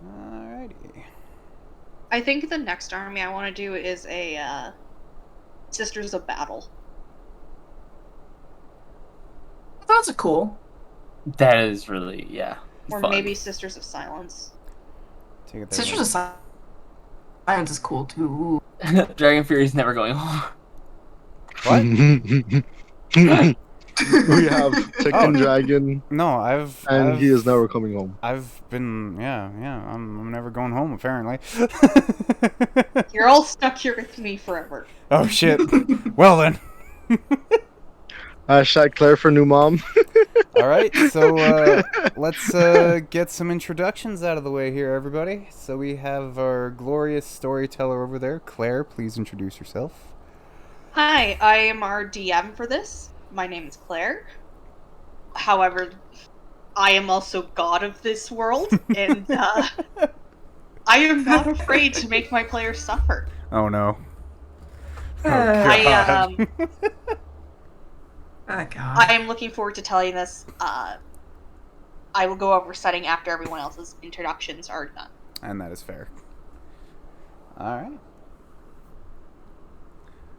Alrighty. I think the next army I want to do is a Sisters of Battle. Those are cool. That is really, Or fun. maybe Sisters of Silence. Take it there. Sisters of Science is cool too. Dragon Fury's never going home. What? We have Chicken Dragon, No, and he is never coming home. I've been, yeah. I'm never going home, apparently. You're all stuck here with me forever. Oh, shit. Well, then. Hashtag Claire for new mom. Alright, so let's get some introductions out of the way here, everybody. So we have our glorious storyteller over there. Claire, please introduce yourself. Hi, I am our DM for this. My name is Claire. However, I am also god of this world, and I am not afraid to make my players suffer. Oh, no. Oh, I Oh, God. I am looking forward to telling this. I will go over setting after everyone else's introductions are done. And that is fair. Alright.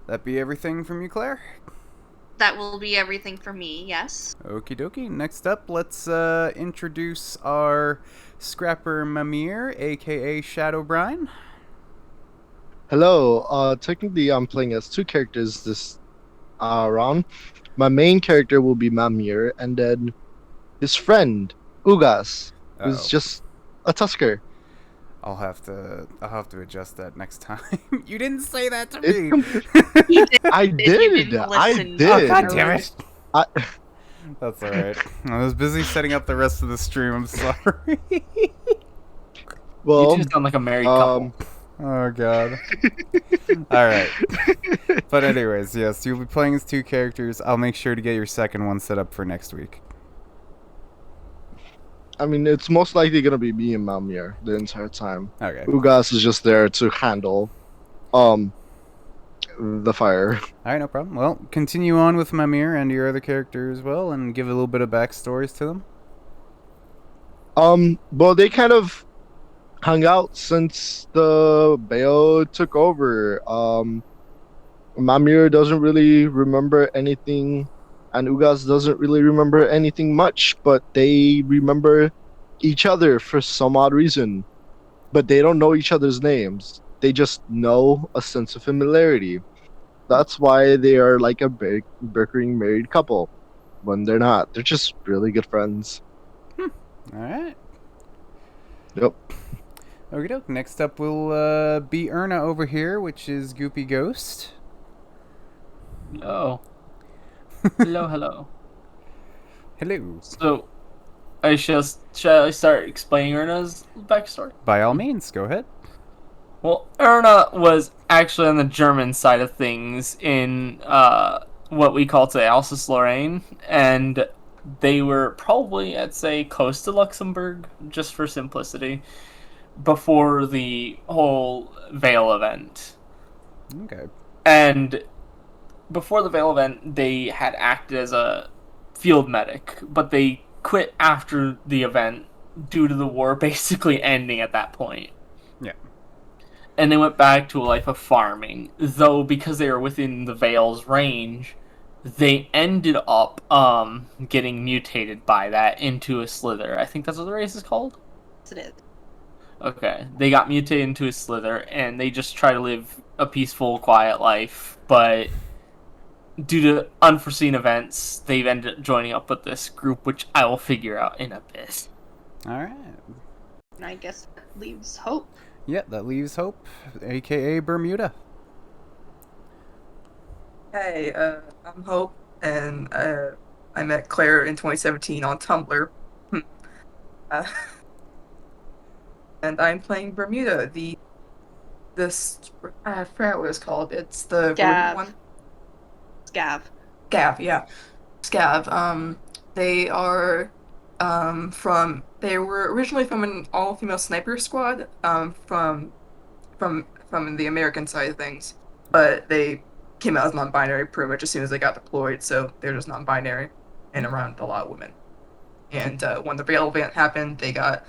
That be everything from you, Claire? That will be everything for me, yes. Okie dokie. Next up, let's introduce our Scrapper Mimir, aka Shadow Brian. Hello. Technically, I'm playing as two characters this round. My main character will be Mamir, and then his friend Ugas, who's just a Tusker. I'll have to adjust that next time. You didn't say that to me. I did. I did. Oh, God damn it. I... That's alright. I was busy setting up the rest of the stream. I'm sorry. Well, You just sound like a married couple. Oh, God. Alright. But anyways, yes, you'll be playing as two characters. I'll make sure to get your second one set up for next week. I mean, it's most likely gonna be me and Mamir the entire time. Okay. Ugas is just there to handle, the fire. Alright, no problem. Well, continue on with Mimir and your other character as well, and give a little bit of backstories to them. Well, they kind of hung out since the Bayo took over. Mamir doesn't really remember anything, and Ugas doesn't really remember anything much, but they remember each other for some odd reason. But they don't know each other's names. They just know a sense of familiarity. That's why they are like a bickering married couple. When they're not, they're just really good friends. Alright. Yep. Okie doke. Next up will be Erna over here, which is Goopy Ghost. Oh. Hello. Hello. So, shall I start explaining Erna's backstory? By all means, go ahead. Well, Erna was actually on the German side of things in what we call today Alsace-Lorraine, and they were probably, I'd say, close to Luxembourg, just for simplicity, before the whole Veil event. Okay. And before the Veil event, they had acted as a field medic, but they quit after the event due to the war basically ending at that point. Yeah. And they went back to a life of farming, though because they were within the Veil's range, they ended up getting mutated by that into a slither. I think that's what the race is called? Yes, it is. Okay. They got mutated into a slither, and they just try to live a peaceful, quiet life, but due to unforeseen events, they've ended up joining up with this group, which I will figure out in a bit. Alright. And I guess that leaves Hope. Yeah, that leaves Hope, aka Bermuda. Hey, I'm Hope, and I met Claire in 2017 on Tumblr. And I'm playing Bermuda, I forgot what it's called. It's the Scav. one. Scav. Scav, yeah. Scav. They are they were originally from an all-female sniper squad, from the American side of things, but they came out as non-binary pretty much as soon as they got deployed, so they're just non-binary and around a lot of women. And when the Veil event happened, they got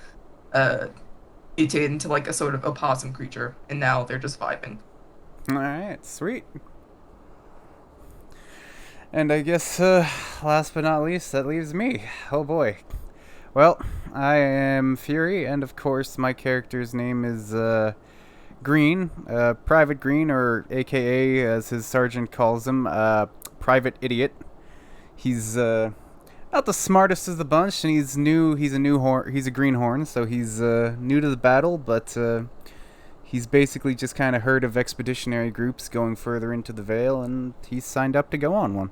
mutated into like a sort of opossum creature, and now they're just vibing. All right, sweet. And I guess, last but not least, that leaves me. Oh boy. Well, I am Fury, and of course, my character's name is Green, Private Green, or AKA, as his sergeant calls him, Private Idiot. He's not the smartest of the bunch, and he's new. He's a greenhorn, so he's new to the battle, but he's basically just kind of heard of expeditionary groups going further into the Vale, and he's signed up to go on one.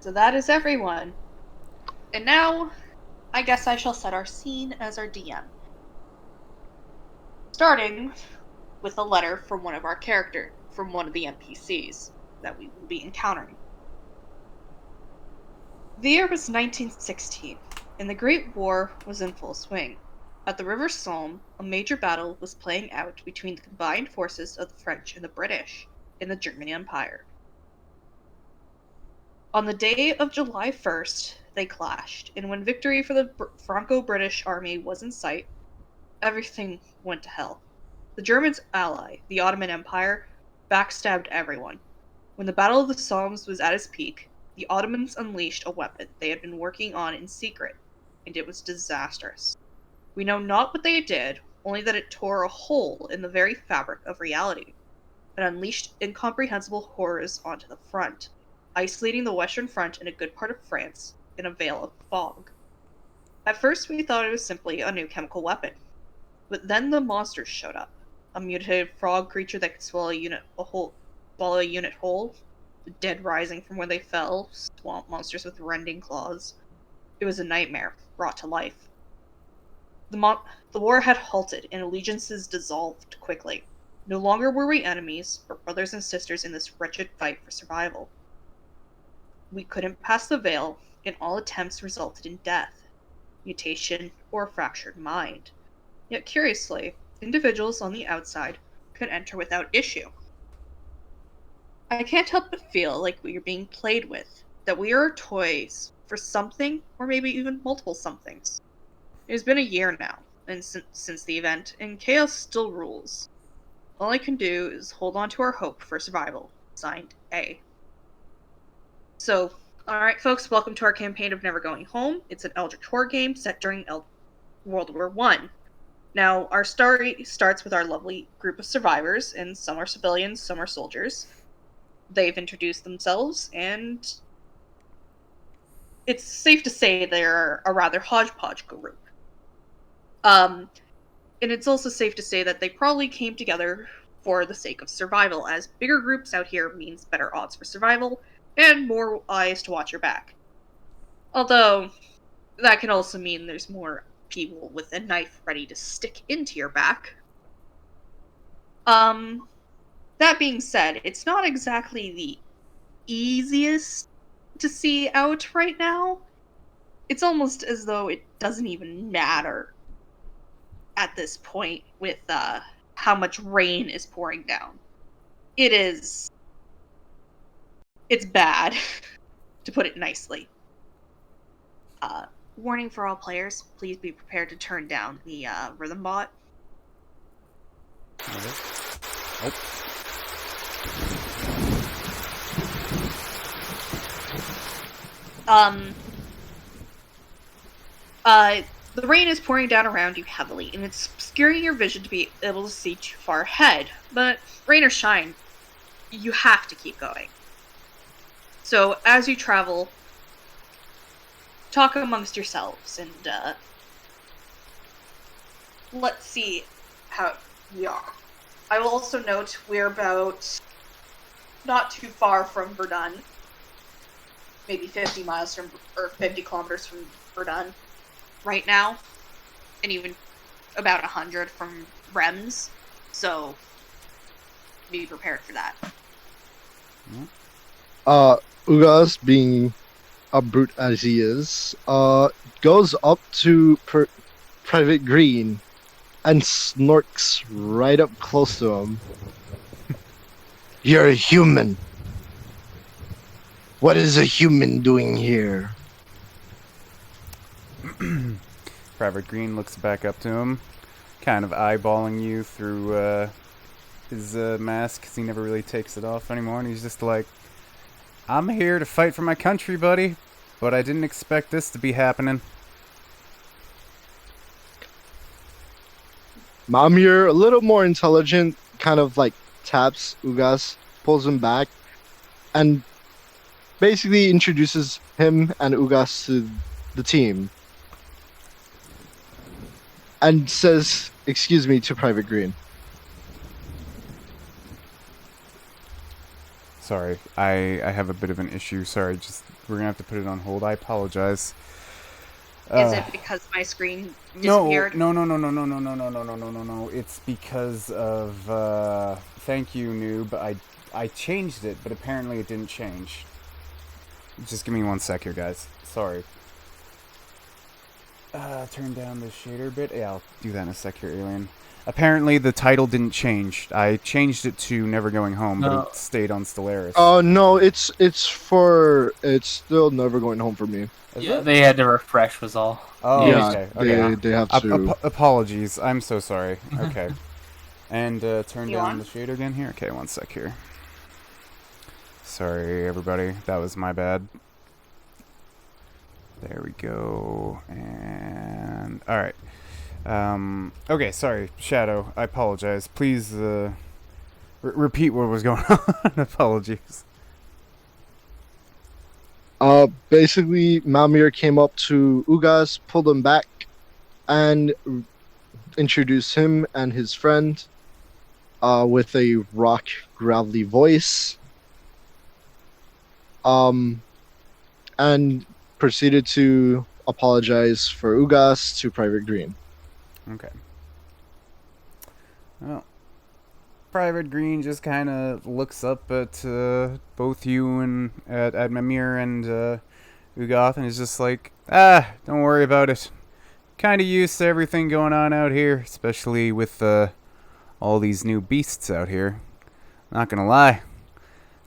So that is everyone. And now, I guess I shall set our scene as our DM. Starting with a letter from one of our characters, from one of the NPCs that we will be encountering. The year was 1916, and the Great War was in full swing. At the River Somme, a major battle was playing out between the combined forces of the French and the British in the German Empire. On the day of July 1st, they clashed, and when victory for the Franco-British army was in sight, everything went to hell. The Germans' ally, the Ottoman Empire, backstabbed everyone. When the Battle of the Somme was at its peak, the Ottomans unleashed a weapon they had been working on in secret, and it was disastrous. We know not what they did, only that it tore a hole in the very fabric of reality, and unleashed incomprehensible horrors onto the front, isolating the Western Front and a good part of France in a veil of fog. At first we thought it was simply a new chemical weapon, but then the monsters showed up. A mutated frog creature that could swallow a unit whole, the dead rising from where they fell, swamp monsters with rending claws. It was a nightmare, brought to life. The war had halted, and allegiances dissolved quickly. No longer were we enemies, but brothers and sisters in this wretched fight for survival. We couldn't pass the veil, and all attempts resulted in death, mutation, or a fractured mind. Yet curiously, individuals on the outside could enter without issue. I can't help but feel like we are being played with, that we are toys for something, or maybe even multiple somethings. It has been a year now, and since the event, and chaos still rules. All I can do is hold on to our hope for survival. Signed, A. So, alright folks, welcome to our campaign of Never Going Home. It's an Eldritch horror game set during World War I. Now, our story starts with our lovely group of survivors, and some are civilians, some are soldiers. They've introduced themselves, and it's safe to say they're a rather hodgepodge group. And it's also safe to say that they probably came together for the sake of survival, as bigger groups out here means better odds for survival, and more eyes to watch your back. Although, that can also mean there's more people with a knife ready to stick into your back. That being said, it's not exactly the easiest to see out right now. It's almost as though it doesn't even matter at this point with how much rain is pouring down. It's bad, to put it nicely. Warning for all players, please be prepared to turn down the rhythm bot. Oh. The rain is pouring down around you heavily, and it's obscuring your vision to be able to see too far ahead. But rain or shine, you have to keep going. So as you travel, talk amongst yourselves, and let's see how we are. I will also note we're about not too far from Verdun, maybe 50 miles from, or 50 kilometers from Verdun right now, and even about 100 from Rems, so be prepared for that. Ugas, being a brute as he is, goes up to Private Green and snorks right up close to him. You're a human. What is a human doing here? Private Green looks back up to him, kind of eyeballing you through his mask, because he never really takes it off anymore, and he's just like, I'm here to fight for my country, buddy, but I didn't expect this to be happening. Mamir, a little more intelligent, kind of like taps Ugas, pulls him back, and basically introduces him and Ugas to the team. And says, excuse me, to Private Green. Sorry, I have a bit of an issue. Sorry, we're gonna have to put it on hold. I apologize. Is it because my screen No, disappeared? no. It's because of thank you, noob. I changed it, but apparently it didn't change. Just give me 1 sec here, guys. Sorry. Turn down the shader bit. Yeah, I'll do that in a sec here, Alien. Apparently the title didn't change. I changed it to Never Going Home, but it stayed on Stellaris. Oh no, it's still Never Going Home for me. Yeah, they had to refresh was all. Oh, Yeah, okay. they have to. Apologies. I'm so sorry. Okay. And turn You down on? the shader again here. Okay, 1 sec here. Sorry, everybody. That was my bad. There we go. And all right. Okay, sorry, Shadow. I apologize. Please repeat what was going on. Apologies. Basically, Malmir came up to Ugas, pulled him back, and introduced him and his friend with a rock, gravelly voice. And proceeded to apologize for Ugas to Private Green. Okay. Well, Private Green just kind of looks up at both you and at Mimir and Ugoth, and is just like, don't worry about it. Kind of used to everything going on out here, especially with all these new beasts out here. Not gonna lie,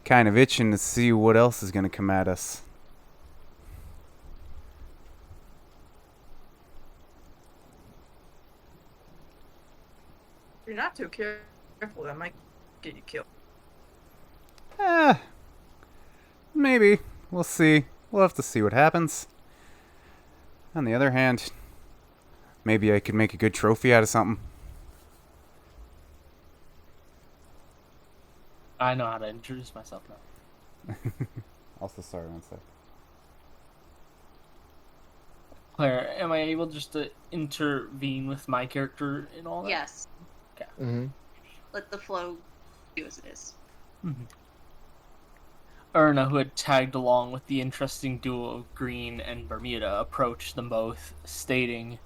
kind of itching to see what else is gonna come at us. If you're not too careful, that might get you killed. Maybe. We'll see. We'll have to see what happens. On the other hand, maybe I could make a good trophy out of something. I know how to introduce myself now. Also, sorry, 1 sec. Claire, am I able just to intervene with my character in all that? Yes. Mm-hmm. Let the flow do as it is. Erna, who had tagged along with the interesting duo of Green and Bermuda, approached them both, stating,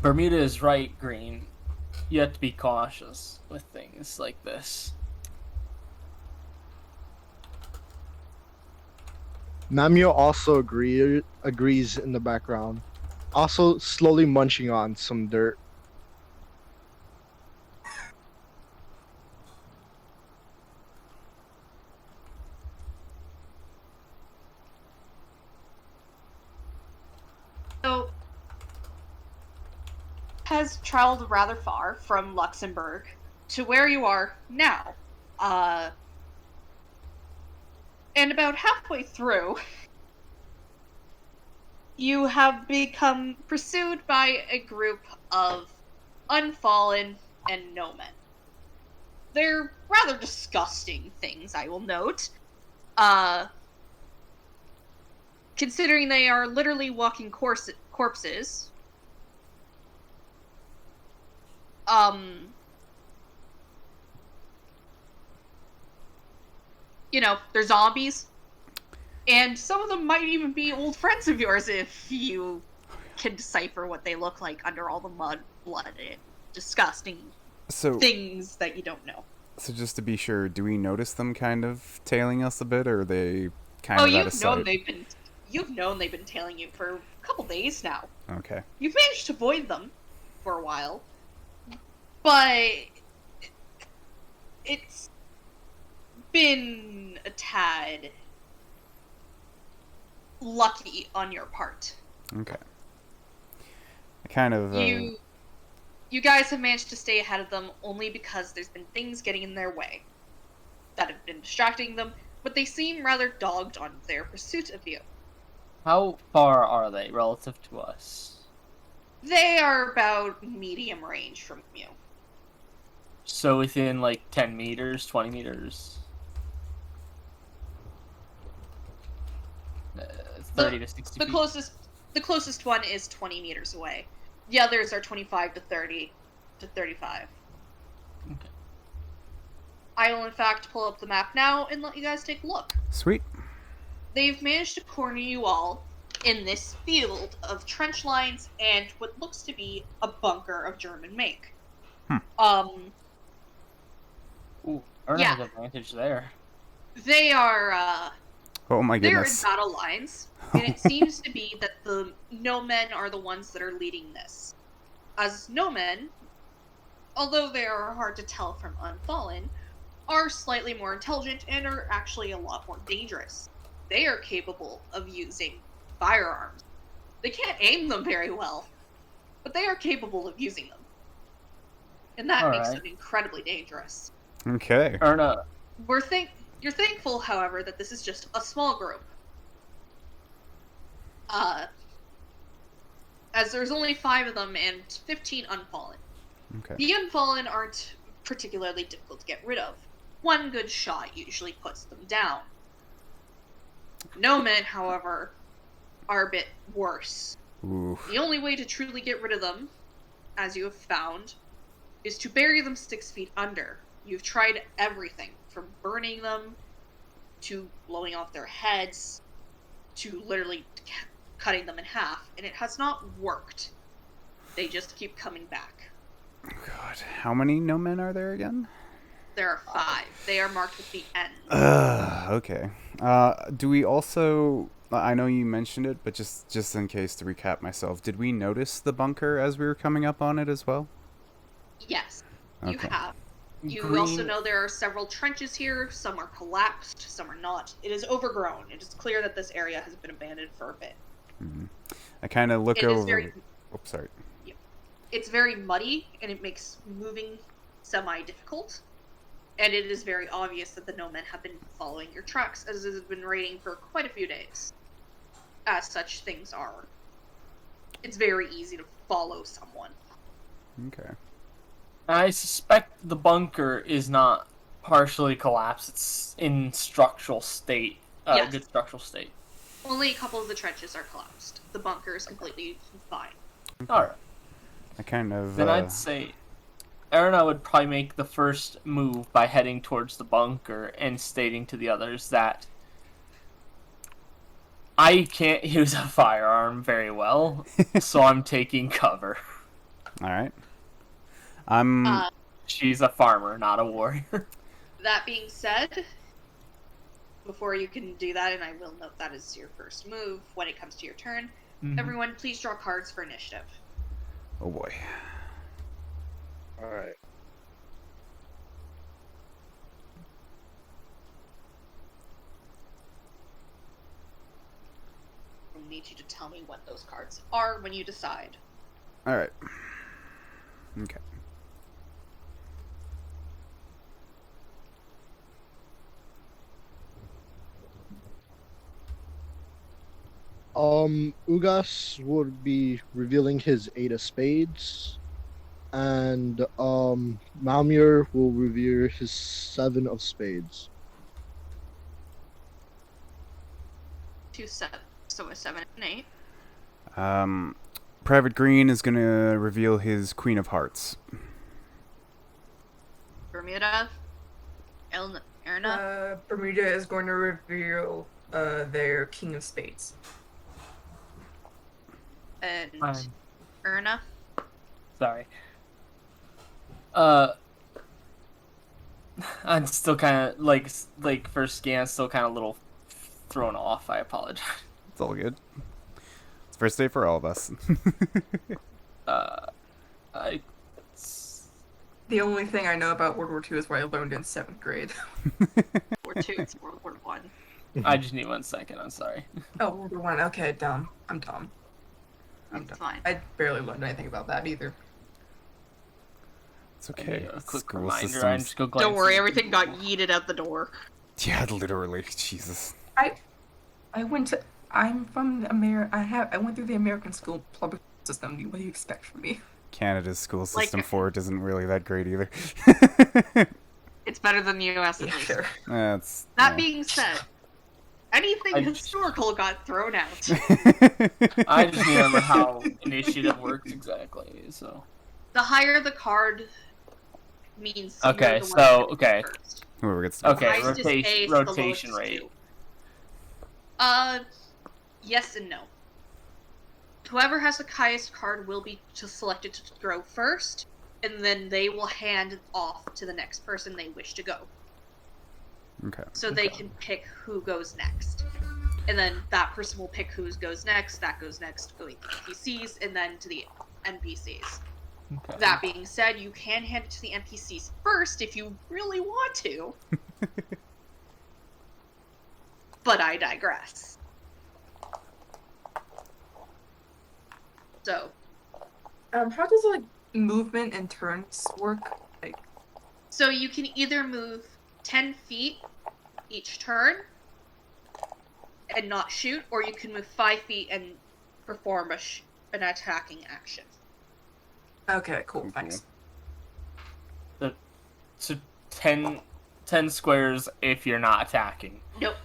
Bermuda is right, Green. You have to be cautious with things like this. Namio also agrees in the background, also slowly munching on some dirt. So, has traveled rather far from Luxembourg to where you are now. And about halfway through, you have become pursued by a group of unfallen and no men. They're rather disgusting things, I will note. Considering they are literally walking corpses. You know, they're zombies. And some of them might even be old friends of yours if you can decipher what they look like under all the mud, blood, and disgusting things that you don't know. So just to be sure, do we notice them kind of tailing us a bit, or are they kind of out of sight? You've known they've been tailing you for a couple days now. Okay. You've managed to avoid them for a while, but it's been a tad lucky on your part. Okay. I kind of. You guys have managed to stay ahead of them only because there's been things getting in their way that have been distracting them, but they seem rather dogged on their pursuit of you. How far are they relative to us? They are about medium range from you. So within like 10 meters, 20 meters? 30 to 60 feet? The closest one is 20 meters away. The others are 25 to 30 to 35. Okay. I will in fact pull up the map now and let you guys take a look. Sweet. They've managed to corner you all in this field of trench lines and what looks to be a bunker of German make. Ooh, Erna Yeah. has advantage there. They are Oh my they're in goodness. battle lines, and it seems to be that the no men are the ones that are leading this. As no men, although they are hard to tell from Unfallen, are slightly more intelligent and are actually a lot more dangerous. They are capable of using firearms. They can't aim them very well, but they are capable of using them. And that makes them incredibly dangerous. Okay. Erna, You're thankful, however, that this is just a small group. As there's only 5 of them and 15 Unfallen. Okay. The Unfallen aren't particularly difficult to get rid of. One good shot usually puts them down. No men, however, are a bit worse. Oof. The only way to truly get rid of them, as you have found, is to bury them 6 feet under. You've tried everything, from burning them, to blowing off their heads, to literally cutting them in half, and it has not worked. They just keep coming back. God, how many no men are there again? There are 5. They are marked with the N. Okay. Do we also? I know you mentioned it, but just in case to recap myself, did we notice the bunker as we were coming up on it as well? Yes, you Okay. have. You Green- also know there are several trenches here. Some are collapsed, some are not. It is overgrown. It is clear that this area has been abandoned for a bit. I kind of look It is over. very- Oops, sorry. It's very muddy, and it makes moving semi-difficult. And it is very obvious that the no men have been following your tracks, as it has been raining for quite a few days. As such things are. It's very easy to follow someone. Okay. I suspect the bunker is not partially collapsed. It's in structural state. Yes. Good structural state. Only a couple of the trenches are collapsed. The bunker is completely fine. Alright. I kind of. Then I'd say Erna would probably make the first move by heading towards the bunker and stating to the others that I can't use a firearm very well, so I'm taking cover. All right. I'm. She's a farmer, not a warrior. That being said, before you can do that, and I will note that is your first move when it comes to your turn, everyone please draw cards for initiative. Oh boy. All right. I'll need you to tell me what those cards are when you decide. All right. Okay. Ugas would be revealing his 8 of spades, and Malmir will reveal his 7 of spades. 2, 7. So a 7 and 8. Private Green is gonna reveal his Queen of Hearts. Bermuda. Erna. Bermuda is going to reveal their King of Spades. And Fine. Erna. Sorry. I'm still kind of like first scan, still kind of a little thrown off. I apologize. It's all good. It's first day for all of us. I The only thing I know about World War II is what I learned in 7th grade. War 2, it's World War 1. I just need 1 second. I'm sorry. Oh, World War I. Okay, dumb. I'm dumb. I'm It's done. fine. I barely learned anything about that either. It's okay. A quick School reminder. I systems. just go Don't glance worry, at- everything got yeeted out the door. Yeah, literally. Jesus. I went to. I'm from the I went through the American school public system. What do you expect from me? Canada's school Like- system for it isn't really that great either. It's better than the US at Yeah, least. sure. That's That yeah. being said, anything I- historical got thrown out. I just remember how initiative works exactly. So The higher the card means Okay, you're the one so- that okay. goes first. Whoever gets to go The Okay, highest is rotation- A, so the rotation lowest is rate. 2. Yes and no. Whoever has the highest card will be selected to go first, and then they will hand it off to the next person they wish to go. Okay. So they can pick who goes next. And then that person will pick who goes next, that goes next, going to NPCs, and then to the NPCs. okay. That being said, you can hand it to the NPCs first if you really want to. But I digress. So, How does like movement and turns work? Like, so you can either move 10 feet each turn and not shoot, or you can move 5 feet and perform an attacking action. okay, cool, Cool. thanks. So 10 squares if you're not attacking. Nope.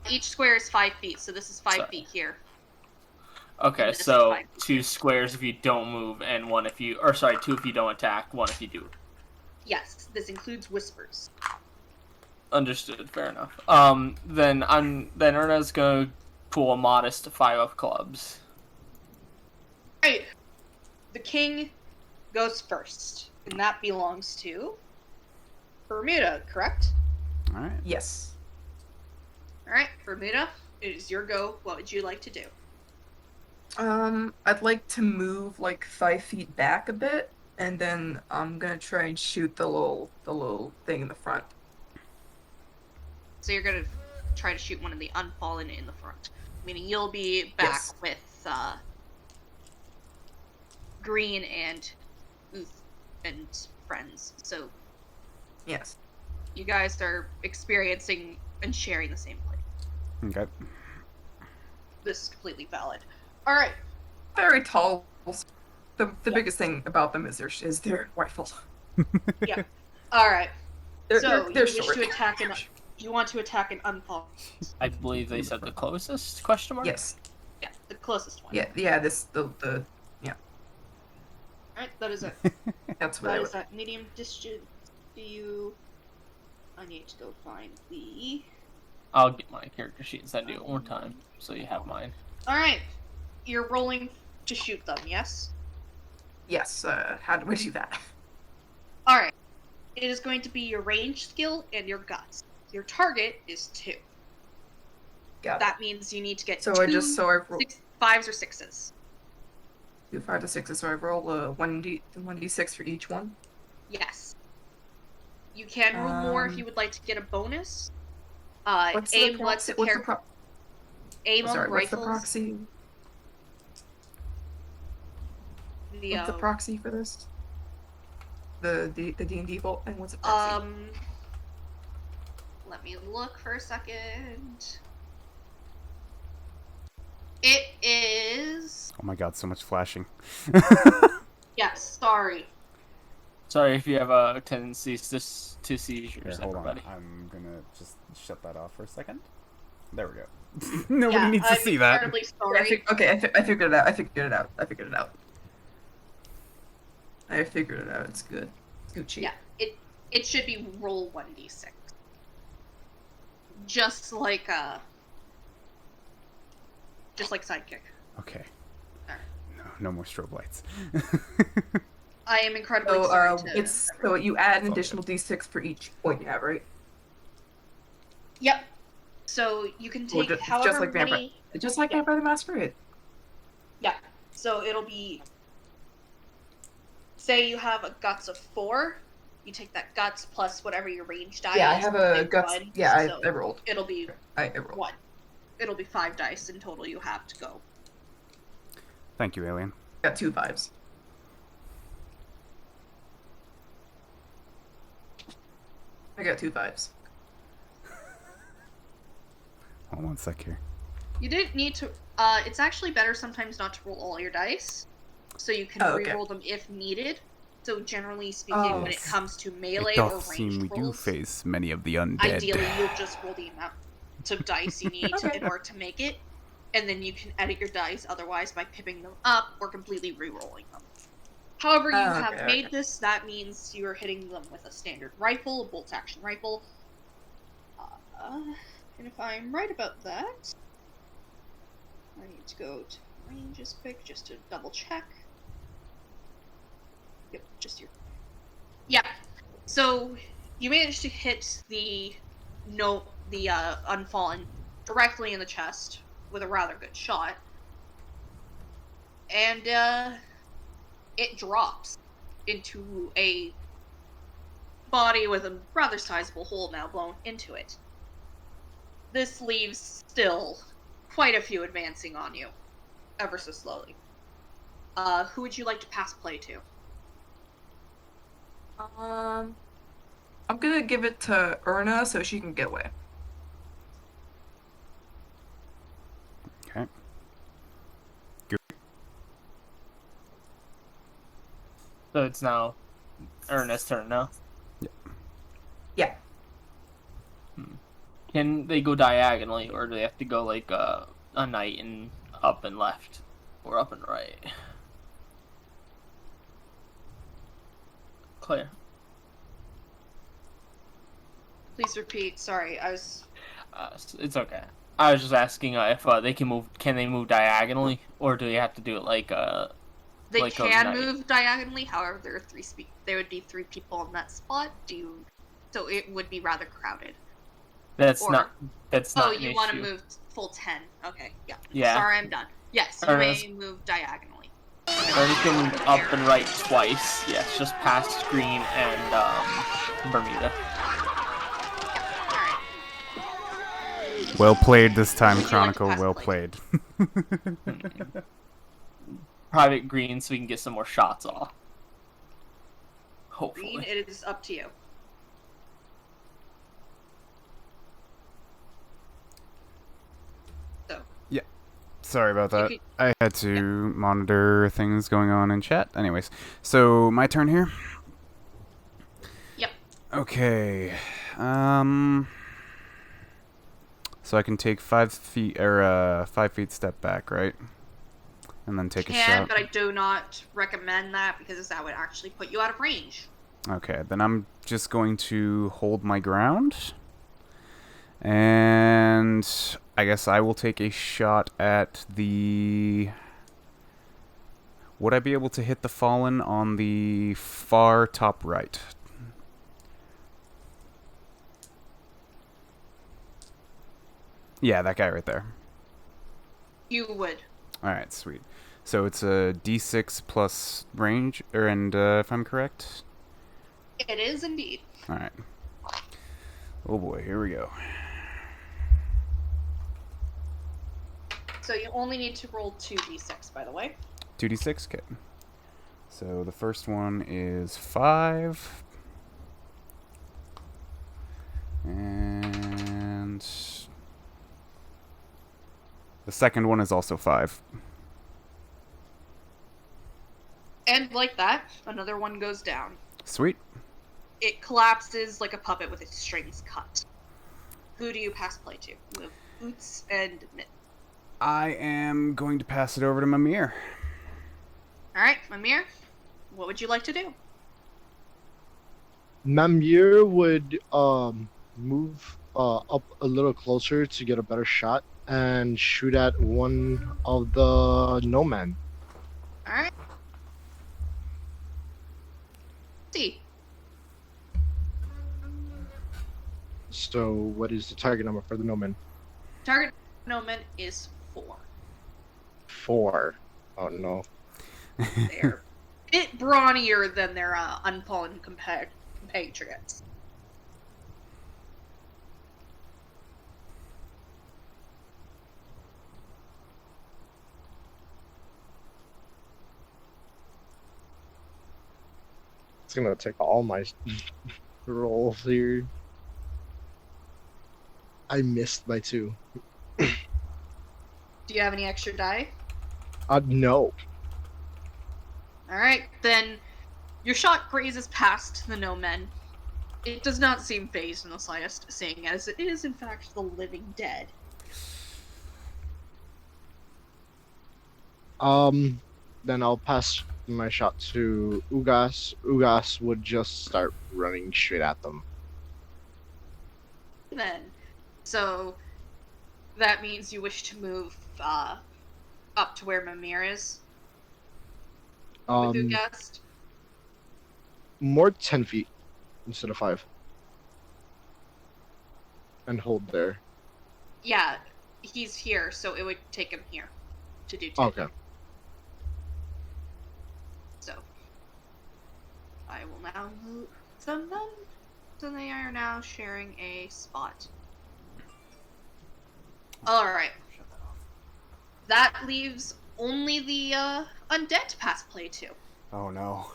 Each square is 5 feet, so this is 5 Sorry. feet here. Okay, This is so 5 feet. 2 squares if you don't move, and 1 if you, or sorry, 2 if you don't attack, 1 if you do. Yes, this includes whispers. Understood. Fair enough. Then Erna's gonna pull a modest 5 of clubs. Right. The king goes first, and that belongs to Bermuda, correct? All right. Yes. Alright, Bermuda, it is your go. What would you like to do? I'd like to move like 5 feet back a bit, and then I'm gonna try and shoot the little thing in the front. So you're gonna try to shoot one of the unfallen in the front. Meaning you'll be back Yes. with Green and Uth and friends. So Yes. you guys are experiencing and sharing the same place. Okay. This is completely valid. Alright. Very tall. The Yeah. biggest thing about them is their rifle. Alright. They're, So they're you wish short. to attack you want to attack an unfallen. I believe they said the closest question mark. Yes. Yeah, the closest one. Yeah. This the Alright, that is it. that's what That I is would. that medium distance to you. I need to go find the. I'll get my character sheet and send you it one more time, so you have mine. Alright. You're rolling to shoot them, yes? Yes. How do we do that? Alright. It is going to be your range skill and your guts. Your target is 2. Got it. That means you need to get So 2 I just I roll 5s or 6s. 2 5 to 6. So I roll a 1d6 for each one. Yes. You can roll more if Um, you would like to get a bonus. What's Aim the lets proxy? the What's the character pro- aim on Sorry, what's the rifles. proxy? The, What's the proxy for this? The D&D vault thing. What's the proxy? Let me look for a second. It is. Oh my god, so much flashing. Yes, sorry. Sorry if you have a tendency to seizures, Here, hold on. everybody. I'm gonna just shut that off for a second. There we go. Nobody Yeah, needs to I'm see that. incredibly sorry. I figured it out. I figured it out. It's good. It's Gucci. Yeah, it should be roll 1d6. Just like sidekick. Okay. Alright. No more strobe lights. I am incredibly So sorry to. it's so you add an all additional d6 for each point you have, right? Yep. So you can Well, take just however like Vampire. many. Just like Yeah. Vampire the Masquerade. Yeah. So it'll be. Say you have a guts of 4. You take that guts plus whatever your range die Yeah, I is, have and a then guts. 1, Yeah, so I rolled. it'll be I rolled. 1. It'll be 5 dice in total you have to go. Thank you, alien. Got 2 5s. I got 2 5s. Hold on one sec here. You didn't need to. It's actually better sometimes not to roll all your dice, so you can Okay. re-roll them if needed. So generally speaking, when it Yes. comes to It melee or doth ranged seem we do rolls, face many of the undead. ideally you'll just roll the amount of dice you need Okay. in order to make it, and then you can edit your dice otherwise by pipping them up or completely re-rolling them. However you have Okay, made okay. this, that means you are hitting them with a standard rifle, a bolt-action rifle. And if I'm right about that, I need to go to ranges quick just to double check. Yep, just here. Yeah. So you managed to hit the Unfallen directly in the chest with a rather good shot, and it drops into a body with a rather sizable hole now blown into it. This leaves still quite a few advancing on you, ever so slowly. Who would you like to pass play to? I'm gonna give it to Erna so she can get away. Okay. So it's now Ernest's turn now. Yeah. Can they go diagonally, or do they have to go like a knight and up and left, or up and right? Claire. Please repeat. Sorry, I was. It's okay. I was just asking if they can move. Can they move diagonally, or do they have to do it like They like a can knight? move diagonally. However, there are there would be 3 people in that spot. So it would be rather crowded. That's Or- not. That's not. Oh, an you want to issue. move full 10? Okay, yeah. Yeah. Sorry, I'm done. Yes, you Ernest. may move diagonally. Ernest can move up and right twice. Yes, just past Green and Bermuda. Alright. Well played this time, Would you like to Chronicle. pass Well play? played. Private Green, so we can get some more shots off. Green, Hopefully. it is up to you. So, Sorry about that. could- I had to monitor things going on in chat. Anyways, so my turn here. Yep. Okay. So I can take 5 feet or 5 feet step back, right? And then take a can, shot. but I do not recommend that because that would actually put you out of range. Okay, then I'm just going to hold my ground. And I guess I will take a shot at the... Would I be able to hit the Fallen on the far top right? Yeah, that guy right there. You would. Alright, sweet. So it's a d6 plus range, and if I'm correct? It is indeed. Alright. Oh boy, here we go. So you only need to roll 2d6, by the way. 2d6, okay. So the first one is 5. And the second one is also 5. And like that, another one goes down. Sweet. It collapses like a puppet with its strings cut. Who do you pass play to? You have Boots and Mitt. I am going to pass it over to Mimir. Alright, Mimir, what would you like to do? Mamir would move up a little closer to get a better shot and shoot at one of the no men. Alright. See. So what is the target number for the no men? Target nomen is 4. 4. Oh no. They're a bit brawnier than their unfallen compatriots. It's gonna take all my rolls here. I missed by 2. Do you have any extra die? No. Alright, then your shot grazes past the no men. It does not seem phased in the slightest, seeing as it is in fact the living dead. Then I'll pass my shot to Ugas. Ugas would just start running straight at them. Then, so that means you wish to move up to where Mimir is with Ugast? More 10 feet instead of 5. And hold there. Yeah, he's here, so it would take him here to do 2. Okay. So, I will now move them. So they are now sharing a spot. Alright. That leaves only the undead to pass play to. Oh no.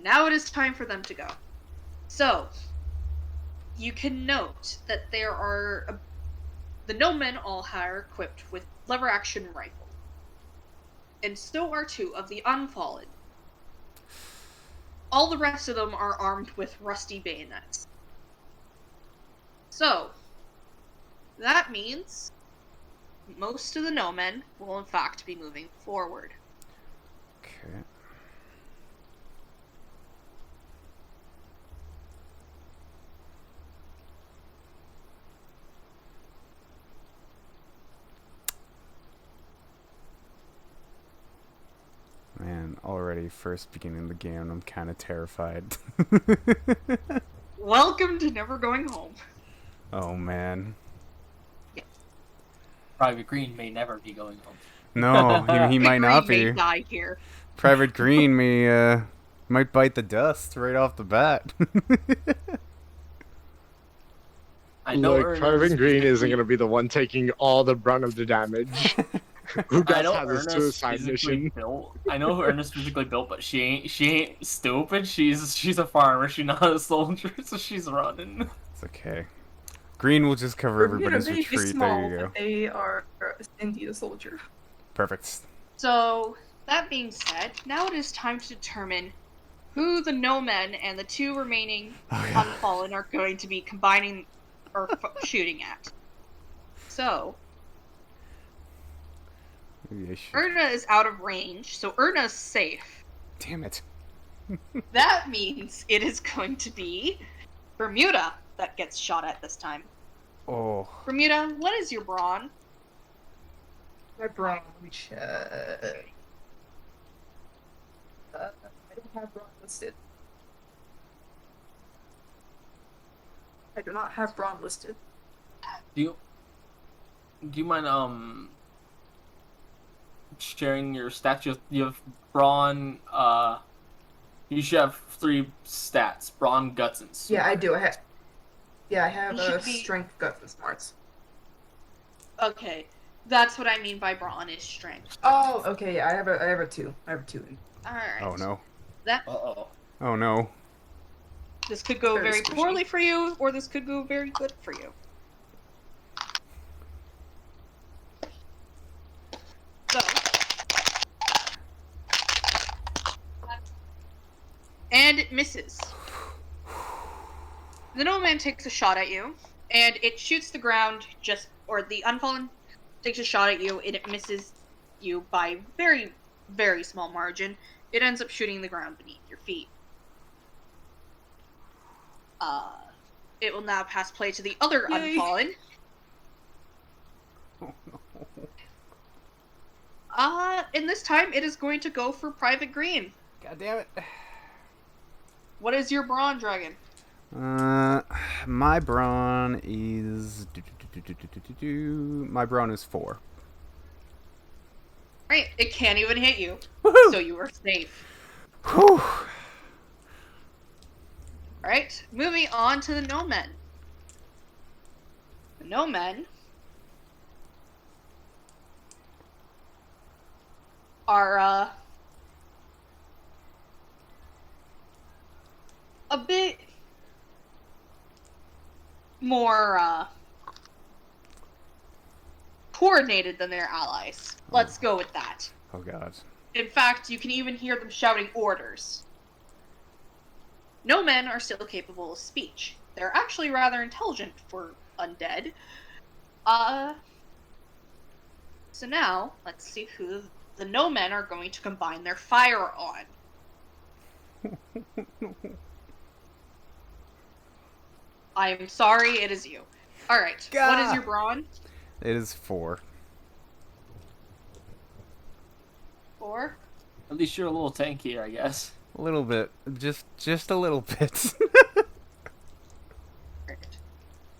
Now it is time for them to go. So, you can note that there are... the no men all are equipped with lever action rifles. And so are 2 of the unfallen. All the rest of them are armed with rusty bayonets. So, that means most of the no men will in fact be moving forward. Okay. Man, already first beginning of the game, I'm kind of terrified. Welcome to Never Going Home. Oh man. Private Green may never be going home. No, he might not Green may be. die here. Private Green may might bite the dust right off the bat. I know Look, Ernest Private Green isn't physically- gonna be the one taking all the brunt of the damage. I Ugas know has a Ernest suicide physically mission. built. I know who Ernest physically built, but she ain't stupid. She's a farmer. She's not a soldier, so she's running. It's okay. Green will just cover everybody's They may be retreat. small, There you go. but they are indeed a soldier. Perfect. So, that being said, now it is time to determine who the no men and the 2 remaining Oh, yeah. unfallen are going to be combining or shooting at. So, Maybe I should... Erna is out of range, so Erna's safe. Damn it. That means it is going to be Bermuda that gets shot at this time. Oh. Bermuda, what is your brawn? My brawn, let me check. I don't have brawn listed. I do not have brawn listed. Do you mind sharing your stats? You have brawn. You should have 3 stats: brawn, guts, and smart. Yeah, I do. I have. Yeah, I have You should be- strength, guts, and smarts. Okay, that's what I mean by brawn is strength. Oh, okay. Yeah, I have a 2. I have a 2. Alright. Oh no. That Uh-oh. Oh no. This could go Very very squishy. poorly for you, or this could go very good for you. So. And it misses. The no man takes a shot at you, and it shoots the ground or the unfallen takes a shot at you, and it misses you by very, very small margin. It ends up shooting the ground beneath your feet. It will now pass play to the other Yay. unfallen. Oh no. And this time it is going to go for Private Green. God damn it. What is your brawn, dragon? My brawn is... My brawn is 4. Right, it can't even hit you, Woohoo! so you are safe. Whew. Alright, moving on to the no men. The no men are more coordinated than their allies. Let's go with that. Oh god. In fact, you can even hear them shouting orders. No men are still capable of speech. They're actually rather intelligent for undead. So now, let's see who the no men are going to combine their fire on. I am sorry, it is you. Alright, what is your brawn? It is 4. 4? At least you're a little tankier, I guess. A little bit. Just a little bit. Perfect.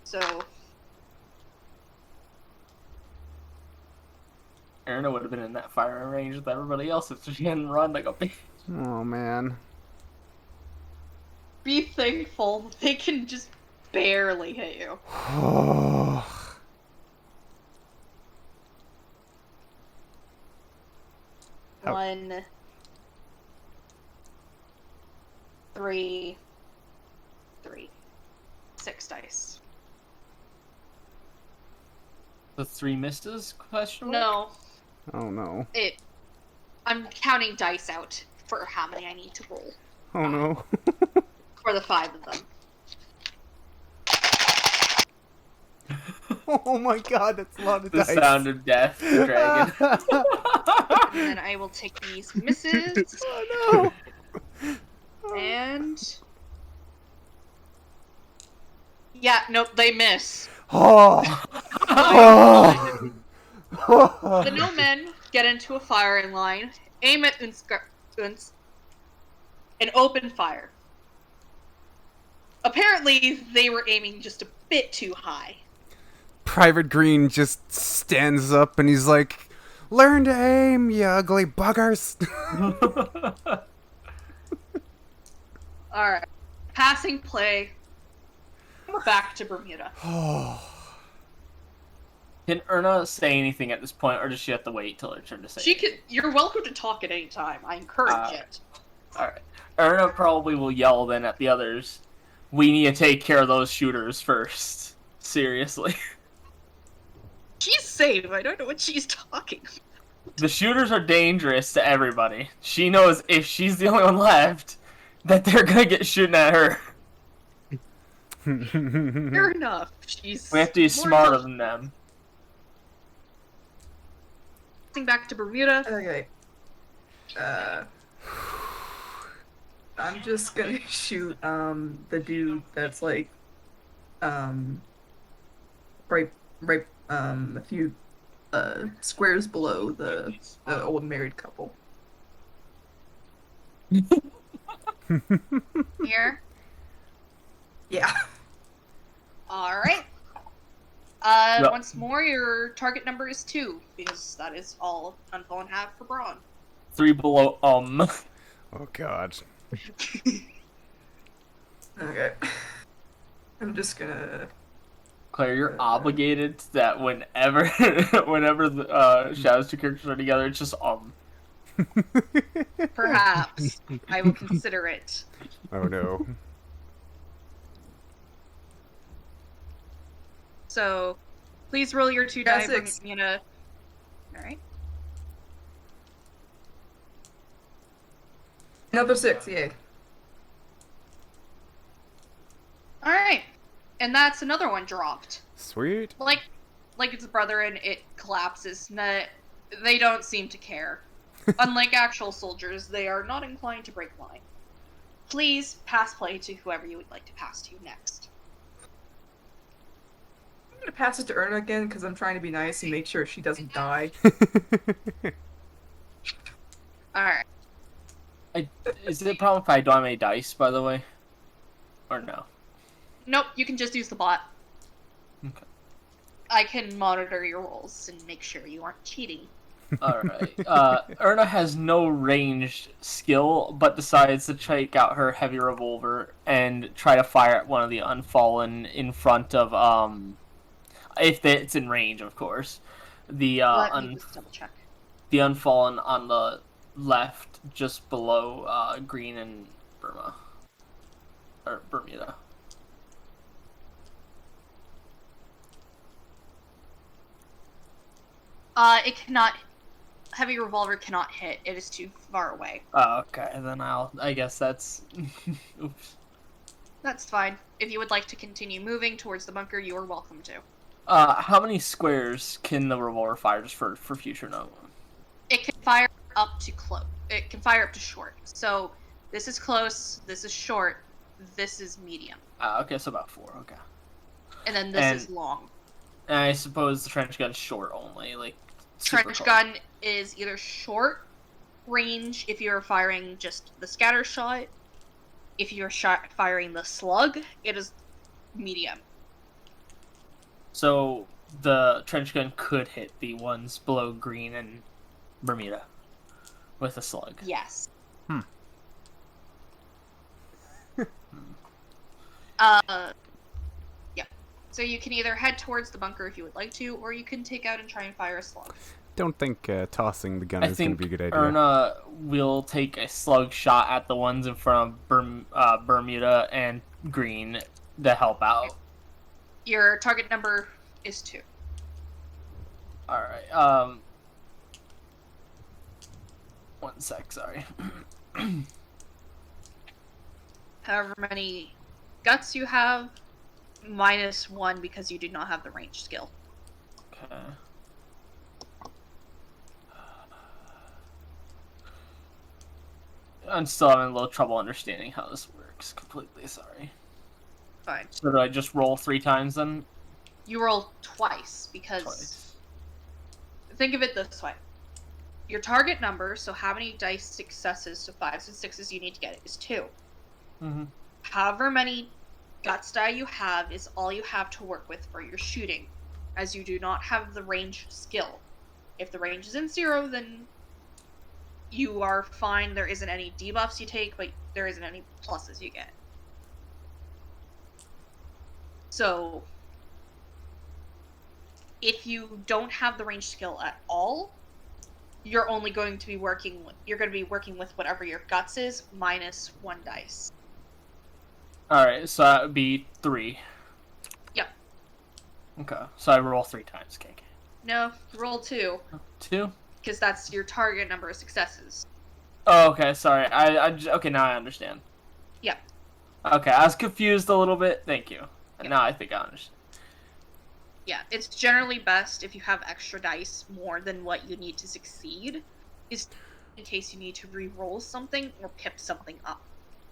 So, Erna would have been in that firing range with everybody else if she hadn't run like a bitch. Oh man. be thankful they can just barely hit you. How- 1, 3, 3. 6 dice. The 3 misses? Question mark? No, Oh no. I'm counting dice out for how many I need to roll Oh no. for the 5 of them. Oh my god, that's a lot of The dice. sound of death, the dragon. And then I will take these misses Oh no. and yeah, nope, they miss. Oh. Oh. The no men get into a firing line, aim at Unz, and open fire. Apparently, they were aiming just a bit too high. Private Green just stands up and he's like, "Learn to aim, you ugly buggers." Alright. Passing play. Back to Bermuda. Oh. Can Erna say anything at this point, or does she have to wait till her turn to say She anything? can. You're welcome to talk at any time. I encourage it. Alright. Erna probably will yell then at the others, "We need to take care of those shooters first." Seriously. She's safe. I don't know what she's talking about. The shooters are dangerous to everybody. She knows if she's the only one left, that they're gonna get shooting at her. Fair enough. She's. We have to be more smarter than them. Back to Bermuda. Okay. I'm just gonna shoot the dude that's like right a few squares below the old married couple. Here. Yeah. Alright. Yep. Once more, your target number is 2, because that is all Unfallen have for Brawn. 3 below, Oh god. Okay. I'm just gonna. Claire, you're obligated to that whenever the Shadow's 2 characters are together, it's just Perhaps. I will consider it. Oh no. So, please roll your 2 Got die, 6. Bermuda. Alright. Another 6, yay. Alright. And that's another one dropped. Sweet. Like its brother, and it collapses. They don't seem to care. Unlike actual soldiers, they are not inclined to break line. Please pass play to whoever you would like to pass to next. I'm gonna pass it to Erna again because I'm trying to be nice and make sure she doesn't die. Alright. Is it a problem if I don't have any dice, by the way? Or no? Nope, you can just use the bot. Okay. I can monitor your rolls and make sure you aren't cheating. Alright. Erna has no ranged skill, but decides to take out her heavy revolver and try to fire at one of the Unfallen in front of, if it's in range, of course. The, Let me just double check. the Unfallen on the left, just below, Green and Burma. Or Bermuda. It cannot. Heavy revolver cannot hit. It is too far away. Oh, okay. Then I guess that's. Oops. That's fine. If you would like to continue moving towards the bunker, you are welcome to. How many squares can the revolver fire just for future note? It can fire up to close. It can fire up to short. So this is close. This is short. This is medium. Okay, so about 4. Okay. And then this is long. And I suppose the trench gun's short only, like. Super Trench close. gun is either short range if you're firing just the scatter shot. If you're firing the slug, it is medium. So the trench gun could hit the ones below green and Bermuda with a slug. Yes. Hmm. Yeah. So you can either head towards the bunker if you would like to, or you can take out and try and fire a slug. Don't think tossing the gun I is going to think be a good idea. Erna will take a slug shot at the ones in front of Bermuda and green to help out. Your target number is 2. Alright, 1 sec, sorry. However many guts you have, -1 because you do not have the range skill. Okay. I'm still having a little trouble understanding how this works. Completely sorry. Fine. So do I just roll 3 times then? You roll twice because Twice. think of it this way. Your target number, so how many dice successes, so 5s and 6s you need to get, is 2. Mm-hmm. However many guts die you have is all you have to work with for your shooting, as you do not have the range skill. If the range is in 0, then you are fine. There isn't any debuffs you take, but there isn't any pluses you get. So, if you don't have the range skill at all, you're only going to be working with whatever your guts is -1 dice. Alright, so that would be 3. Yep. Okay, so I roll 3 times, KK. No, roll 2, 2? because that's your target number of successes. Oh, okay, sorry. Okay, now I understand. Yep. Okay, I was confused a little bit. Thank you. And Yep. now I think I understand. Yeah, it's generally best if you have extra dice more than what you need to succeed, is in case you need to re-roll something or pip something up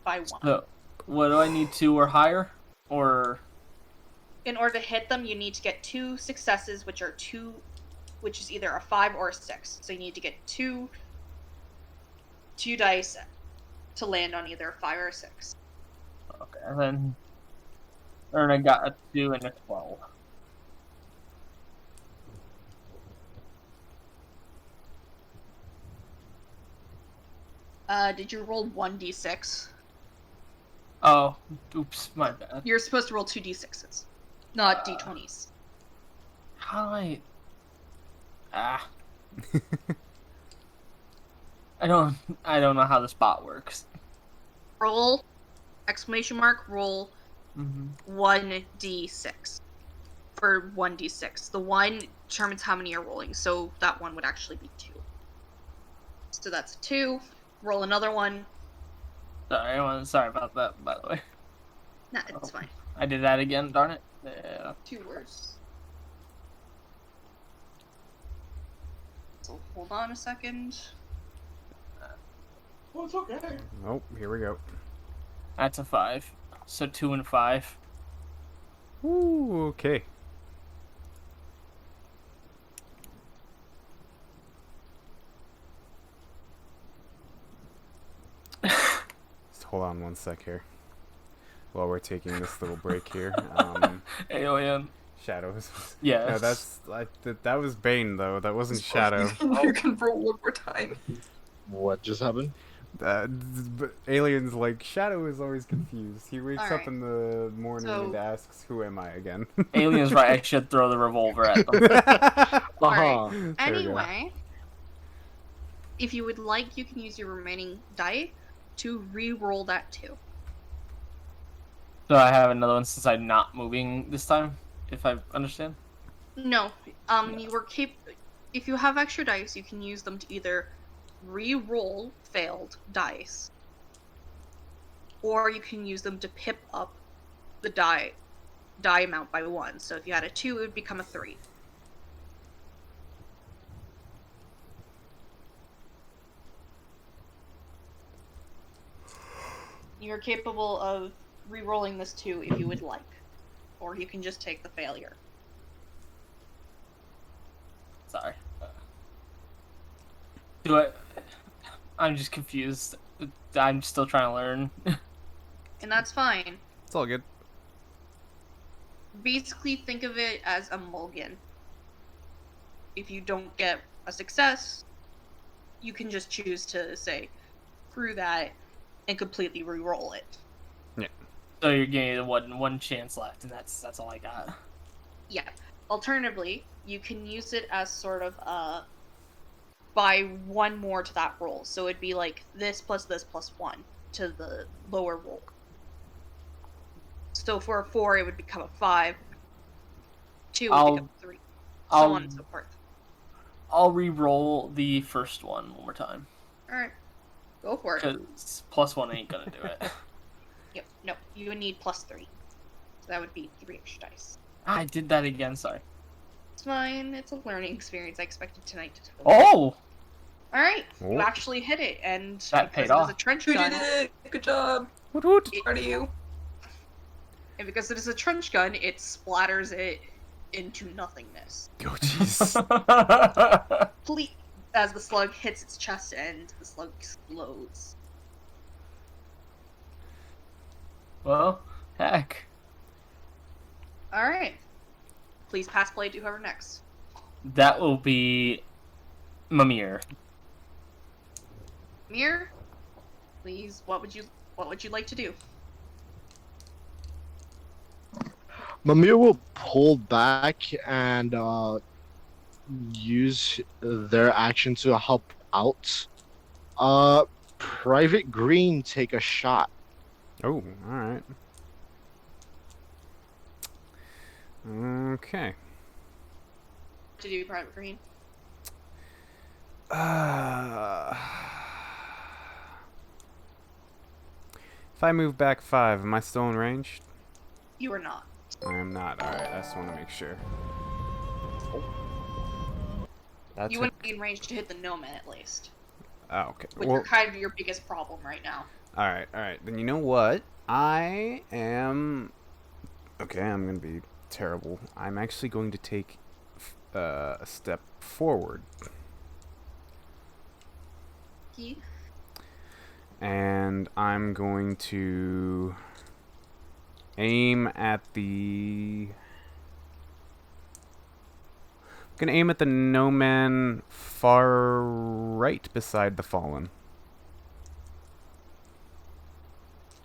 by 1. So, what do I need, 2 or higher? Or... In order to hit them, you need to get 2 successes, which is either a 5 or a 6. So you need to get two dice to land on either a 5 or a 6. Okay, and then... Erna got a 2 and a 12. Did you roll 1d6? Oh, oops, my bad. You're supposed to roll 2d6s, not d20s. How do I... Ah. I don't know how this bot works. Roll, roll Mm-hmm. 1d6 for 1d6. The 1 determines how many you're rolling, so that 1 would actually be 2. So that's 2. Roll another one. Sorry about that, by the way. Nah, it's fine. I did that again, darn it. Yeah. 2 words. So hold on a second. Oh, it's okay. Oh, here we go. That's a 5. So 2 and 5. Ooh, okay. Just hold on 1 sec here. While we're taking this little break here. Alien. Shadows. Yes. No, that was Bane though. That wasn't Shadow. You can roll one more time. What just happened? Alien's like, Shadow is always confused. He wakes up Alright. in the morning So- and asks, "Who am I again?" Alien's right, I should throw the revolver at them. Uh-huh. There we go. Anyway, if you would like, you can use your remaining die to re-roll that 2. So I have another one since I'm not moving this time, if I understand. No, Yeah. you were if you have extra dice, you can use them to either re-roll failed dice, or you can use them to pip up the die amount by 1. So if you had a 2, it would become a 3. You're capable of re-rolling this 2 if you would like, or you can just take the failure. Sorry. Do I? I'm just confused. I'm still trying to learn. And that's fine. It's all good. Basically, think of it as a mulligan. If you don't get a success, you can just choose to say, screw that, and completely re-roll it. So you're getting one chance left, and that's all I got. Yeah. Alternatively, you can use it as sort of by 1 more to that roll. So it'd be like this plus 1 to the lower roll. So for a 4, it would become a 5. 2 would become a 3. So on and so forth. I'll re-roll the first one more time. Alright. Go for it. Because +1 ain't gonna do it. Yep. No, you would need +3. So that would be 3 extra dice. I did that again, sorry. It's fine. It's a learning experience. I expected tonight to tell you. Oh! Alright. Oh. You actually hit it, and That because paid it is off. a trench You gun, did it! Good job! Woot woot. Proud of you. and because it is a trench gun, it splatters it into nothingness. Oh, jeez. Fleet as the slug hits its chest and the slug explodes. Well, heck. Alright. Please pass play to whoever next. That will be Mimir. Mir, please, what would you like to do? Mimir will pull back and use their action to help out. Private Green take a shot. Oh, alright. Okay. To do Private Green? If I move back 5, am I still in range? You are not. I am not. Alright, I just want to make sure. That's You wouldn't be in range to hit the gnome at least. Oh, okay. Which Well, are kind of your biggest problem right now. alright. Then you know what? I am... Okay, I'm going to be terrible. I'm actually going to take a step forward. He? And I'm going to aim at the... I'm going to aim at the no man far right beside the fallen.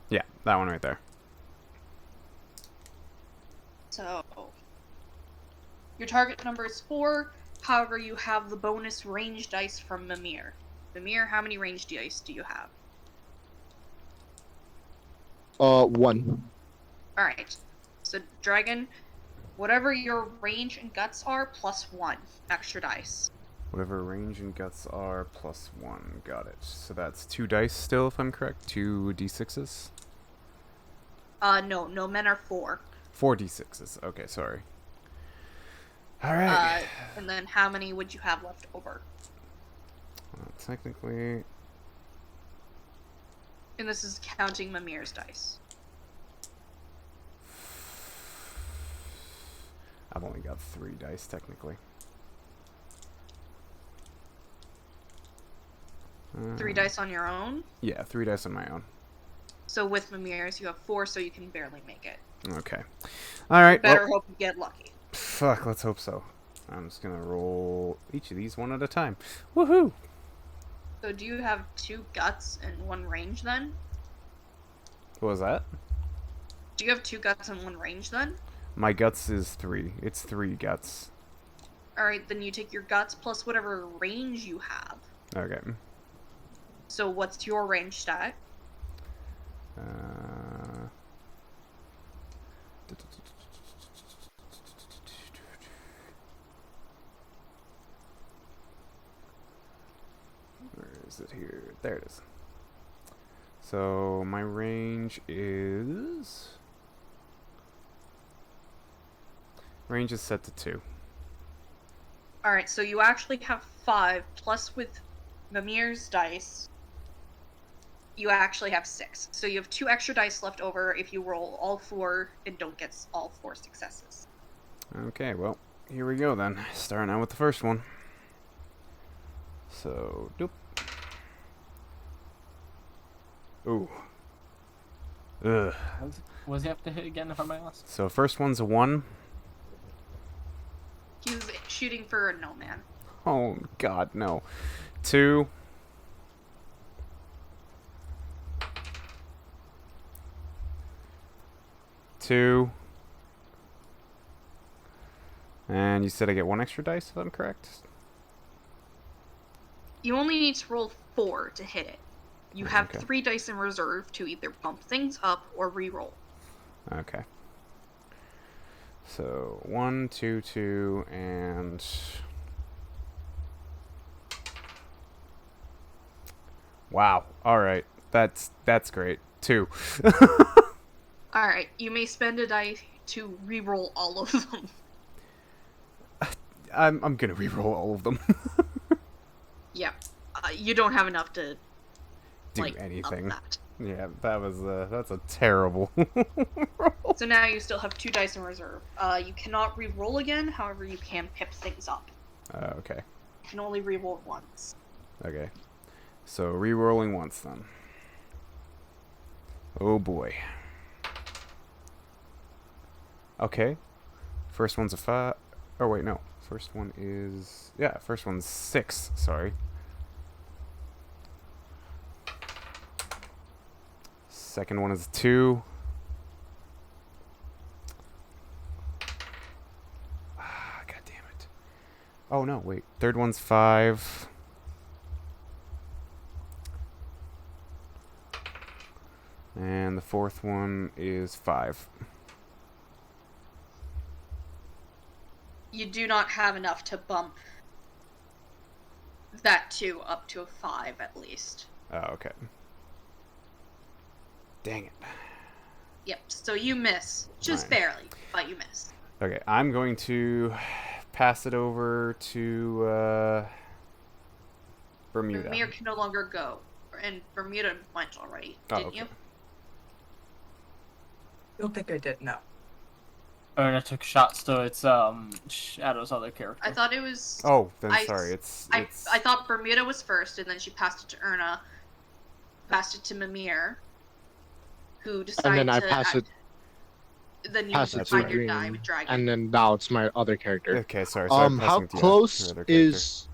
Yeah, that one right there. So, your target number is 4. However, you have the bonus range dice from Mimir. Mimir, how many range dice do you have? 1. Alright. So, Dragon, whatever your range and guts are, +1 extra dice. Whatever range and guts are, +1. Got it. So that's 2 dice still, if I'm correct? 2 d6s? No men are 4. 4 d6s. Okay, sorry. Alright. And then how many would you have left over? Technically... And this is counting Mimir's dice. I've only got 3 dice, technically. 3 dice on your own. Yeah, 3 dice on my own. So with Mimir's, you have 4, so you can barely make it. Okay. Alright, Better well, hope you get lucky. fuck, let's hope so. I'm just gonna roll each of these one at a time. Woohoo! So do you have 2 guts and 1 range then? What was that? Do you have 2 guts and 1 range then? My guts is 3. It's 3 guts. Alright, then you take your guts plus whatever range you have. Okay. So what's your range stat? is it here? There it is. So my range is set to 2. Alright, so you actually have 5, plus with Mimir's dice, you actually have 6. So you have 2 extra dice left over if you roll all 4 and don't get all 4 successes. Okay, well, here we go then. Starting out with the first one. So, doop. Ooh. Ugh. What does he have to hit again, if I may ask? So first one's a 1. He's shooting for a no man. Oh God, no. 2. 2. And you said I get 1 extra dice, if I'm correct? You only need to roll 4 to hit it. You have Okay. 3 dice in reserve to either bump things up or re-roll. Okay. So 1, 2, 2, and wow. All right, that's great. 2. Alright, you may spend a die to re-roll all of them. I'm gonna re-roll all of them. Yeah. You don't have enough to Do like, anything. up that. Yeah, that's a terrible roll. So now you still have 2 dice in reserve. You cannot re-roll again, however you can pip things up. Okay. You can only re-roll once. Okay. So re-rolling once then. Oh boy. Okay. First one's a 5. Oh wait, no. First one is first one's 6, sorry. Second one is 2. God damn it. Oh no, wait. Third one's 5. And the fourth one is 5. You do not have enough to bump that 2 up to a 5 at least. Oh, okay. Dang it. Yep, so you miss. Just Fine. barely, but you miss. Okay, I'm going to pass it over to Bermuda. Vermeer can no longer go. And Bermuda went already, Oh, didn't okay. you? I don't think I did, no. Erna took shots, so it's Shadow's other character. I thought it was... Oh, then I- sorry. It's I thought Bermuda was first, and then she passed it to Erna, passed it to Mimir, who decided And then I to... pass it, Then you pass it to find your die Green, with Dragon. and then now it's my other character. okay. Sorry. So I'm How passing to close your other character. is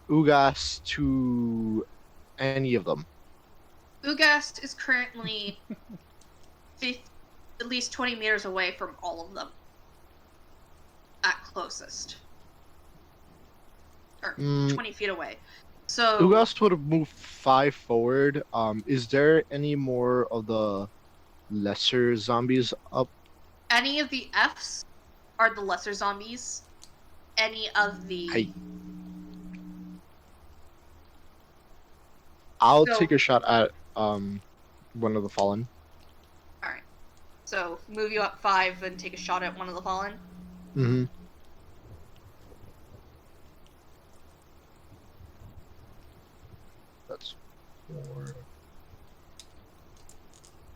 Ugas to any of them? Ugast is currently at least 20 meters away from all of them. At closest. Or 20 feet away. So... Ugas would have moved 5 forward. Is there any more of the lesser zombies up? Any of the Fs are the lesser zombies. Any of the... I'll So- take a shot at one of the fallen. Alright. So, move you up 5 and take a shot at one of the fallen. Mm-hmm. That's 4.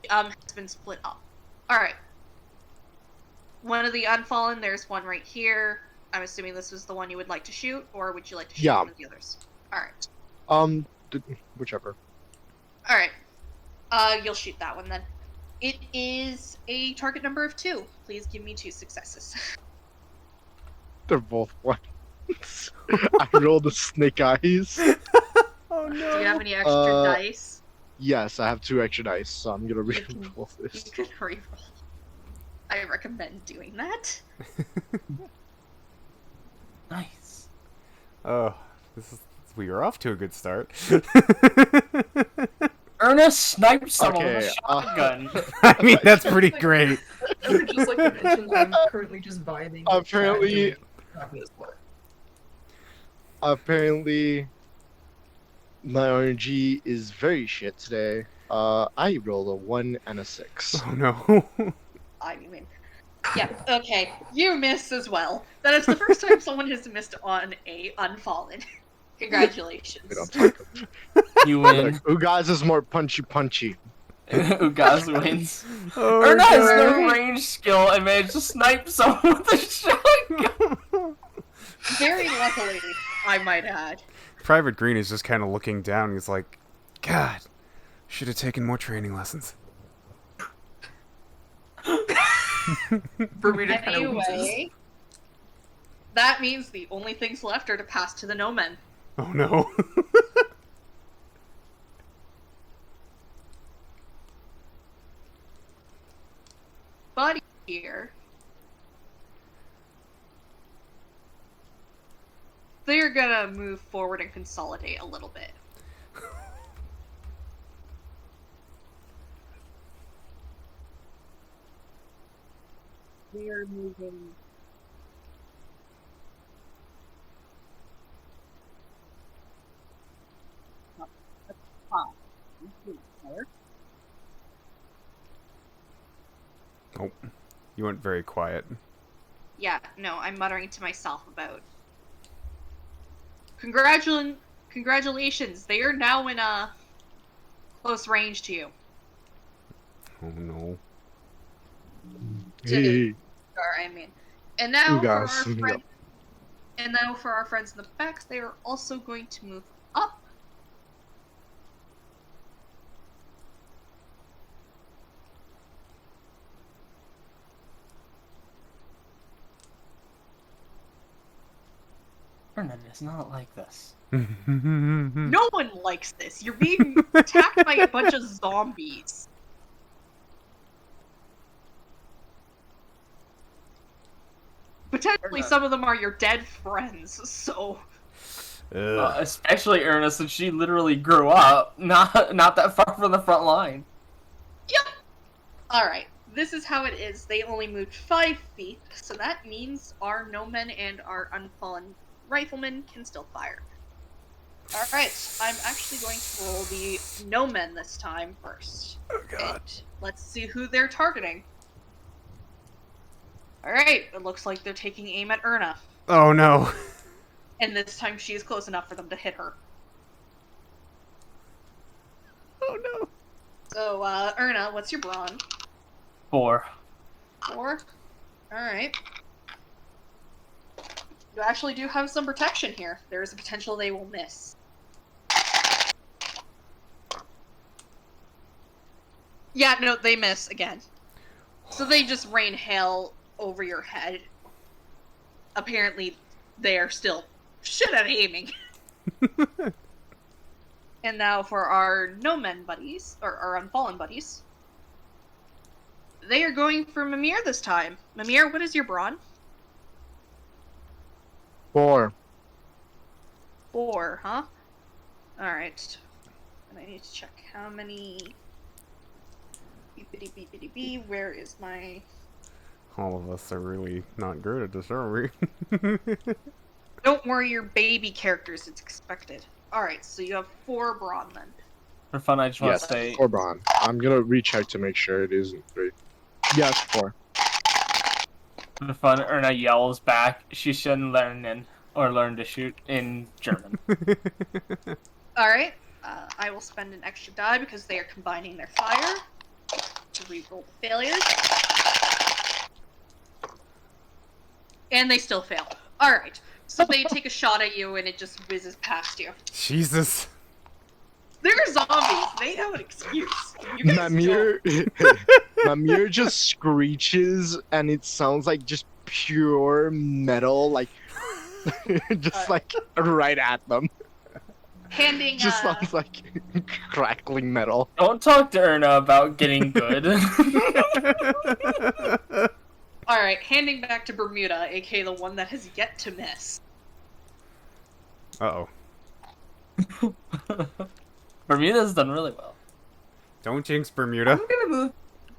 Has been split up. Alright. One of the unfallen, there's one right here. I'm assuming this was the one you would like to shoot, or would you like to shoot Yeah. one of the others? Alright. Whichever. Alright. You'll shoot that one then. It is a target number of 2. Please give me 2 successes. They're both ones. I rolled the snake eyes. Oh no. Do you have any extra dice? Yes, I have 2 extra dice, so I'm gonna You can- re-roll this. You can reroll. I recommend doing that. Nice. Oh, we were off to a good start. Ernest sniped someone with Okay, a shotgun. I mean, that's pretty great. Just like you mentioned, I'm currently just vibing. Apparently, My RNG is very shit today. I rolled a 1 and a 6. Oh no. I mean, yeah, okay. You miss as well. That is the first time someone has missed on a Unfallen. Congratulations. We don't talk about You Look, win. Ugaz is more punchy. Ugaz wins. Oh, Erna has no God. range skill and managed to snipe someone with a shotgun. Very luckily, I might add. Private Green is just kind of looking down. He's like, God, should have taken more training lessons. Bermuda kind of loses. Anyway, that means the only things left are to pass to the no men. Oh no. Buddy here. They're gonna move forward and consolidate a little bit. We are moving. Oh, you went very quiet. Yeah, no, I'm muttering to myself about. Congratulations! They are now in a close range to you. Oh no. Hey, I mean, and now You for our guys, no. friends, and now for our friends in the back, they are also going to move up. Erna is not like this. No one likes this. You're being attacked by a bunch of zombies. Potentially, some of them are your dead friends. So. Ugh. Especially Erna, since she literally grew up not that far from the front line. Yep. Alright, this is how it is. They only moved 5 feet, so that means our no-men and our unfallen riflemen can still fire. Alright, I'm actually going to roll the no-men this time first. Oh god. And let's see who they're targeting. Alright, it looks like they're taking aim at Erna. Oh no. And this time she is close enough for them to hit her. Oh no. So, Erna, what's your brawn? 4. 4? Alright. You actually do have some protection here. There is a potential they will miss. Yeah, no, they miss again. So they just rain hail over your head. Apparently, they are still shit at aiming. And now for our no-men buddies, or our unfallen buddies. They are going for Mimir this time. Mimir, what is your brawn? 4. 4, huh? Alright. And I need to check how many... Beepity beepity bee, where is my... All of us are really not good at this, are we? Don't worry, your baby characters, it's expected. Alright, so you have 4 brawn then. For fun, I just want Yes, to say 4 brawn. I'm gonna recheck to make sure it isn't 3. Yes, 4. for fun, Erna yells back, she shouldn't learn to shoot in German. Alright, I will spend an extra die because they are combining their fire to reroll the failures. And they still fail. Alright, so they take a shot at you and it just whizzes past you. Jesus. They're zombies, they have an excuse. You guys Mamir, Mamir just screeches and it sounds like just pure metal, like just like right at them. handing, Just sounds like crackling metal. Don't talk to Erna about getting good. Alright, handing back to Bermuda, aka the one that has yet to miss. Uh-oh. Bermuda's done really well. Don't jinx I'm Bermuda. gonna move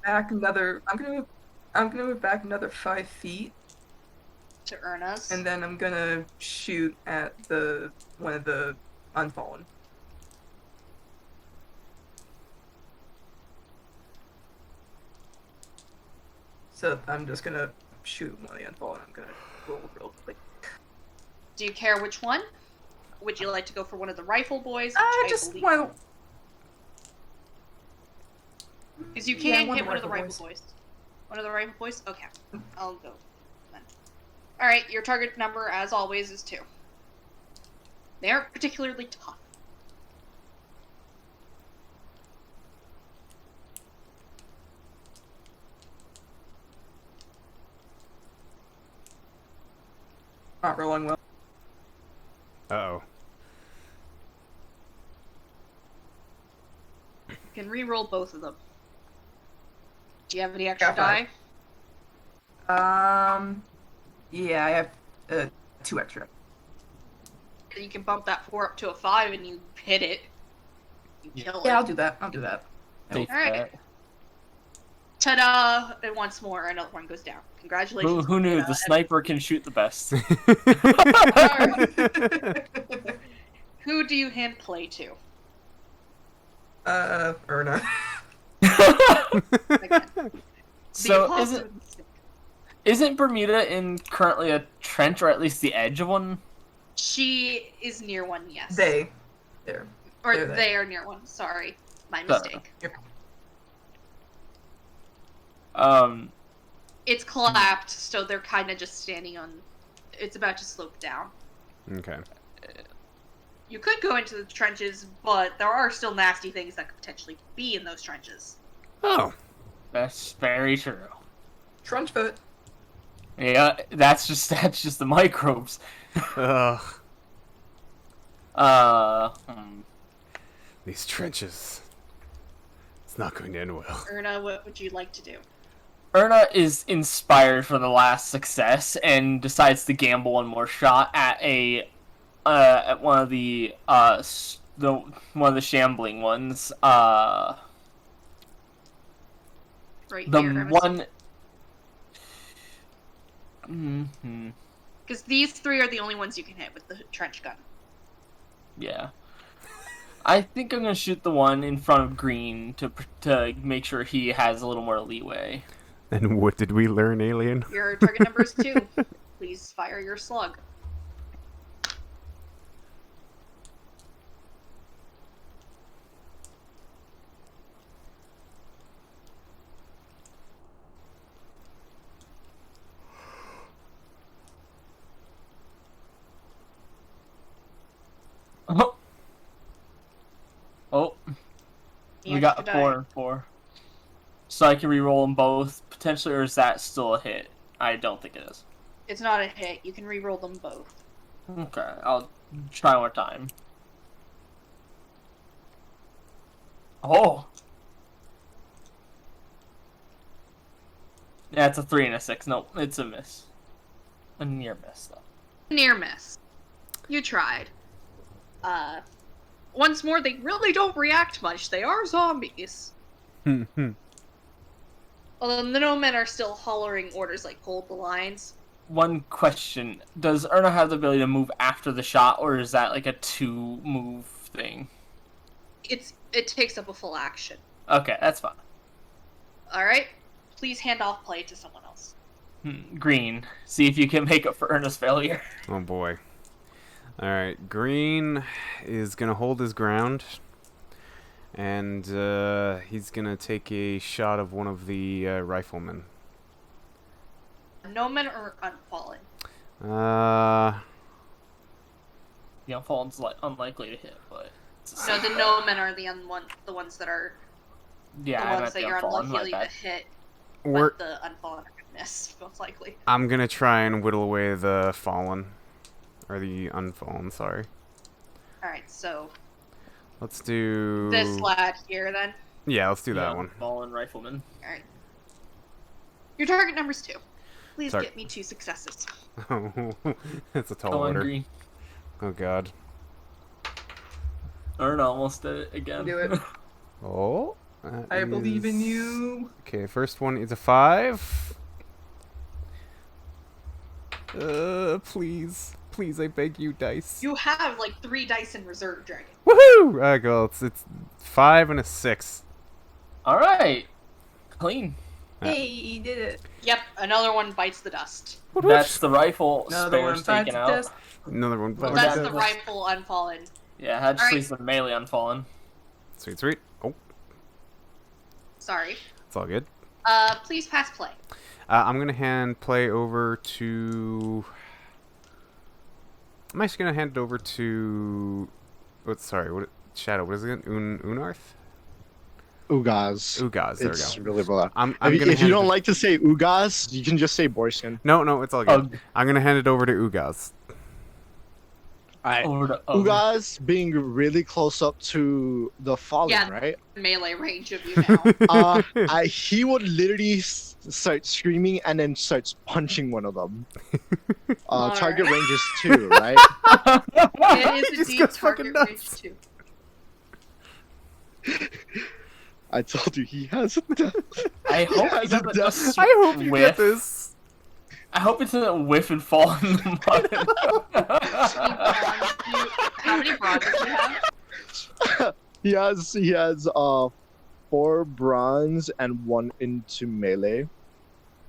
back another. I'm gonna move back another 5 feet, To Erna's. and then I'm gonna shoot at one of the unfallen. So I'm just gonna shoot one of the unfallen. I'm gonna roll real quick. Do you care which one? Would you like to go for one of the rifle boys? Which Just believe... one. Because you Yeah, can one hit of one the of the rifle rifle boys. One of the rifle boys? Okay. I'll go then. Alright, your target number, as always, is 2. They aren't particularly tough. Not rolling well. Uh-oh. You can re-roll both of them. Do you have any extra Got 5. die? Yeah, I have 2 extra. You can bump that 4 up to a 5 and you hit it. You kill Yeah, it. I'll do that. I'll do that. Safe Alright. bet. Ta-da! And once more, another one goes down. Congratulations. Who knew Ta-da. the sniper can shoot the best? Who do you hand play to? Erna. Again. So The isn't Bermuda in currently a trench, or at least the edge of one? She is near one, yes. There. Or they're there. they are near one, sorry. My mistake. It's collapsed, so they're kind of just standing on... It's about to slope down. Okay. You could go into the trenches, but there are still nasty things that could potentially be in those trenches. Oh. That's very true. Trench foot. Yeah, that's just the microbes. Ugh. Hmm. These trenches. It's not going to end well. Erna, what would you like to do? Erna is inspired for the last success and decides to gamble one more shot at at one of the one of the shambling ones. Right The here. one. Mm-hmm. Because these 3 are the only ones you can hit with the trench gun. Yeah. I think I'm gonna shoot the one in front of Green to make sure he has a little more leeway. And what did we learn, alien? Your target number is 2. Please fire your slug. Oh. Oh. You We have got to a die. 4 and 4. So I can re-roll them both, potentially, or is that still a hit? I don't think it is. It's not a hit. You can re-roll them both. Okay, I'll try one more time. Oh! Yeah, it's a 3 and a 6. Nope, it's a miss. A near miss, though. Near miss. You tried. Once more, they really don't react much. They are zombies. Although the no-men are still hollering orders like, hold the lines. One question. Does Erna have the ability to move after the shot, or is that like a 2-move thing? It takes up a full action. Okay, that's fine. Alright? Please hand off play to someone else. Green, see if you can make up for Erna's failure. Oh boy. Alright, Green is gonna hold his ground. And he's gonna take a shot of one of the riflemen. No-men are unfallen. The Unfallen's unlikely to hit, but... It's a No, safe the bet. no-men are the ones that are Yeah, the I ones meant that the you're Unfallen, my unlikely to bad. hit. We're, But the unfallen are gonna miss, most likely. I'm gonna try and whittle away the fallen. Or the unfallen, sorry. Alright, so Let's do... this lad here then. Yeah, let's do The that one. Unfallen Rifleman. Alright. Your target number's 2. Please Sorry. get me 2 successes. Oh, that's a tall Come on, order. Green. Oh god. Erna almost did it again. Do it. Oh. that I believe in is- you. Okay, first one is a 5. Please. Please, I beg you, dice. You have like 3 dice in reserve, Dragon. Woohoo! Well, it's 5 and a 6. Alright. Clean. Hey, you did it. Yep, another one bites the dust. That's the rifle Another spares one taken bites out. dust. Another one. Well, That's that- the rifle unfallen. Yeah, that just Alright. leaves the melee unfallen. Sweet, sweet. Oh, Sorry. it's all good. Please pass play. I'm gonna hand play over to. I'm actually gonna hand it over to. What? Sorry. What? Shadow. What is it? Unarth. Ugaz. Ugaz. There It's we go. really blah. I'm If, gonna. if you hand don't it- like to say Ugaz, you can just say Borskin. No, it's all good. Oh. I'm gonna hand it over to Ugaz. Alright. Over to Ogre. Ugaz being really close up to the fallen, Yeah. right? Melee range of you now. He would literally start screaming and then starts punching one of them. Target Alright. range is 2, right? It He is just indeed goes fucking target range nuts. 2. I told you he has a death. I hope he has a doesn't death. just I hope you whiff. get this. I hope it doesn't whiff and fall in the mud. How many bronzes do you have? He has 4 bronze and 1 into melee.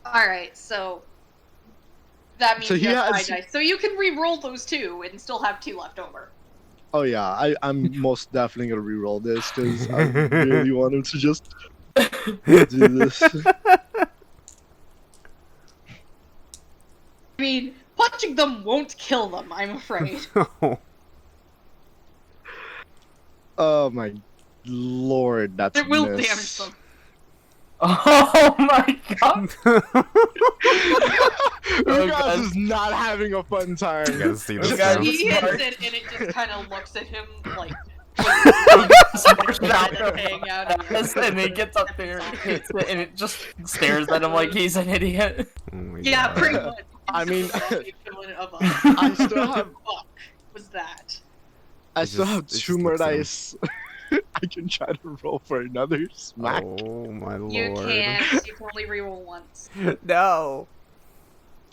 Alright, so that means So he you have has- 5 dice. So you can re-roll those 2 and still have 2 left over. Oh yeah, I'm most definitely gonna re-roll this because I really want him to just do this. I mean, punching them won't kill them, I'm afraid. Oh my lord, that's It will miss. damage them. Oh my god! Ugaz God. is not having a fun time. You gotta see this. guys- now. He hits smart. it and it just kind of looks at him like. Smarts it out. hang out of Yes, and he gets up there, hits it, and it just stares at him like he's an idiot. Oh my Yeah, God. pretty much. I mean, The equivalent of a. I still have Fuck was that? I It still just- have it just 2 more looks at him. dice. I can try to roll for another smack. Oh my lord. You can't. You can only reroll once. No.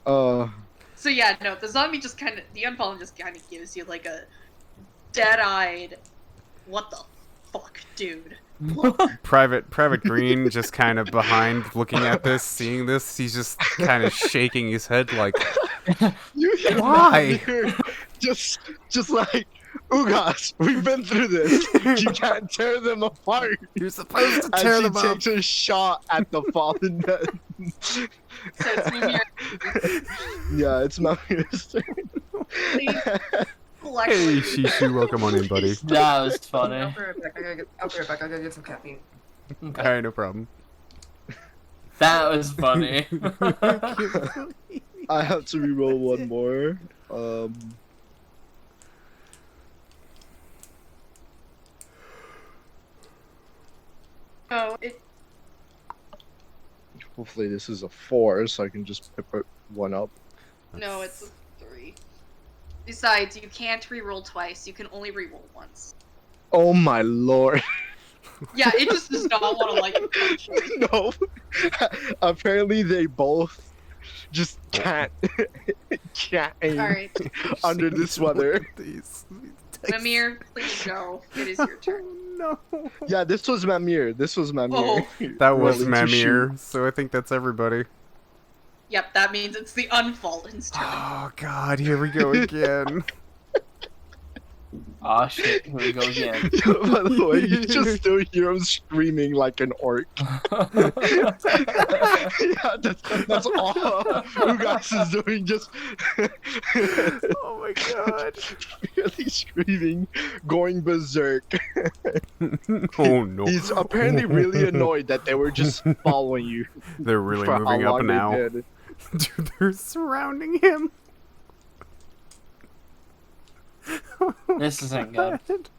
So yeah, no, the zombie just kind of, the unfallen just kind of gives you like a dead-eyed, what the fuck, dude? Private Green just kind of behind looking at this, seeing this, he's just kind of shaking his head like, You hear Why? that here? Just like Ugaz, we've been through this. You can't tear them apart. you're supposed to As tear he them up. takes a shot at the fallen dead. So it's Mimir. Yeah, it's Mamir's turn. Hey Shishu, welcome on in, buddy. That was funny. I'll be right back. I'll be right back. I gotta get some caffeine. Alright, no problem. That was funny. I have to reroll one more. No, it, Hopefully this is a 4, so I can just put one up. no, it's a 3. Besides, you can't reroll twice. You can only reroll once. Oh my lord. Yeah, it just does not want to like punch you. No. Apparently they both just can't aim Alright, under this weather. These Mimir, please go. It is your turn. No. Yeah, this was Mamir. Oh. That was Rolling to shoot. Mamir, so I think that's everybody. Yep, that means it's the unfallen's turn. Oh god, here we go again. Aw shit, here we go again. By the way, you just still hear him screaming like an orc. Yeah, that's all Ugas is doing, just Oh my god. really screaming, going berserk. Oh no. He's apparently really annoyed that they were just following you. They're really for how moving up long they now. did. Dude, they're surrounding him. This isn't good.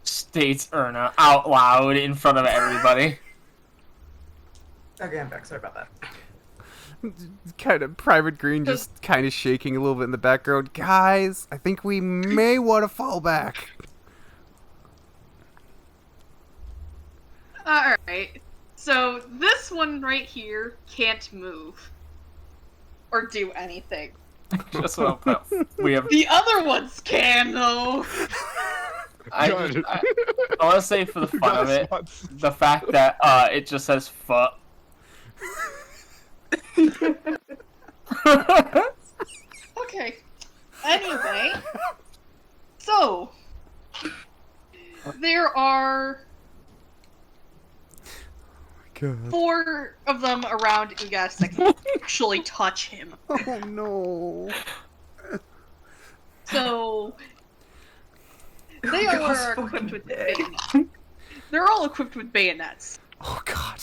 States Erna out loud in front of everybody. Okay, I'm back. Sorry about that. Kind of Private Green just kind of shaking a little bit in the background. Guys, I think we may want to fall back. Alright, so this one right here can't move. Or do anything. Just so we have. The other ones can, though! I God. want to say for the fun of Ugas it, wants- the fact that it just says "fuck" Okay. Anyway, so there are God. 4 of them around Ugas that can actually touch him. Oh no. So they Ugas are fucking equipped with dead. bayonets. They're all equipped with bayonets. Oh God.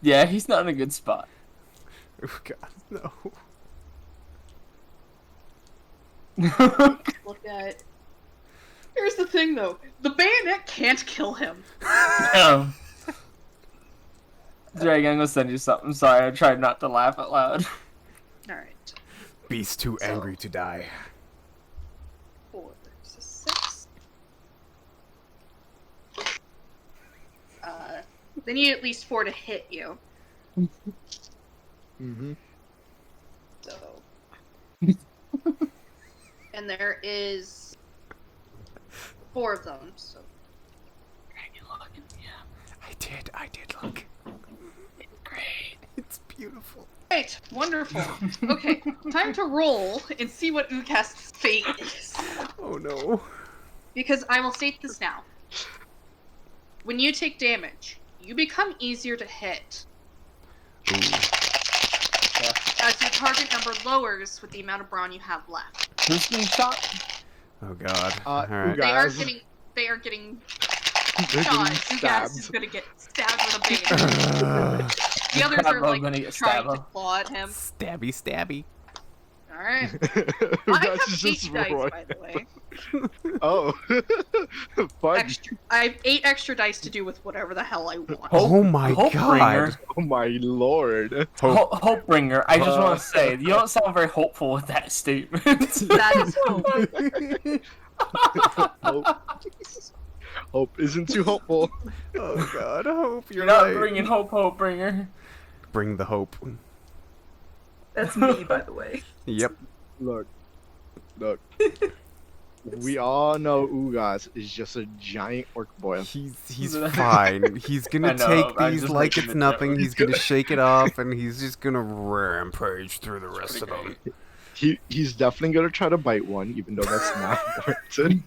Yeah, he's not in a good spot. Oh God. No. Look at. Here's the thing, though: the bayonet can't kill him. Drake, I'm gonna send you something. Sorry, I tried not to laugh out loud. All right. Beast too angry to die. 4, so 6. They need at least 4 to hit you. Mm-hmm. So. And there is 4 of them. So. I did look. Great. It's beautiful. Great, wonderful. Okay, time to roll and see what Ukast's fate is. Oh no. Because I will state this now. When you take damage, you become easier to hit Ooh. as your target number lowers with the amount of brawn you have left. Who's being shot? Oh God. All Alright. right. They are getting They're shot. getting Ugas is stabbed. gonna get stabbed with a bayonet. The others are Crabbo gonna like get trying to stabbed. claw at him. Stabby, stabby. Alright. I Ugas have is 8 dice, right. by the way. Oh. Fun. I have 8 extra dice to do with whatever the hell I want. Oh my Hopebringer. God. Oh my lord. Hopebringer. I just want to say, you don't sound very hopeful with that statement. That is hope. Hope. Hope isn't too hopeful. Oh God. I hope You're you're not right. bringing Hopebringer. Bring the hope. That's me, by the way. Yep. Look. We all know Ugas is just a giant orc boy. He's fine. He's I gonna know, take I'm these just like making it's a nothing. joke. He's gonna shake it off, and he's just gonna rampage through the rest of them. He's definitely gonna try to bite one, even though that's not warranted.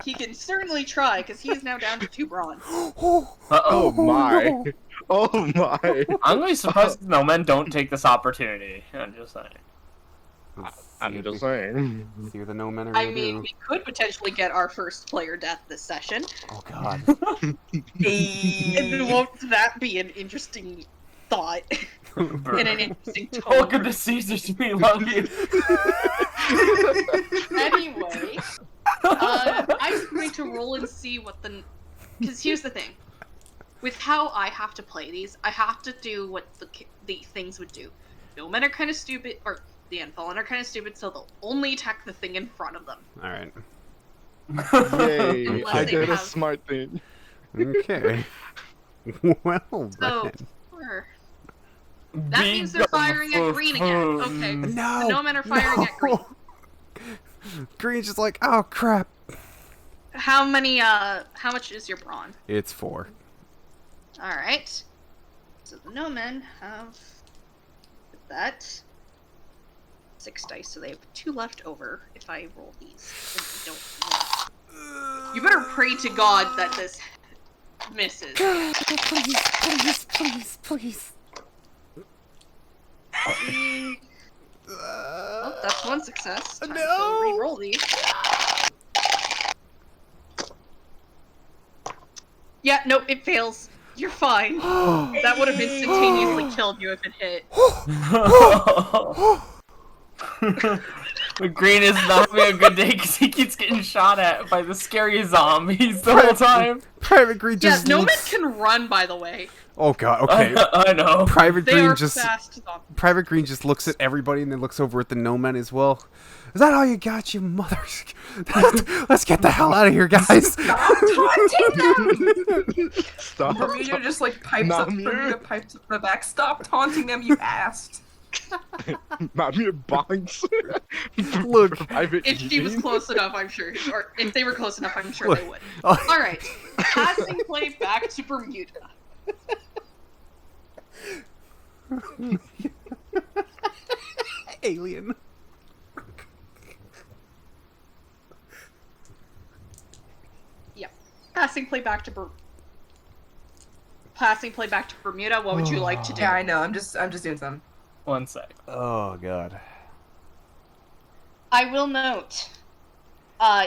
He can certainly try, because he is now down to 2 brawn. Oh Uh-oh. my! no. Oh my! I'm going to be surprised if no men don't take this opportunity. I'm just saying. I'm just saying. See what the no men are I gonna mean, do. we could potentially get our first player death this session. Oh God. And won't that be an interesting thought? And an interesting Welcome tone. to Caesar's, we love you. Anyway, I'm going to roll and see what the... Because here's the thing. With how I have to play these, I have to do what the things would do. No men are kind of stupid, or the Unfallen are kind of stupid, so they'll only attack the thing in front of them. All right. Yay! Unless I they did a have- smart thing. Okay. Well So, then. that means they're firing at green again. Okay. No. The no men are firing at green. Green's just like, oh crap. How much is your brawn? It's 4. Alright. So the no men have that. 6 dice, so they have 2 left over if I roll these. If you don't. You better pray to God that this misses. Please. Well, that's 1 success. Time No! to re-roll these. Yeah, no, it fails. You're fine. That would have instantaneously killed you if it hit. But Green is not having a good day because he keeps getting shot at by the scary zombies the whole time. Private Green Yeah, just no men looks... can run, by the way. Oh God, okay. I know. Private They Green are just... fast zombies. Private Green just looks at everybody and then looks over at the no men as well. Is that all you got, you mothers? Let's get the hell out of here, guys. Stop taunting them! Stop. Bermuda just like pipes Not up. me. Bermuda pipes up the back. Stop taunting them, you ass. Mamir bonks. Look. Private If she was Eugene. close enough, I'm sure. Or if they were close enough, I'm sure Look. they would. Oh. Alright. Passing play back to Bermuda. Alien. Yep. Passing play back to Bermuda. What would you like to do? Yeah, I know. I'm just doing some. 1 sec. Oh god. I will note,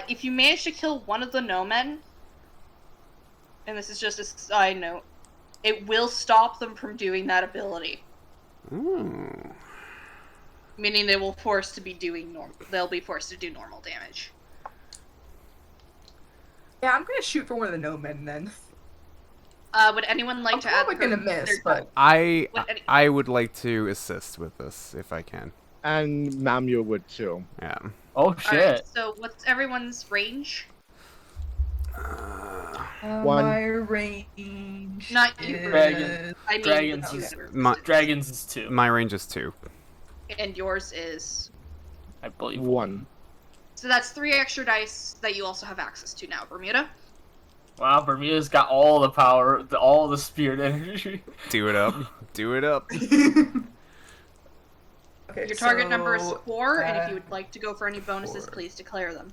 if you manage to kill one of the no-men, and this is just a side note, it will stop them from doing that ability. Ooh. Meaning they will force to be doing they'll be forced to do normal damage. Yeah, I'm gonna shoot for one of the no men then. Would anyone like I'm to add probably gonna miss, but I What- would like to assist with this if I can. And Mamio would too. Yeah. Oh shit. Alright, so what's everyone's range? One. my range. Not you, is... Dragon. I mean, Dragons the is- two. My Dragons is 2, my range is 2. And yours is... I believe. 1. So that's 3 extra dice that you also have access to now, Bermuda. Wow, Bermuda's got all the power, all the spirit energy. Do it up. Do it up. Okay, Your target number is so, 4, and if you would like to go for any bonuses, 4. please declare them.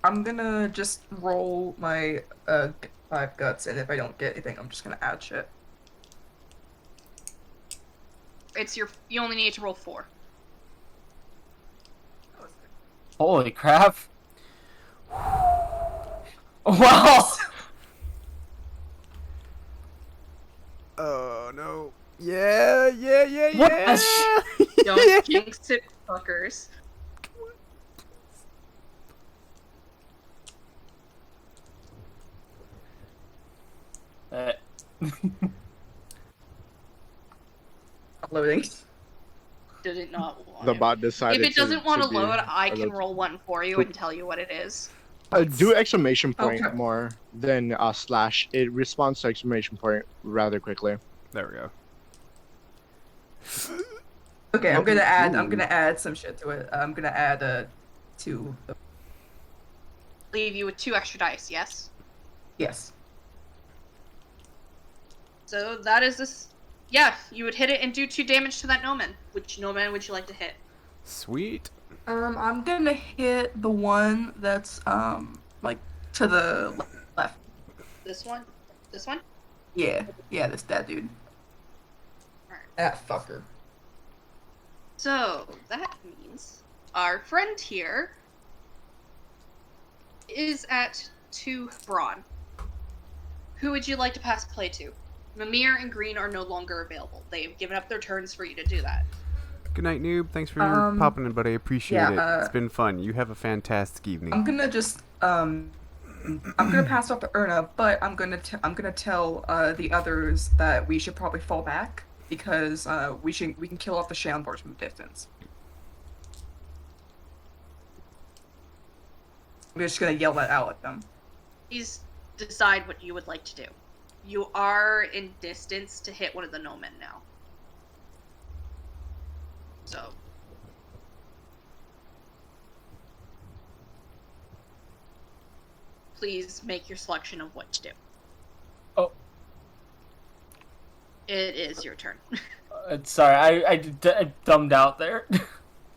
I'm gonna just roll my 5 guts, and if I don't get anything, I'm just gonna add shit. You only need to roll 4. Holy crap. Wow. Oh no. Yeah, yeah, yeah, What yeah. the Don't jinx it, fuckers. Uh, Loading. Did it not want The it? bot decided. If it doesn't want to be load, I a can little- roll one for you and tell you what it is. Do exclamation point Okay. more than slash. It responds to exclamation point rather quickly. There we go. Okay, I'm gonna Ooh. add some shit to it. I'm gonna add 2. Leave you with 2 extra dice, yes? Yes. So that is this. Yeah, you would hit it and do 2 damage to that no-man. Which no-man would you like to hit? Sweet. I'm gonna hit the one that's like to the left. This one? This one? Yeah, that's that dude. Alright. That fucker. So, that means our friend here is at 2 brawn. Who would you like to pass play to? Mimir and Green are no longer available. They've given up their turns for you to do that. Good night, noob. Thanks for popping in, buddy. I appreciate yeah, it. It's been fun. You have a fantastic evening. I'm gonna just I'm gonna pass off to Erna, but I'm gonna tell the others that we should probably fall back because we can kill off the Shamblers from a distance. I'm just gonna yell that out at them. Please decide what you would like to do. You are in distance to hit one of the no-men now. So. Please make your selection of what to do. Oh. It is your turn. Sorry, I dumbed out there.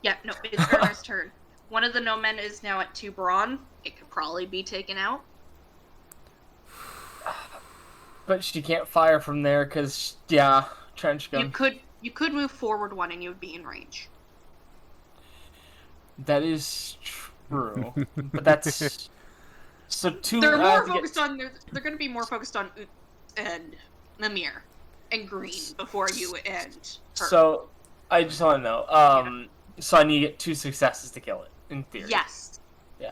Yeah, no, it's Erna's turn. One of the no-men is now at 2 brawn. It could probably be taken out. But she can't fire from there because, yeah, trench gun. You could move forward 1 and you would be in range. That is true. But that's... So 2... They're I more have to focused on. They're going to be more focused on Ut and Mimir and Green before you and her. So, I just want to know. So I need to get 2 successes to kill it, in theory. Yes. Yeah.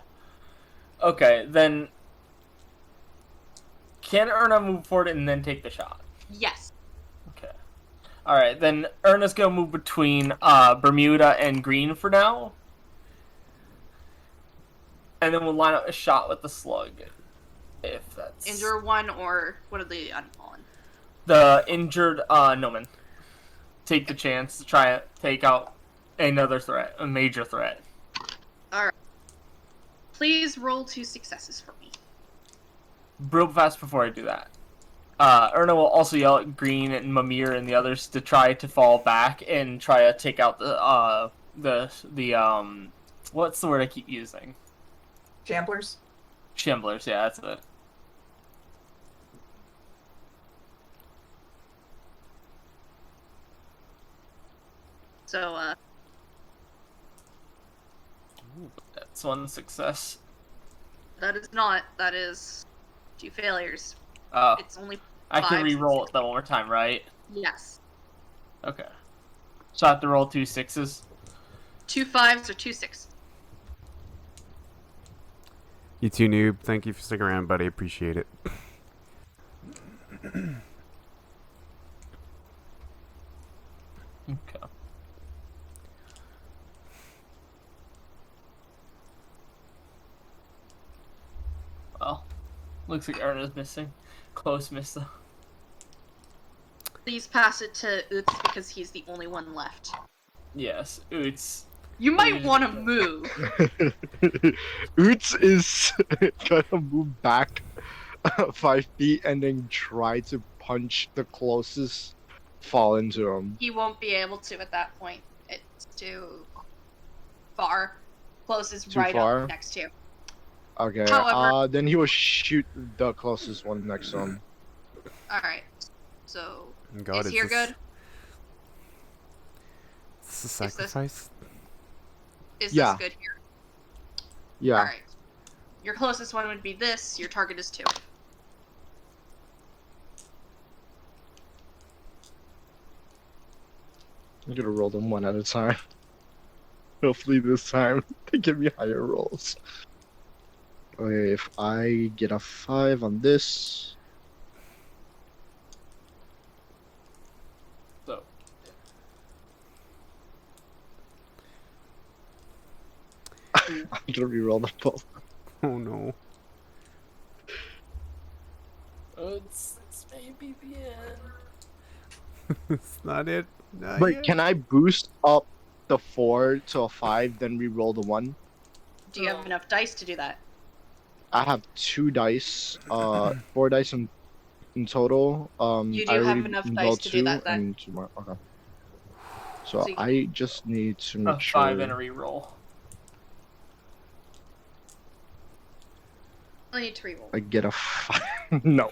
Okay, then... Can Erna move forward and then take the shot? Yes. Okay. Alright, then Erna's gonna move between Bermuda and Green for now. And then we'll line up a shot with the slug. If that's... Injure 1 or what are the unfallen? The injured Noman. Take the chance to try to take out another threat, a major threat. Alright. Please roll 2 successes for me. Real fast before I do that. Erna will also yell at Green and Mimir and the others to try to fall back and try to take out the what's the word I keep using? Chamblers. Shimblers, yeah, that's it. So, That's one success. that is not. That is 2 failures. Oh, It's only I can 5 re-roll it that one more time, right? Yes. Okay. So I have to roll 2 6s. 2 5s or 2 6. You too, noob. Thank you for sticking around, buddy. Appreciate it. Okay. Well, looks like Erna's missing. Close miss though. Please pass it to Oots because he's the only one left. Yes, Oots. You might want to move. Oots is gonna move back 5 feet and then try to punch the closest fall into him. He won't be able to at that point. It's too far. Close is Too right far? up next to you. Okay, However- then he will shoot the closest one next to him. Alright. So, God, is here good? Is this a sacrifice? Is Yeah. this good here? Yeah. Alright. Your closest one would be this. Your target is 2. I'm gonna roll them one at a time. Hopefully this time they give me higher rolls. Okay, if I get a 5 on this, So I'm gonna reroll them both. Oh no. it's maybe the end. It's not it. Not Wait, yet. can I boost up the 4 to a 5, then reroll the 1? Do you have enough dice to do that? I have 2 dice, 4 dice in total. You do I have already enough dice rolled to do 2 that, then. and 2 more. Okay. So So you- I just need to A make sure. 5 and a re-roll. I need to reroll. I get a 5. No.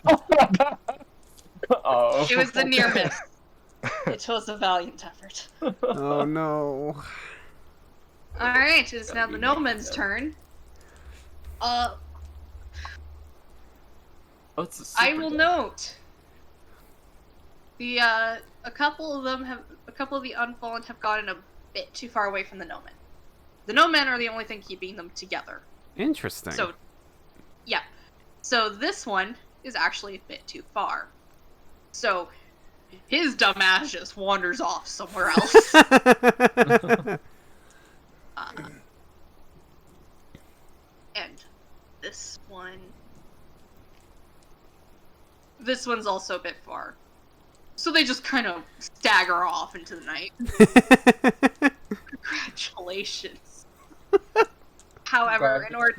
Oh. It was a near miss. It was a valiant effort. Oh no. Alright, it's now Gotta the be Noman's mixed up. turn. Oh, it's a I super will die. note the a couple of the Unfallen have gotten a bit too far away from the Nomen. The Nomen are the only thing keeping them together. Interesting. So, yeah. So this one is actually a bit too far. So his dumbass just wanders off somewhere else. And this one's also a bit far. So they just kind of stagger off into the night. Congratulations. However, in order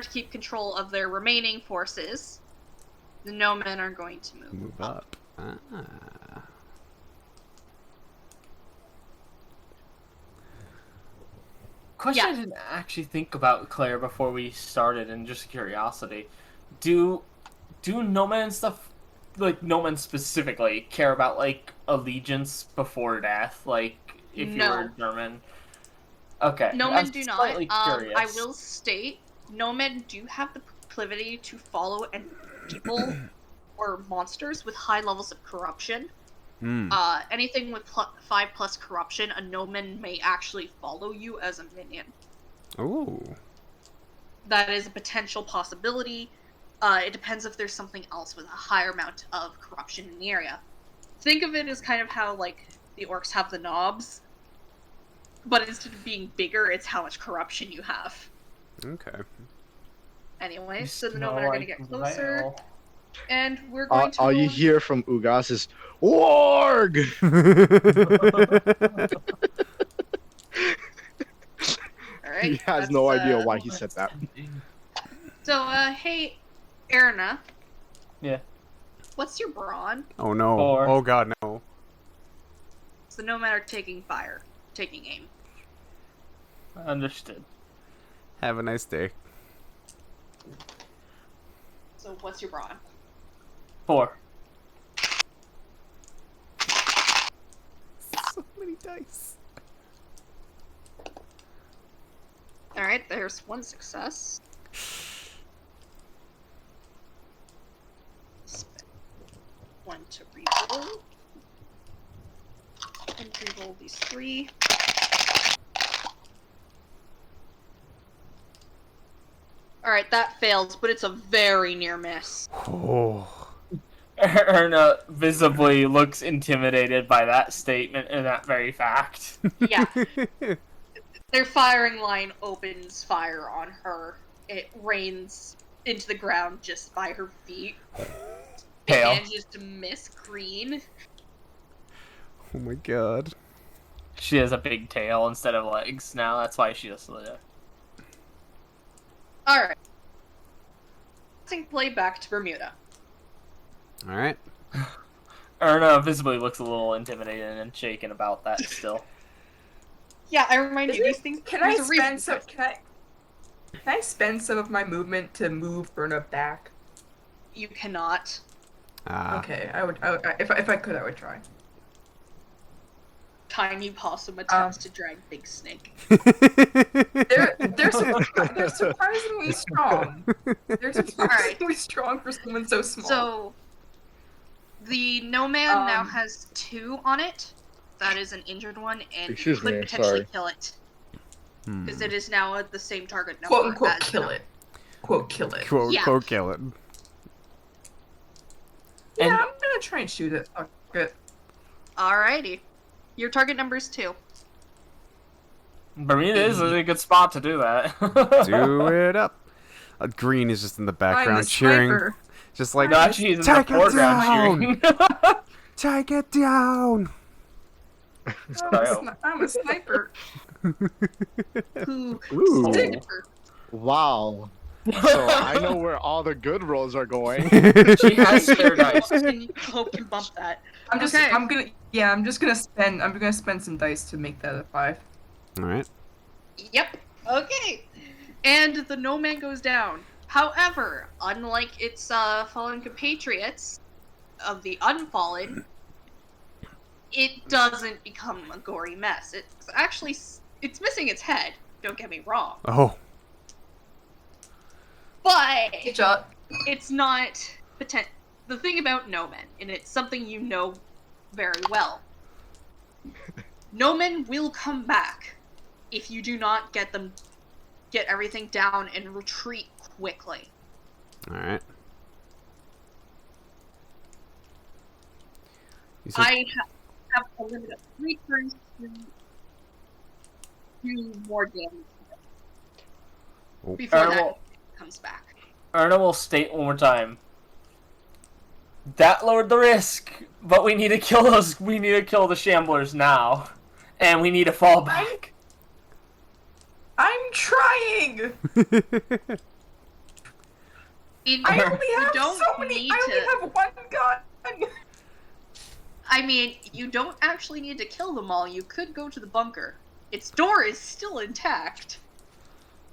to keep control of their remaining forces, the Nomen are going to Move up. Ah. Question Yeah. I didn't actually think about, Claire, before we started, and just curiosity. Do Nomen and stuff, like Nomen specifically, care about like allegiance before death? Like if you were No. German? Okay. I Nomen was do not. slightly curious. I will state, Nomen do have the proclivity to follow and people or monsters with high levels of corruption. Hmm. Anything with 5+ corruption, a Nomen may actually follow you as a minion. Ooh. That is a potential possibility. It depends if there's something else with a higher amount of corruption in the area. Think of it as kind of how, like, the orcs have the knobs, but instead of being bigger, it's how much corruption you have. Okay. Anyway, You so the smell Nomen are going to like get closer, Val. and we're going to All you roll- hear from Ugas is Warg. Alright, He has that's, no idea why he said that. So, hey, Erna, Yeah. What's your brawn? Oh no. 4. Oh god, no. So no matter taking aim. Understood. Have a nice day. So what's your brawn? 4. So many dice. Alright, there's one success. Spend 1 to reroll. And reroll these 3. Alright, that fails, but it's a very near miss. Oh. Erna visibly looks intimidated by that statement and that very fact. Yeah. Their firing line opens fire on her. It rains into the ground just by her feet. It Tail. manages to miss Green. Oh my god. She has a big tail instead of legs now. That's why she does live. Alright. Play back to Bermuda. Alright. Erna visibly looks a little intimidated and shaken about that still. Yeah, I remind you, these things. Can I there's a reason spend some? Can I spend some of my movement to move Erna back? You cannot. Ah. Okay, if I could, I would try. Tiny possum attempts to drag Big Snake. They're surprisingly strong. They're surprisingly strong for someone so small. So, the no man now has 2 on it. That is an injured one, and Excuse you could me, potentially sorry. kill it. Hmm. Because it is now at the same target number quote unquote as kill the- it. Quote kill it. Quote, Yeah. quote, kill it. Yeah, And- I'm gonna try and shoot it. Fuck it. Alrighty. Your target number is 2. Bermuda is a good spot to do that. Do it up. Green is just in the I'm background the cheering. sniper. Just like, No, she's in the take it foreground down! cheering. Take it down! I'm a sniper. Who? Ooh. Sniper. Wow. So I know where all the good rolls are going. She has spare dice. And hope you bump that. I'm just. Okay. I'm gonna spend. I'm gonna spend some dice to make that a 5. Alright. Yep. Okay. And the no man goes down. However, unlike its fallen compatriots of the Unfallen, it doesn't become a gory mess. It's actually it's missing its head. Don't get me wrong, Oh. but Good job. it's not the thing about no men, and it's something you know very well. No men will come back if you do not get everything down and retreat quickly. Alright. You said- I have a limit of 3 turns to do more damage Oh. before Alright, that well- comes back. Erna will state one more time. That lowered the risk, but we need to kill those. We need to kill the shamblers now, and we need to fall back. I'm trying. I only You have don't so many. need I only to. have 1 gun. I mean, you don't actually need to kill them all. You could go to the bunker. Its door is still intact.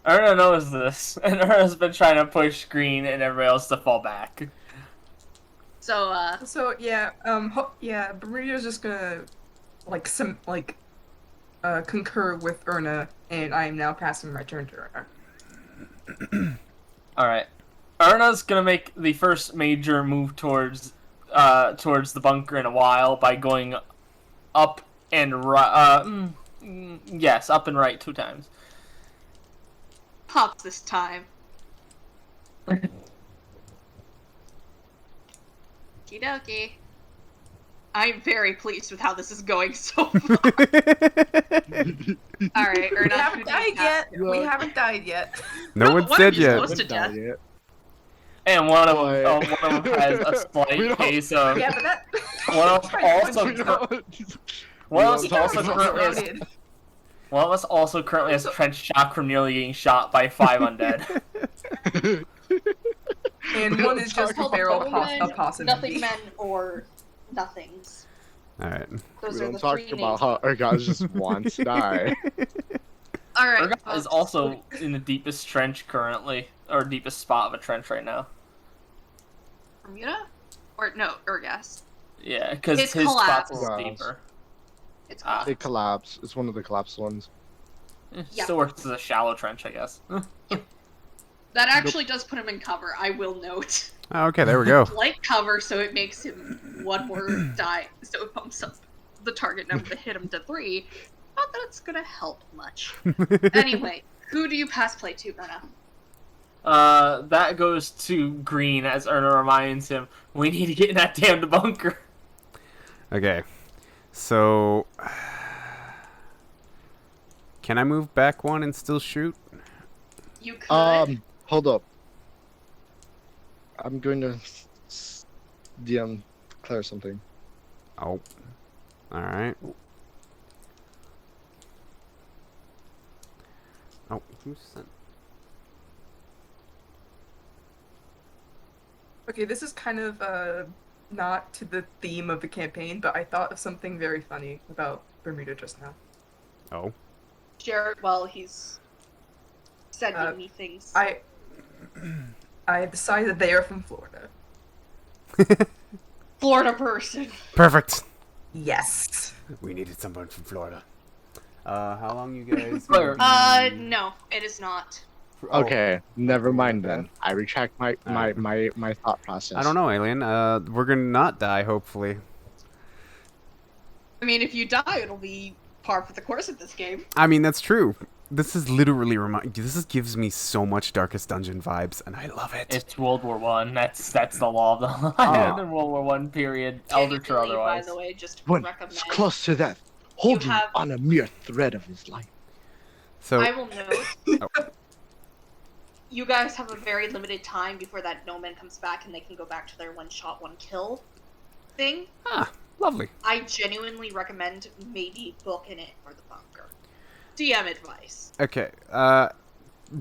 Erna knows this, and Erna's been trying to push Green and everybody else to fall back. So, So yeah, Bermuda's just gonna concur with Erna, and I am now passing my turn to Erna. Alright. Erna's gonna make the first major move towards the bunker in a while by going up and right. Yes, up and right 2 times. pops this time. Okie dokie. I'm very pleased with how this is going so far. Alright, We Erna. haven't died yet. We haven't died yet. No No, one one said of you's yet. close to death. And one of Boy. them has a We slight don't- case of. Yeah, but that. One of also We don't- one of we us don't- also currently has, Surrounded. one of us also currently has trench shock from nearly getting shot by 5 undead. And one is just a Called barrel no of men, possibility. nothing men, or nothings. All right. Those We are don't the talk three about names. how Urgas just wants to die. All right. Urgot is also in the deepest trench currently, or deepest spot of a trench right now. Bermuda, or no, Urgas. Yeah, because It's his spot's collapsed. a little deeper. It's Ah. collapsed. It collapsed. It's one of the collapsed ones. Yeah. Still works as a shallow trench, I guess. That actually does put him in cover. I will note. Oh, okay, there we go. Light cover, so it makes him one more die. So it bumps up the target number to hit him to 3. Not that it's gonna help much. Anyway, who do you pass play to, Erna? That goes to Green as Erna reminds him, we need to get in that damned bunker. Okay, so can I move back one and still shoot? You could. Hold up. I'm going to DM Claire something. Oh, all right. Oh, who sent? Okay, this is kind of not to the theme of the campaign, but I thought of something very funny about Bermuda just now. Oh, Jared, well, he's sending me things. I decided they are from Florida. Florida person. perfect. Yes. We needed someone from Florida. How long you guys? Claire. No, it is not. Oh, Okay, never mind okay. then. I retract my thought process. I don't know, Alien. We're gonna not die, hopefully. I mean, if you die, it'll be par for the course of this game. I mean, that's true. This is literally gives me so much Darkest Dungeon vibes, and I love it. It's World War One. That's the law of the Oh. land in World War One period, Eldritch or Genuinely, otherwise. by the way, just When recommend. it's close to death, holding have- on a mere thread of his life. So, I will note. Oh. You guys have a very limited time before that no man comes back and they can go back to their one shot, one kill thing. lovely. I genuinely recommend maybe booking it for the bunker. DM advice. Okay,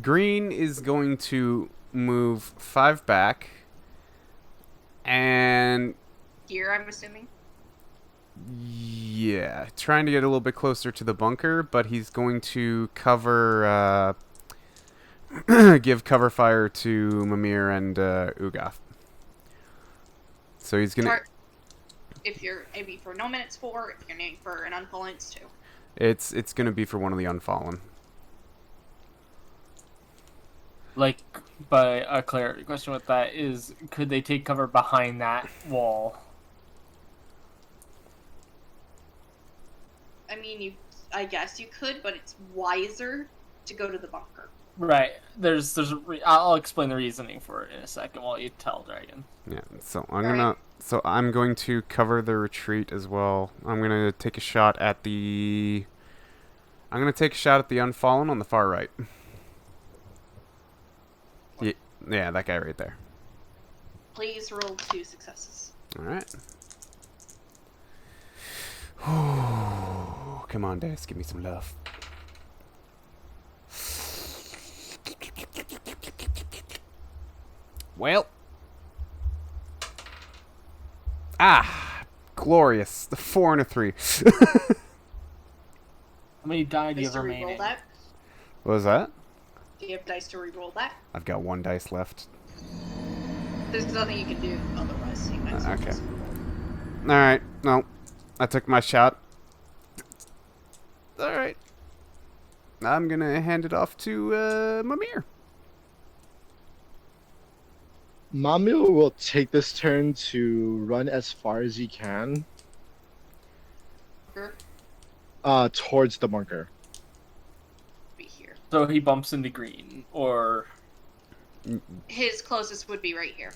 Green is going to move 5 back, and Here, I'm assuming. yeah, trying to get a little bit closer to the bunker, but he's going to cover, give cover fire to Mimir and Ugath. So he's gonna. Or if you're aiming for no minutes 4, if you're aiming for an unfallen, it's 2. It's gonna be for one of the Unfallen. Like, but a clear question with that is, could they take cover behind that wall? I mean, I guess you could, but it's wiser to go to the bunker. Right. I'll explain the reasoning for it in a second while you tell Dragon. Yeah. So I'm going to cover the retreat as well. I'm gonna take a shot at the. I'm gonna take a shot at the Unfallen on the far right. Yeah, that guy right there. Please roll 2 successes. All right. Come on, Dice, give me some love. Well. Glorious. The 4 and a 3. How many die do you Dice have to reroll remaining? that. What was that? Do you have dice to reroll that? I've got 1 dice left. There's nothing you can do otherwise. So you might as well Okay. just- Alright, no. I took my shot. Alright. I'm gonna hand it off to Mimir. Mamu will take this turn to run as far as he can Sure. towards the bunker. Be here. So he bumps into Green, or His closest would be right here.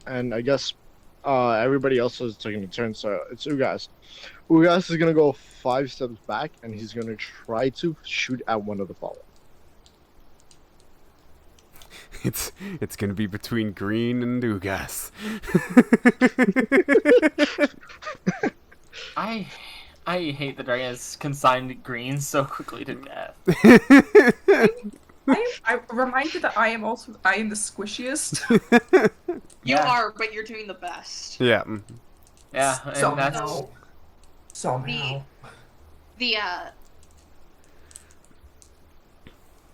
And I guess everybody else is taking a turn, so it's Ugas. Ugas is gonna go 5 steps back, and he's gonna try to shoot at one of the fallen. It's gonna be between Green and Ugas. I hate that Dragon has consigned Green so quickly to death. I'm reminded that I am the squishiest. You Yeah. are, but you're doing the best. Yeah. Yeah, and that's Somehow. The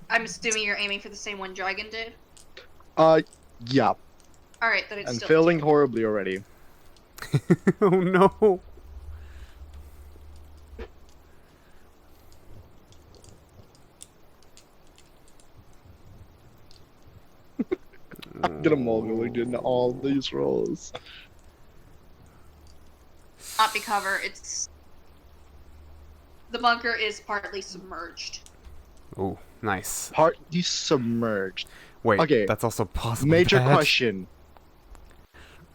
I'm assuming you're aiming for the same one Dragon did. Yeah, Alright, then it's I'm still failing horribly already. Oh no. I'm gonna mulligan in all these roles. not be cover. It's the bunker is partly submerged. Oh, nice. Partly submerged. Wait, Okay, that's also possible. Major question.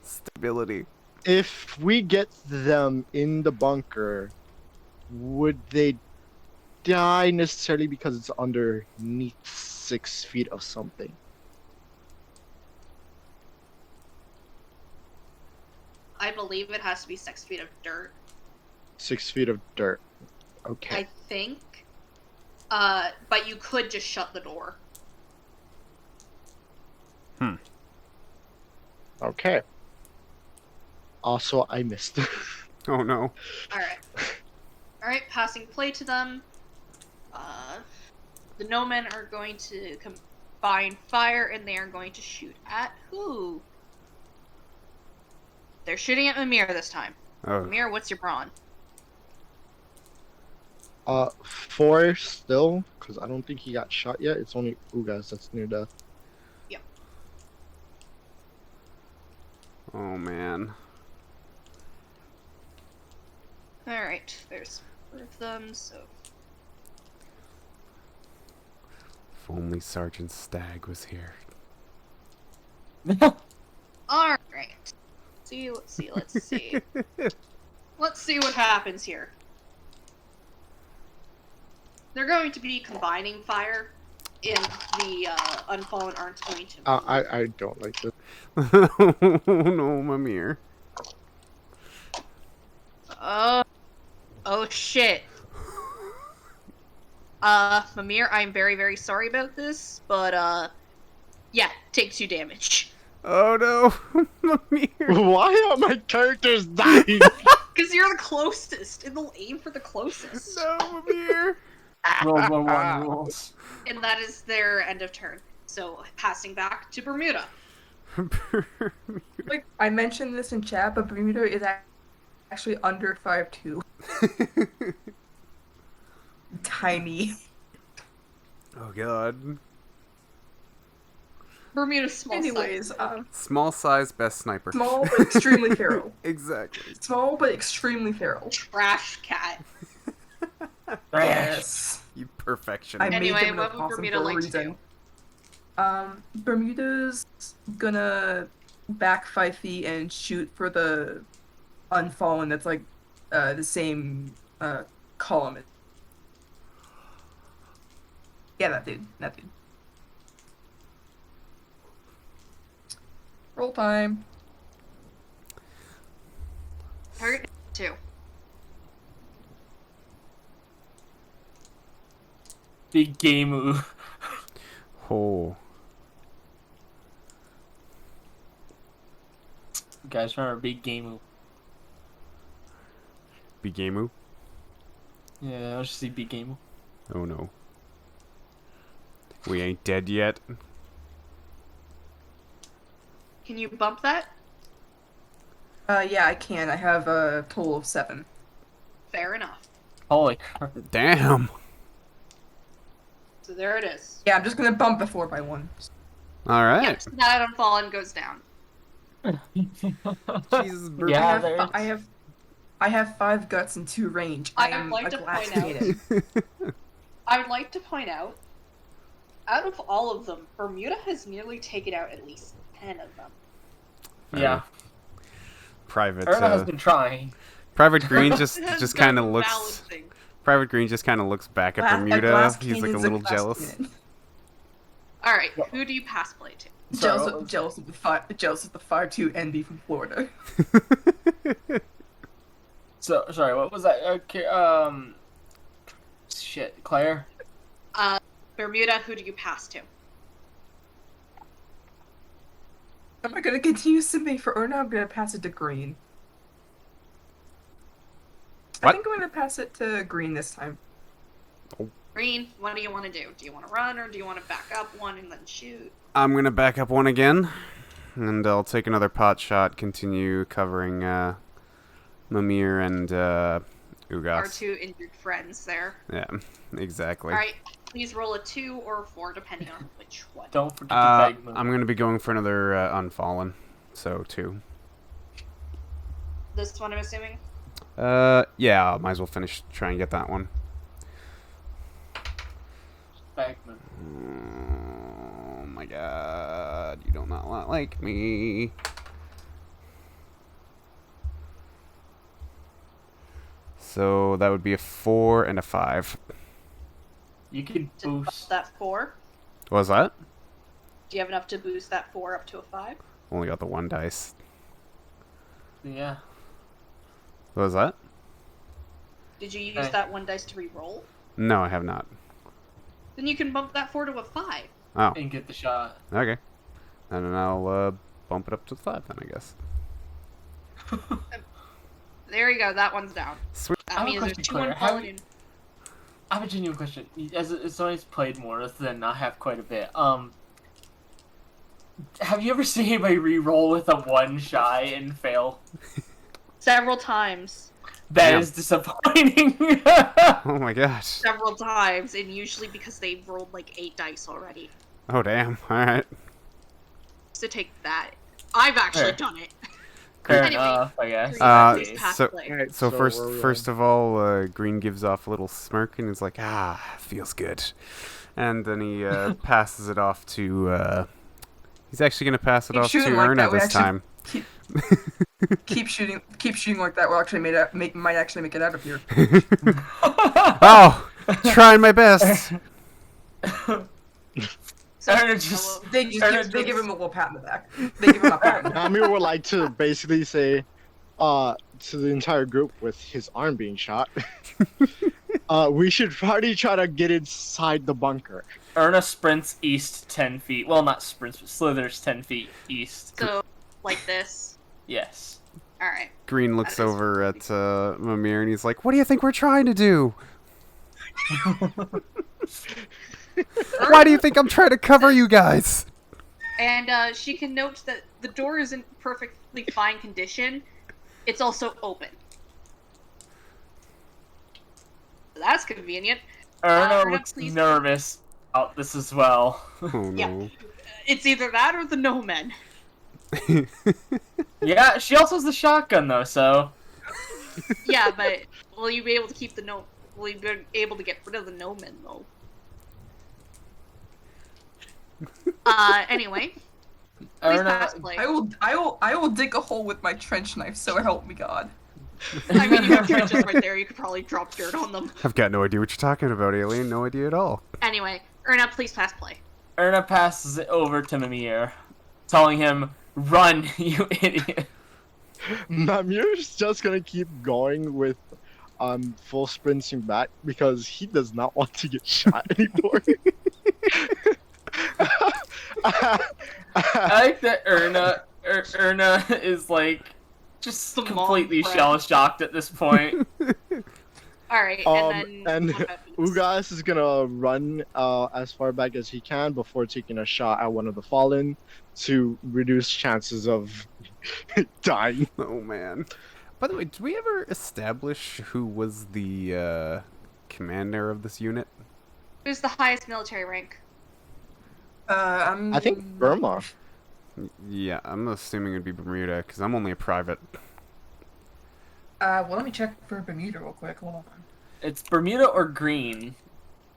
Stability. If we get them in the bunker, would they die necessarily because it's underneath 6 feet of something? I believe it has to be 6 feet of dirt. 6 feet of dirt. Okay. I think. But you could just shut the door. Okay. Also, I missed. Oh no. Alright. Alright, passing play to them. The Nomen are going to combine fire and they are going to shoot at who? They're shooting at Mimir this time. Oh. Mimir, what's your brawn? 4 still, because I don't think he got shot yet. It's only Ugas that's near death. Oh man. Alright, there's 4 of them, so. If only Sergeant Stagg was here. Alright. Let's see. Let's see what happens here. They're going to be combining fire, and the Unfallen aren't going to. I don't like this. Oh no, Mimir. Oh shit. Mimir, I'm very, very sorry about this, but, yeah, take 2 damage. Oh no, Mimir. Why are my characters dying? Because you're the closest, and they'll aim for the closest. No, Mimir. World War One rules. And that is their end of turn. So, passing back to Bermuda. Like, I mentioned this in chat, but Bermuda is actually under 5'2". Tiny. Oh god. Bermuda's small Anyways, size. Small size, best sniper. small but extremely feral. Exactly. Small but extremely feral. Trash cat. Yes. You perfection. I made Anyway, them what would awesome Bermuda for a like to reason. Bermuda's gonna back 5 feet and shoot for the Unfallen that's like the same column. Yeah, that dude. Roll time. Target 2. Big game. Oh. Guys, remember Big Game. Bigemu? Yeah, I'll just see Big Game. Oh no. We ain't dead yet. Can you bump that? Yeah, I can. I have a total of 7. Fair enough. Holy crap. Damn. So there it is. Yeah, I'm just gonna bump the 4 by 1. Alright. Yep, so that Unfallen goes down. Jesus, Bermuda. Yeah, I have 5 guts and 2 range. I am like a to glass point out- cannon. I would like to point out of all of them, Bermuda has nearly taken out at least 10 of them. Yeah. Private. Erna has been trying. Private Green just That's kind a of valid looks. thing. Private Green just kind of looks back at A Bermuda. glass He's like a cannon's little glass jealous. cannon. Alright, who do you pass play to? Sorry, Jealous of the 5'2" NB from Florida. So sorry, what was that? Okay, shit, Claire. Bermuda, who do you pass to? Am I gonna continue submitting for Erna? I'm gonna pass it to Green. I What? think I'm gonna pass it to Green this time. Green, what do you want to do? Do you want to run, or do you want to back up one and then shoot? I'm gonna back up one again, and I'll take another pot shot, continue covering Mimir and Ugas. Our two injured friends there. Yeah, exactly. Alright, please roll a 2 or a 4, depending on which one. Don't forget to beg I'm gonna be going for another Unfallen, so 2. This one, I'm assuming? Yeah, might as well finish, try and get that one. Bagman. Oh my god, you do not like me. So that would be a 4 and a 5. You could To boost. boost that 4. What was that? Do you have enough to boost that 4 up to a 5? Only got the 1 dice. Yeah. What was that? Did you use Okay. that 1 dice to re-roll? No, I have not. Then you can bump that 4 to a 5. Oh, And get the shot. okay. And then I'll bump it up to 5 then, I guess. There you go, that one's down. Sweet. I That have a means there's question, 2 Claire. unfallen in. I have a genuine question. As someone who's played more than I have quite a bit, have you ever seen anybody re-roll with a 1 shy and fail? Several times. That Damn. is disappointing. Oh my gosh. Several times, and usually because they've rolled like 8 dice already. Oh damn. Alright. So take that. I've actually Fair. done it. Fair Anyway, enough, I guess. Please Uh, pass so- play. Alright, So we're first of all, Green gives off a little smirk and is like, feels good. And then he passes it off to, he's actually going to pass it Keep off to shooting like Erna that, we this actually- time. Keep shooting like that. We'll actually might actually make it out of here. Oh! Trying my best! So, Erna just- They Erna give just- him a little pat in the back. They give him a pat. Nami would like to basically say to the entire group with his arm being shot, we should probably try to get inside the bunker. Erna sprints east 10 feet. Well, not sprints, but slithers 10 feet east. so like this. Yes. Alright. Green looks That is over at Mimir and he's like, what do you think we're trying to do? Why do you think I'm trying to cover you guys? And she can note that the door is in perfectly fine condition. It's also open. That's convenient. Erna Erna, looks please. nervous about this as well. Oh Yeah. no. It's either that or the no men. Yeah, she also has the shotgun though, so. Yeah, but will you be able to keep the no? Will you be able to get rid of the no men though? Anyway, please Erna, pass play. I will dig a hole with my trench knife. So help me God. I mean, you have trenches right there. You could probably drop dirt on them. I've got no idea what you're talking about, Alien. No idea at all. Anyway, Erna, please pass play. Erna passes it over to Mimir, telling him, "Run, you idiot!" Namir's just gonna keep going with full sprinting back because he does not want to get shot anymore. I like that Erna is like just The mom completely friend. shell shocked at this point. Alright, and and then... what happens? Ugas is gonna run as far back as he can before taking a shot at one of the fallen to reduce chances of dying. Oh man. By the way, did we ever establish who was the commander of this unit? Who's the highest military rank? I think Burma. Yeah, I'm assuming it'd be Bermuda because I'm only a private. Well, let me check for Bermuda real quick. Hold on. It's Bermuda or Green,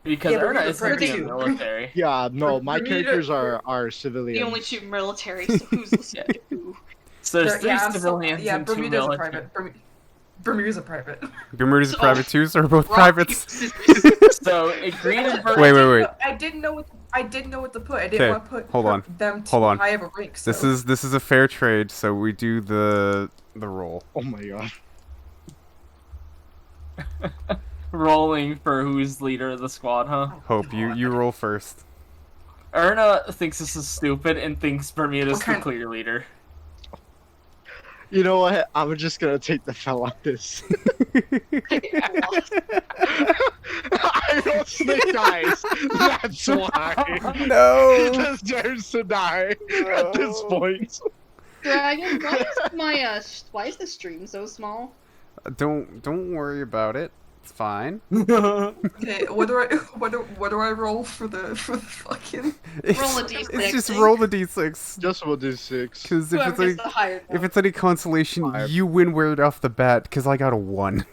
because Yeah, Erna Bermuda is going to be for in two. the military. Yeah, no, my Bermuda- characters are civilians. The only 2 military, so who's listening to who? So there's 3 I'm civilians yeah, and 2 Bermuda's a military. private. Bermuda's a private. Bermuda's a So- private too, so we're both Rock, privates. paper, scissors. So Green and Wait, wait. I didn't know what to put. I Okay, didn't want to put hold on. them too Hold on. high of a rank. So. This is a fair trade, so we do the roll. Oh my god. rolling for who's leader of the squad, huh? Hope you roll first. Erna thinks this is stupid and thinks Bermuda's Okay. the clear leader. You know what? I'm just gonna take the fell on this. I roll snake eyes. That's why. No. He deserves to die at this point. Dragon, why is the stream so small? Don't worry about it. It's fine. Okay, what do I roll for the fucking? Roll a It's d6. just roll the d6. Just we'll do 6. Because if Whoever gets the higher if number. it's any consolation, 5. you win right off the bat. Because I got a 1.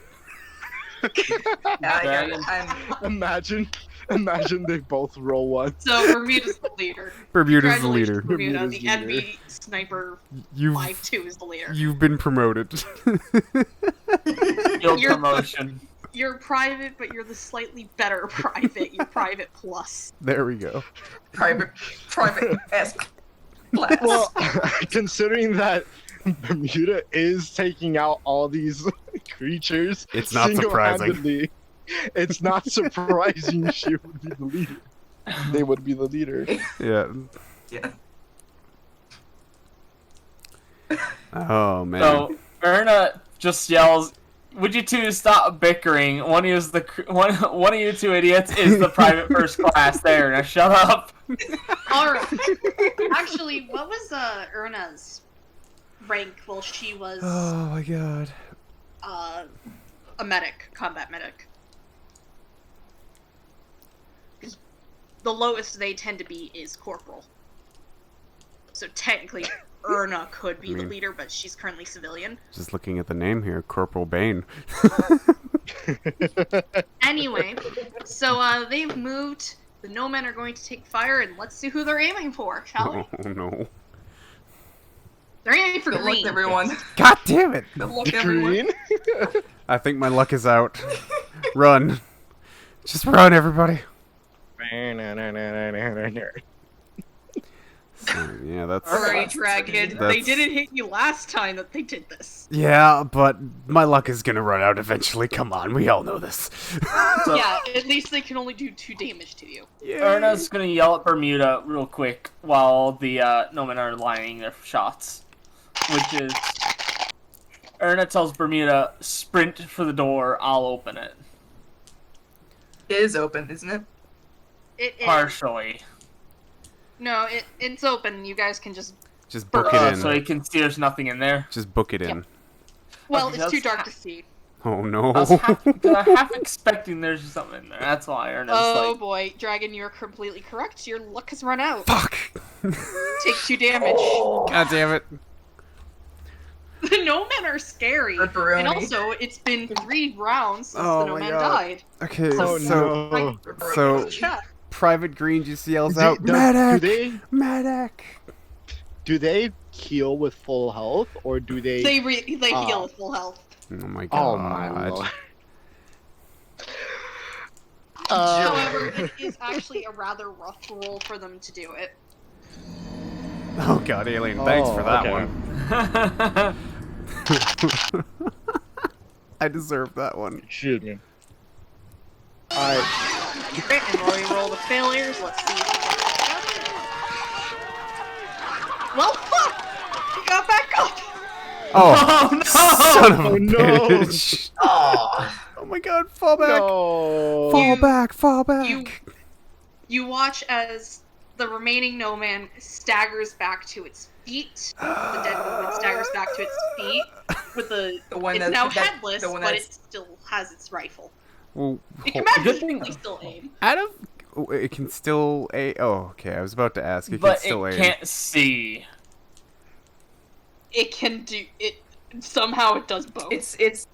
Imagine they both roll 1. So Bermuda's the leader. Bermuda's the leader. Bermuda, the Bermuda's the leader. enemy sniper You've 5-2 is the leader. you've been promoted. Your You're- promotion. You're private, but you're the slightly better private. You're private plus. There we go. private S class. Well, considering that Bermuda is taking out all these creatures, It's not surprising. single-handedly, it's not surprising she would be the leader. They would be the leader. Yeah. Yeah. Oh man. So Erna just yells, "Would you two stop bickering? One of you two idiots is the private first class there. Now shut up." Alright. Actually, what was Erna's rank while she was Oh my god. a medic, combat medic? The lowest they tend to be is corporal. So technically, Erna could be the leader, but she's currently civilian. Just looking at the name here, Corporal Bane. Anyway, so they've moved. The no men are going to take fire, and let's see who they're aiming for, shall we? Oh no. They're aiming for Good green. luck, everyone. God damn it! Good luck, everyone. Green? I think my luck is out. Run. Just run, everybody. So, yeah, that's... Sorry, Dragon. They That's- didn't hit you last time that they did this. Yeah, but my luck is gonna run out eventually. Come on, we all know this. So Yeah, at least they can only do 2 damage to you. Erna's gonna yell at Bermuda real quick while the Nomen are lining their shots, which is Erna tells Bermuda, "Sprint for the door. I'll open it." It is open, isn't it? It is. Partially, No, it's open. You guys can just... Just book it in. so he can see there's nothing in there. Just book it in. Well, Okay, it's too that's- dark to see. Oh no. I was half expecting there's something in there. That's why Erna's Oh like, boy, Dragon, you're completely correct. Your luck has run out. Fuck! Take 2 damage. God damn it. The no men are scary. Pepperoni. And also, it's been 3 rounds since Oh the no my man God. died. Okay, Oh so no. so- Chat. Private Green just yells Do- out, do- Medic! Medic! Do they heal with full health, or do they? They heal with full health. Oh my god. Oh my lord. However, it is actually a rather rough roll for them to do it. Oh god, Alien, thanks for that okay. one. I deserve that one. Excuse me. Alright. Great, and while we roll the failures, let's see. Well, fuck! He got back up! Oh, "Oh no!" son of a Oh, no. bitch! Oh. Oh my god, fall back! No. Fall You- back, fall back! You watch as the remaining no man staggers back to its feet. The dead woman staggers back to its feet with the. The one It's that's now that- headless, the one but that's- it still has its rifle. Well, It can Good thing- magically still aim. out of... oh, it can still aim... Oh, okay, I was about to ask. It but can still it aim. can't see. It can do it. Somehow it does both. It's It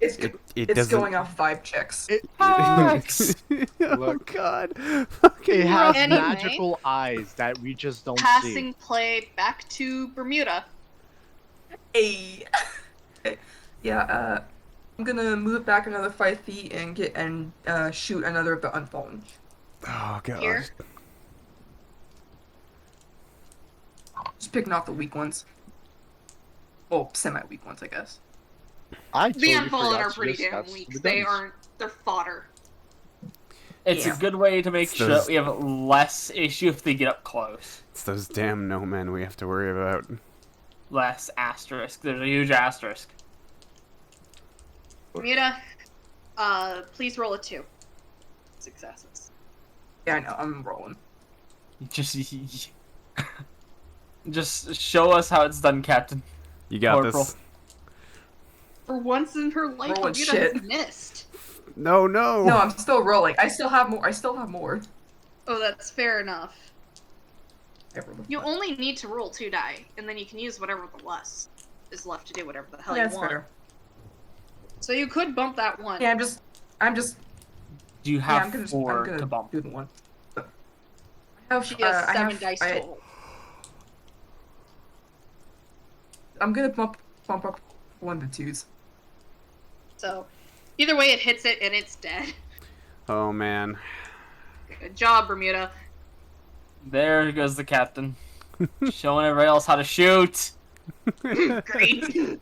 doesn't... going off 5 checks. Hacks. Oh Look. god. Fucking It has Anyway. magical eyes that we just don't see. Passing play back to Bermuda. Hey. Yeah, I'm gonna move back another 5 feet and shoot another of the unfallen. Oh god. Here. Just picking off the weak ones. Well, semi-weak ones, I guess. I The totally Unfallen forgot are to pretty just damn have weak. the They guns. aren't. They're fodder. It's a good way to make It's sure those- that we have less issue if they get up close. It's those damn no men we have to worry about. Less asterisk. There's a huge asterisk. Bermuda, please roll a 2. Successes. Yeah, I know. I'm rolling. Just show us how it's done, Captain. You got Corporal. this. For once in her life, Rolling Bermuda shit. has missed. No, no. No, I'm still rolling. I still have more. Oh, that's fair enough. I rolled a You five. only need to roll 2 die, and then you can use whatever the less is left to do whatever the hell Yeah, you that's want. better. So you could bump that 1. Yeah, I'm just. Do you Yeah, have I'm gonna 4 to bump? do the one. I have. She has I 7 have, dice I, total. I'm gonna bump up one of the 2s. So either way, it hits it and it's dead. Oh, man. Good job, Bermuda. There goes the captain. Showing everybody else how to shoot. Great.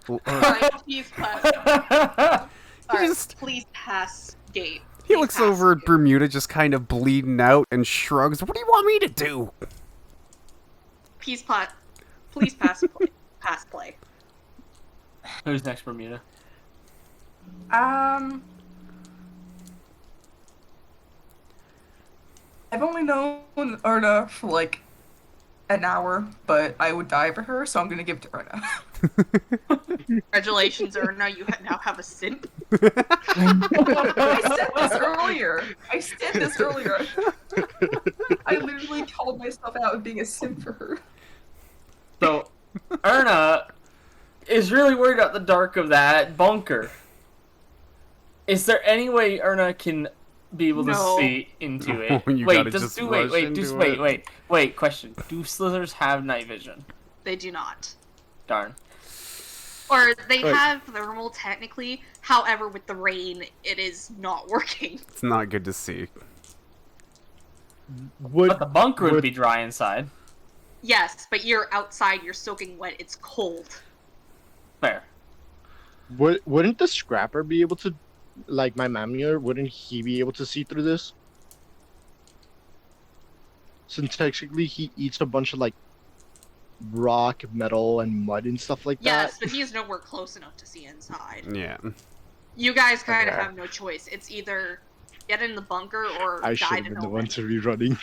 Well, Alright, please pass. Alright, just- please pass gate. he Please looks pass over at gate. Bermuda just kind of bleeding out and shrugs. What do you want me to do? Please pass play. Pass play. Who's next, Bermuda? I've only known Erna for like an hour, but I would die for her, so I'm gonna give it to Erna. Congratulations, Erna. You now have a simp. I said this earlier. I literally called myself out of being a simp for her. So, Erna is really worried about the dark of that bunker. Is there any way Erna can be able to No. see into it? You wait, gotta just just do wait, rush wait, into just it. wait. Question: do slithers have night vision? They do not. Darn. Or they Right. have thermal technically. However, with the rain, it is not working. It's not good to see. But the bunker would would- be dry inside. Yes, but you're outside. You're soaking wet. It's cold. Fair. Wouldn't the scrapper be able to, like my Mamir, wouldn't he be able to see through this? Since technically he eats a bunch of like rock, metal, and mud and stuff like Yes, that. but he is nowhere close enough to see inside. Yeah. You guys kind of Okay. have no choice. It's either get in the bunker or I die should have to been no the one one. to be running.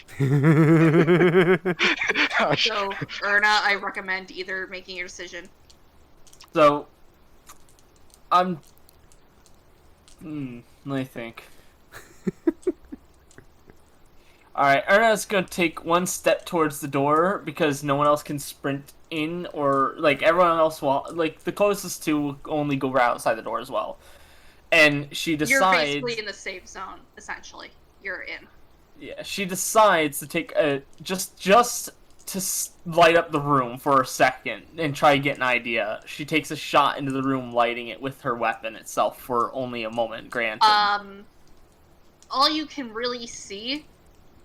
So, Erna, I recommend either making your decision. So, I'm. Let me think. Alright, Erna's gonna take one step towards the door because no one else can sprint in, or, like, everyone else will. Like, the closest two only go right outside the door as well. And she decides. You're basically in the safe zone, essentially. You're in. Yeah, she decides to take a. Just to light up the room for a second and try to get an idea. She takes a shot into the room, lighting it with her weapon itself for only a moment, granted. All you can really see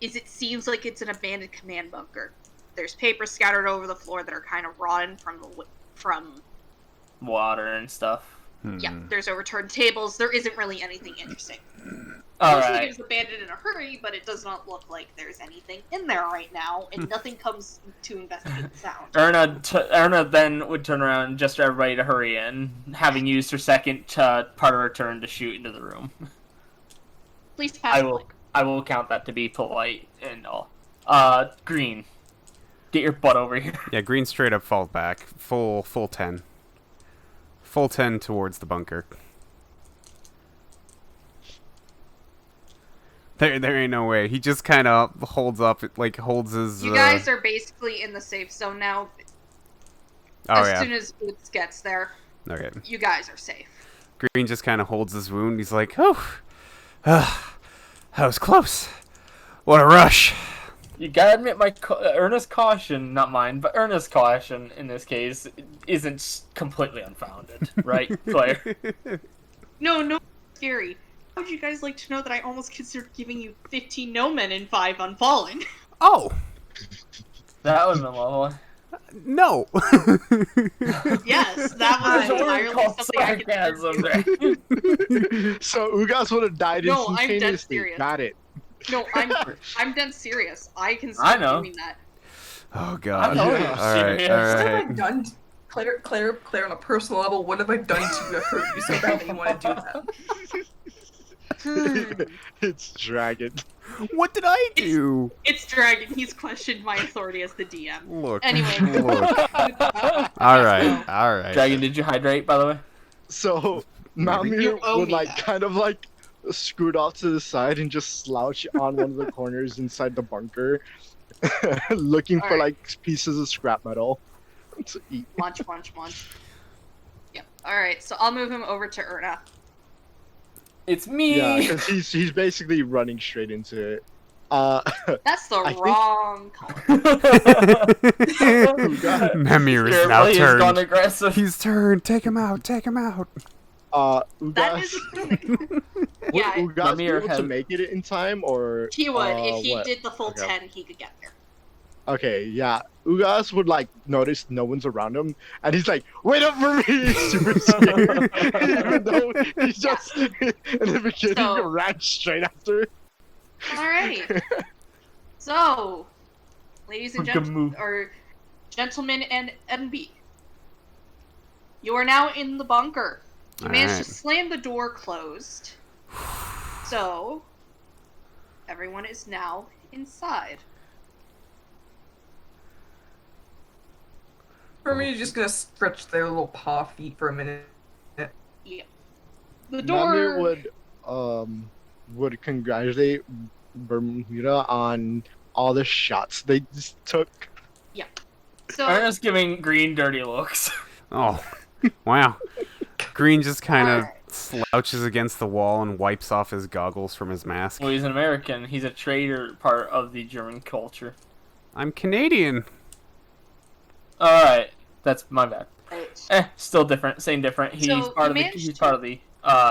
is it seems like it's an abandoned command bunker. There's papers scattered over the floor that are kind of rotten from Water and stuff. yeah. There's overturned tables. There isn't really anything interesting. All Looks like it right. was abandoned in a hurry, but it does not look like there's anything in there right now, and nothing comes to investigate the sound. Erna then would turn around and gesture everybody to hurry in, having used her second part of her turn to shoot into the room. Please pass. I will count that to be polite and all. Green, get your butt over here. Yeah, green straight up falls back. Full 10. Full 10 towards the bunker. There ain't no way. He just kind of holds up, like holds his. You guys are basically in the safe zone now. Oh As yeah. soon as Boots gets there, Okay. you guys are safe. Green just kind of holds his wound. He's like, oh, that was close. What a rush. You gotta admit, Erna's caution, not mine, but Erna's caution in this case isn't completely unfounded, right, Claire? No, scary. How would you guys like to know that I almost considered giving you 15 no men and 5 unfallen? Oh. That would have been lovely. No. Yes, that was There's a word entirely called something I sarcasm considered. there. So Ugas would have died No, I'm dead instantaneously. serious. Got it. No, I'm dead serious. I I consider know. doing that. Oh I God. know Yeah. you're All right. serious. All What have I right. done? Claire, on a personal level, what have I done to hurt you so bad that you want to do that? It's Dragon. What did I do? It's Dragon. He's questioned my authority as the DM. Look. Anyway. Look. All right. All right. Dragon, did you hydrate, by the way? So Maybe. Mamir You owe would me like that. kind of like scoot off to the side and just slouch on one of the corners inside the bunker, looking for Alright. like pieces of scrap metal to eat. Munch. Yep. Alright, so I'll move him over to Erna. It's me. Yeah, because he's basically running straight into it. That's the I think- wrong color. Memir is Your now play has gone turned. aggressive. He's turned. Take him out. Take him out. That is Ugas, a thing. Yeah, would Ugas be Mamir able has- to make it in time, or he would. If he what? did the full Okay. 10, he could get there. Okay, yeah. Ugas would like notice no one's around him, and he's like, "Wait up for me!" He's super scared, even though he's just in the beginning So- ran straight after. Alrighty. So, ladies and Good move. gentlemen and MB, you are now in the bunker. You managed Alright. to slam the door closed. So, everyone is now inside. For me, just gonna stretch their little paw feet for a minute. Yeah. The door. Mamir would congratulate Bermuda on all the shots they just took. So, Ernest giving green dirty looks. Oh, wow. Green just kind of Alright. slouches against the wall and wipes off his goggles from his mask. Well, he's an American. He's a traitor part of the German culture. I'm Canadian. Alright. That's my bad. right. Still different. Same different. He's So, part you of the managed he's to- part of the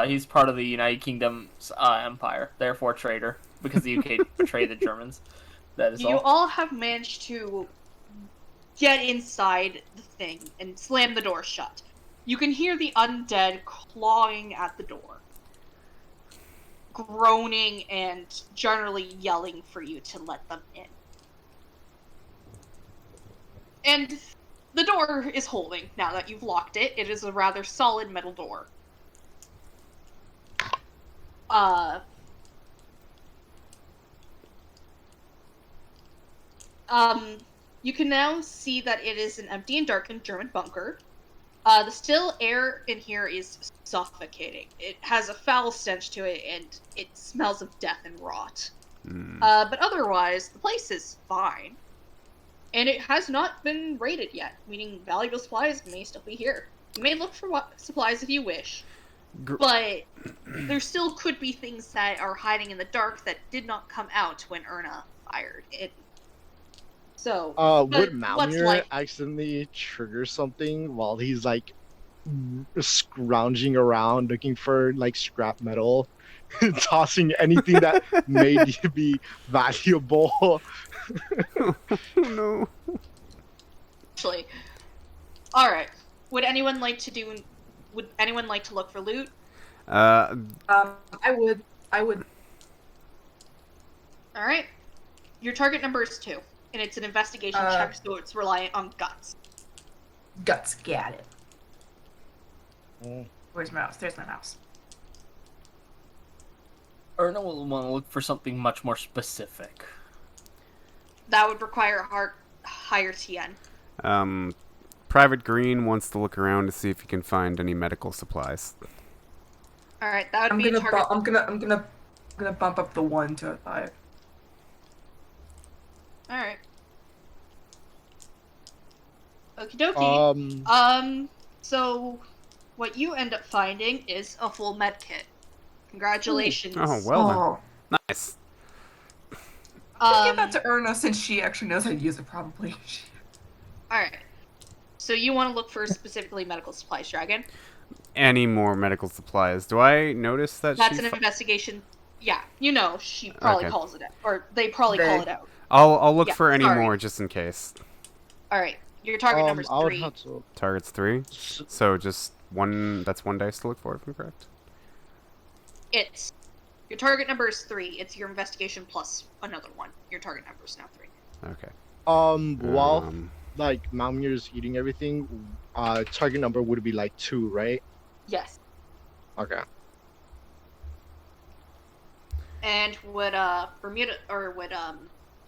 he's part of the United Kingdom's empire. Therefore traitor. Because the UK betrayed the Germans. That is You all. all have managed to get inside the thing and slam the door shut. You can hear the undead clawing at the door, groaning and generally yelling for you to let them in. And the door is holding now that you've locked it. It is a rather solid metal door. You can now see that it is an empty and darkened German bunker. The still air in here is suffocating. It has a foul stench to it, and it smells of death and rot. But otherwise, the place is fine. And it has not been raided yet, meaning valuable supplies may still be here. You may look for supplies if you wish, but there still could be things that are hiding in the dark that did not come out when Erna fired it. So, Would what's Malmir like- accidentally trigger something while he's like scrounging around looking for like scrap metal, tossing anything that may be valuable? Oh no. actually, all right. Would anyone like to look for loot? Uh, I would. All right. Your target number is 2, and it's an investigation check, so it's reliant on guts. Guts, get it. Mm. Where's my mouse? There's my mouse. Erna will want to look for something much more specific. That would require a higher TN. Private Green wants to look around to see if he can find any medical supplies. All right, that would I'm be a gonna, target. I'm gonna bump up the 1 to a 5. All right. Okie dokie. So what you end up finding is a full med kit. Congratulations. Oh, well then. Nice. I'll give that to Erna since she actually knows how to use it, probably. All right. So you want to look for specifically medical supplies, Dragon? Any more medical supplies? Do I notice that That's she... an investigation. Yeah, you know, she probably Okay. calls it out, or they probably call it out. I'll look Yeah, for any sorry. more just in case. All right. Your target number's I would 3. have to. Target's 3. So just one. That's one dice to look for, if I'm correct. It's your target number is 3. It's your investigation plus another one. Your target number is now 3. Okay. While like Malmir's eating everything, target number would be like 2, right? Yes. Okay. And would Bermuda or would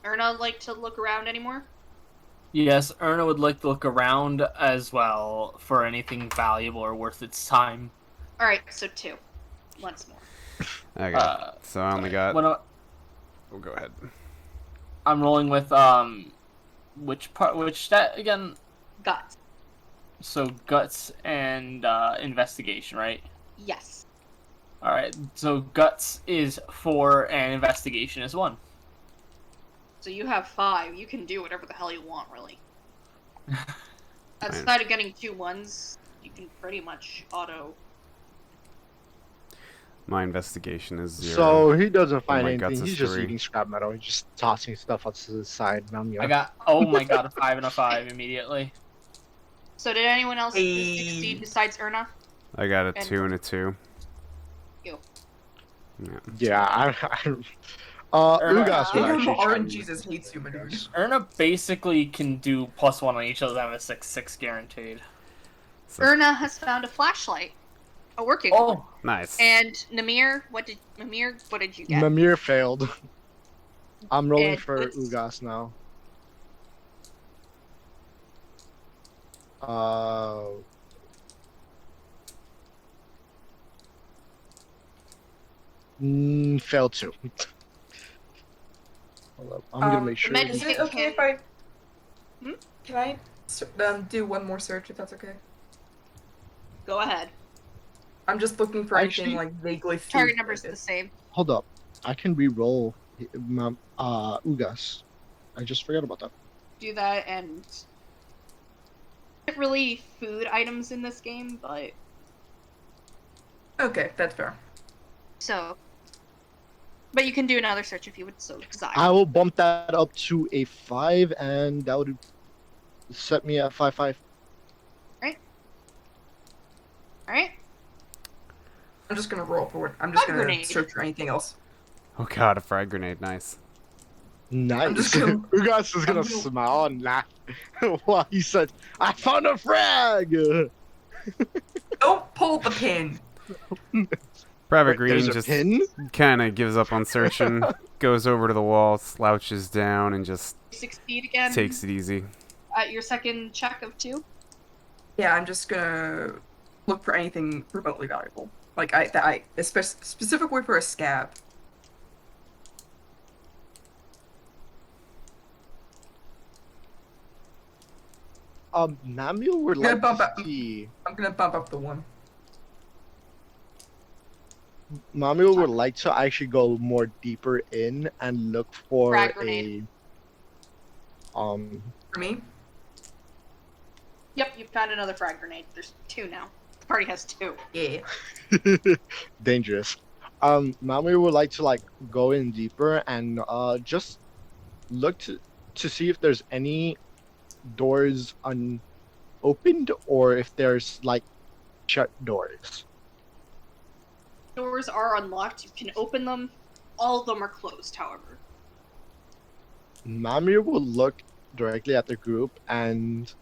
Erna like to look around anymore? Yes, Erna would like to look around as well for anything valuable or worth its time. All right, so 2. Once more. Okay. So I only got. When Oh, go ahead. I'm rolling with which stat again? Guts. So guts and investigation, right? Yes. All right. So guts is 4 and investigation is 1. So you have 5. You can do whatever the hell you want, really. Fine. Outside of getting 2 1s, you can pretty much auto. My investigation is 0. So he doesn't find my guts anything. is He's just 3. eating scrap metal. He's just tossing stuff out to the side. I got, oh my god, a 5 and a 5 immediately. So did anyone else Hey. succeed besides Erna? I got a And- 2 and a 2. You. Yeah. Yeah, Ugas would actually try to RNGesus hates you, my dude. Erna basically can do +1 on each of them, a 6/6 guaranteed. So, Erna has found a flashlight, a working one. Oh, nice. And Namir, what did you get? Mimir failed. I'm rolling And for what's- Ugas now. Failed too. Hold up. I'm gonna make sure. med- Is it okay if I... Hmm? Can I do one more search, if that's okay? Go ahead. I'm just looking for Actually- anything, like, vaguely food Target number's the related. same. Hold up. I can re-roll Ugas. I just forgot about that. Do that and not really food items in this game, but Okay, that's fair. so. But you can do another search if you would so desire. I will bump that up to a 5, and that would set me at 5/5. All right. I'm just gonna roll for it. I'm just Frag gonna grenade. search for anything else. Oh god, a frag grenade. Nice. Nice. just gonna- Ugas is gonna I'm gonna- smile and laugh while he said, "I found a frag." Don't pull the pin! Private Wait, Green there's a just pin? kind of gives up on searching, goes over to the wall, slouches down, and just Succeed again. takes it easy. At your second check of 2. Yeah, I'm just gonna look for anything remotely valuable. Like, specifically for a scab. Namil would Yeah, like bump to up. see. I'm gonna bump up the 1. Namil would like to actually go more deeper in and look for Frag a grenade. For me? Yep, you found another frag grenade. There's 2 now. The party has 2. Yeah. dangerous. Namil would like to like go in deeper and just look to see if there's any doors unopened or if there's like shut doors. Doors are unlocked. You can open them. All of them are closed, however. Mamir will look directly at the group and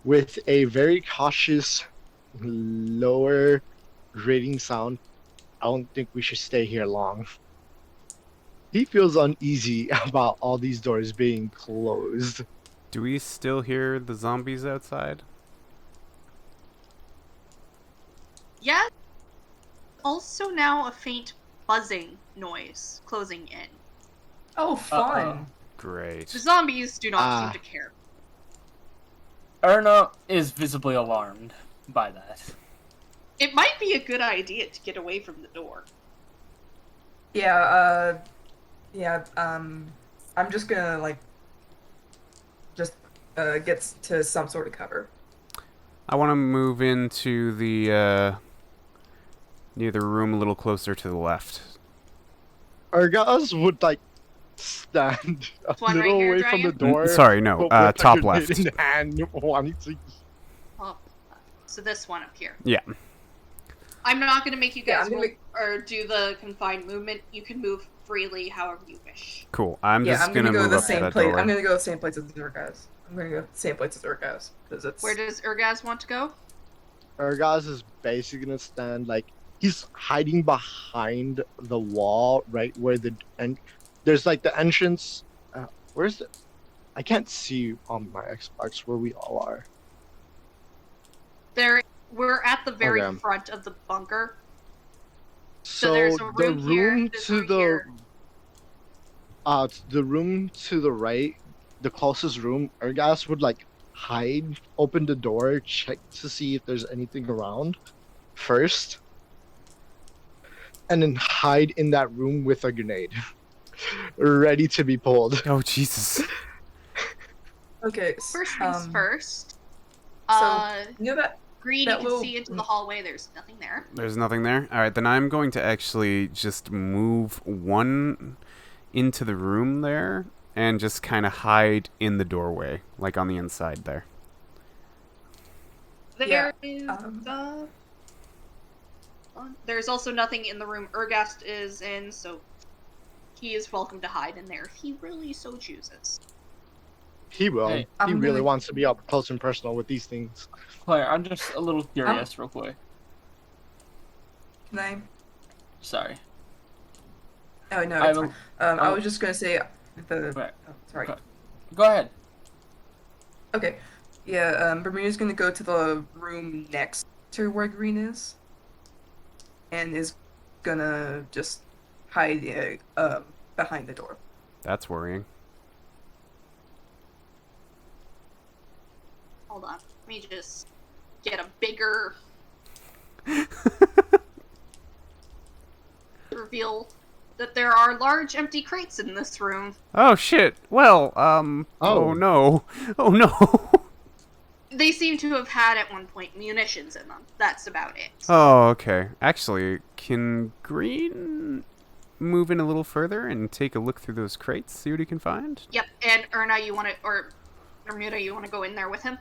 with a very cautious lower rating sound, I don't think we should stay here long. He feels uneasy about all these doors being closed. Do we still hear the zombies outside? Yeah. Also now a faint buzzing noise closing in. Oh, fun. Great. The zombies do not Ah. seem to care. Erna is visibly alarmed by that. It might be a good idea to get away from the door. Yeah, I'm just gonna, like, get to some sort of cover. I want to move into the near the room a little closer to the left. Argas would like stand a one right little here, away from the Dragon? door. Sorry, no. but with a Top grenade left. in hand, wanting to. Oh, so this one up here. Yeah. I'm not gonna make you Yeah, guys I'm gonna roll make- or do the confined movement. You can move freely however you wish. Cool. I'm Yeah, just I'm gonna go to move the up to same that place. doorway. I'm gonna go to the same place as Urgaz. I'm gonna go to the same place as Urgaz because it's. Where does Urgaz want to go? Urgaz is basically gonna stand like he's hiding behind the wall, right where there's like the entrance. Where's the? I can't see on my Xbox where we all are. We're at the very Okay. front of the bunker. So there's a the room here, room this to room the here. the room to the right, the closest room, Urgas would like hide, open the door, check to see if there's anything around first, and then hide in that room with a grenade, ready to be pulled. Oh, Jesus. Okay. First things first. So you know that Green, that you can little- see into the hallway. There's nothing there. There's nothing there? Alright, then I'm going to actually just move one into the room there and just kind of hide in the doorway, like on the inside there. Yeah, There is there's also nothing in the room Urgast is in, so he is welcome to hide in there if he really so chooses. He will. Hey, he I'm really gonna- wants to be up close and personal with these things. Claire, I'm just a little curious, real quick. Can I? Sorry. Oh no, I it's will- fine. I was just gonna say the. Right. Oh, sorry. Okay. Go ahead. Okay. Yeah. Bermuda's gonna go to the room next to where Green is, and is gonna just hide behind the door. That's worrying. Hold on. Let me just get a bigger reveal that there are large empty crates in this room. Oh, shit. Well, oh no. Oh, no. They seem to have had at one point munitions in them. That's about it. Oh, okay. Actually, can Green move in a little further and take a look through those crates, see what he can find? Yep, and Erna, you want to, or Bermuda, you want to go in there with him?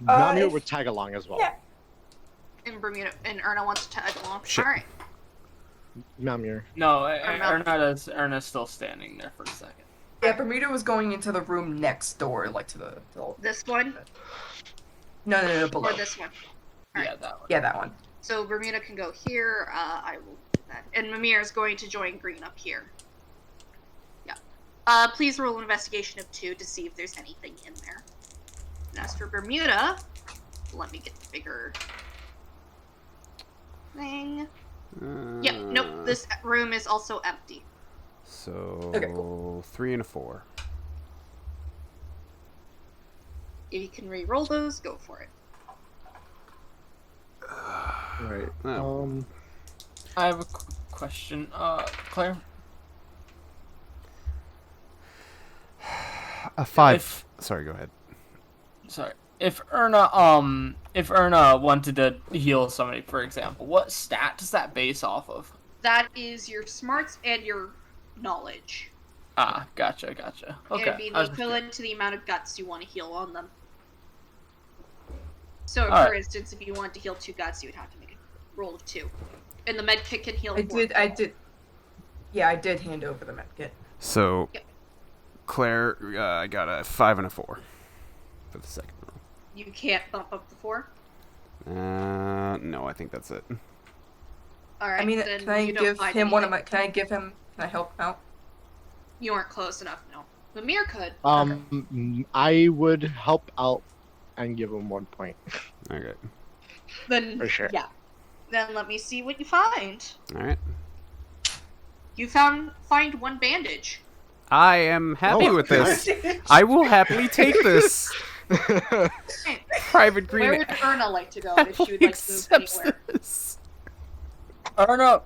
Namir if- would tag along as well. yeah. And Bermuda and Erna wants to tag along. Shit. All right. Namir. No, Erna. Erna's still standing there for a second. Yeah, Bermuda was going into the room next door, like to the. This one No, below. or this one. All Yeah, right. that one. Yeah, that one. So Bermuda can go here. I will do that. And Mimir is going to join Green up here. Yeah. Please roll an investigation of 2 to see if there's anything in there. And as for Bermuda, let me get the bigger thing. Yep. Nope. This room is also empty. So, Okay, cool. 3 and a 4. If you can re-roll those, go for it. Right. Oh. I have a question. Claire? A 5. If- Sorry, go ahead. Sorry. If Erna wanted to heal somebody, for example, what stat does that base off of? That is your smarts and your knowledge. Ah, gotcha. Okay. It would be I the was- equivalent to the amount of guts you want to heal on them. So, for Alright. instance, if you want to heal 2 guts, you would have to make a roll of 2. And the med kit can heal 4. I did. Yeah, I did hand over the medkit. So, Yep. Claire, I got a 5 and a 4 for the second roll. You can't bump up the 4. No, I think that's it. Alright, I mean, then can I you don't give find him one of anything. my? Can I give him? Can I help out? You aren't close enough, no. Mimir could. I would help out and give him 1 point. Okay. Then, For sure. yeah. Then let me see what you find. Alright. You find 1 bandage. I am happy Oh, with this. I will happily take this. Hey, Private Green. where would Erna like to go if she would like to move accepts anywhere? this. Erna,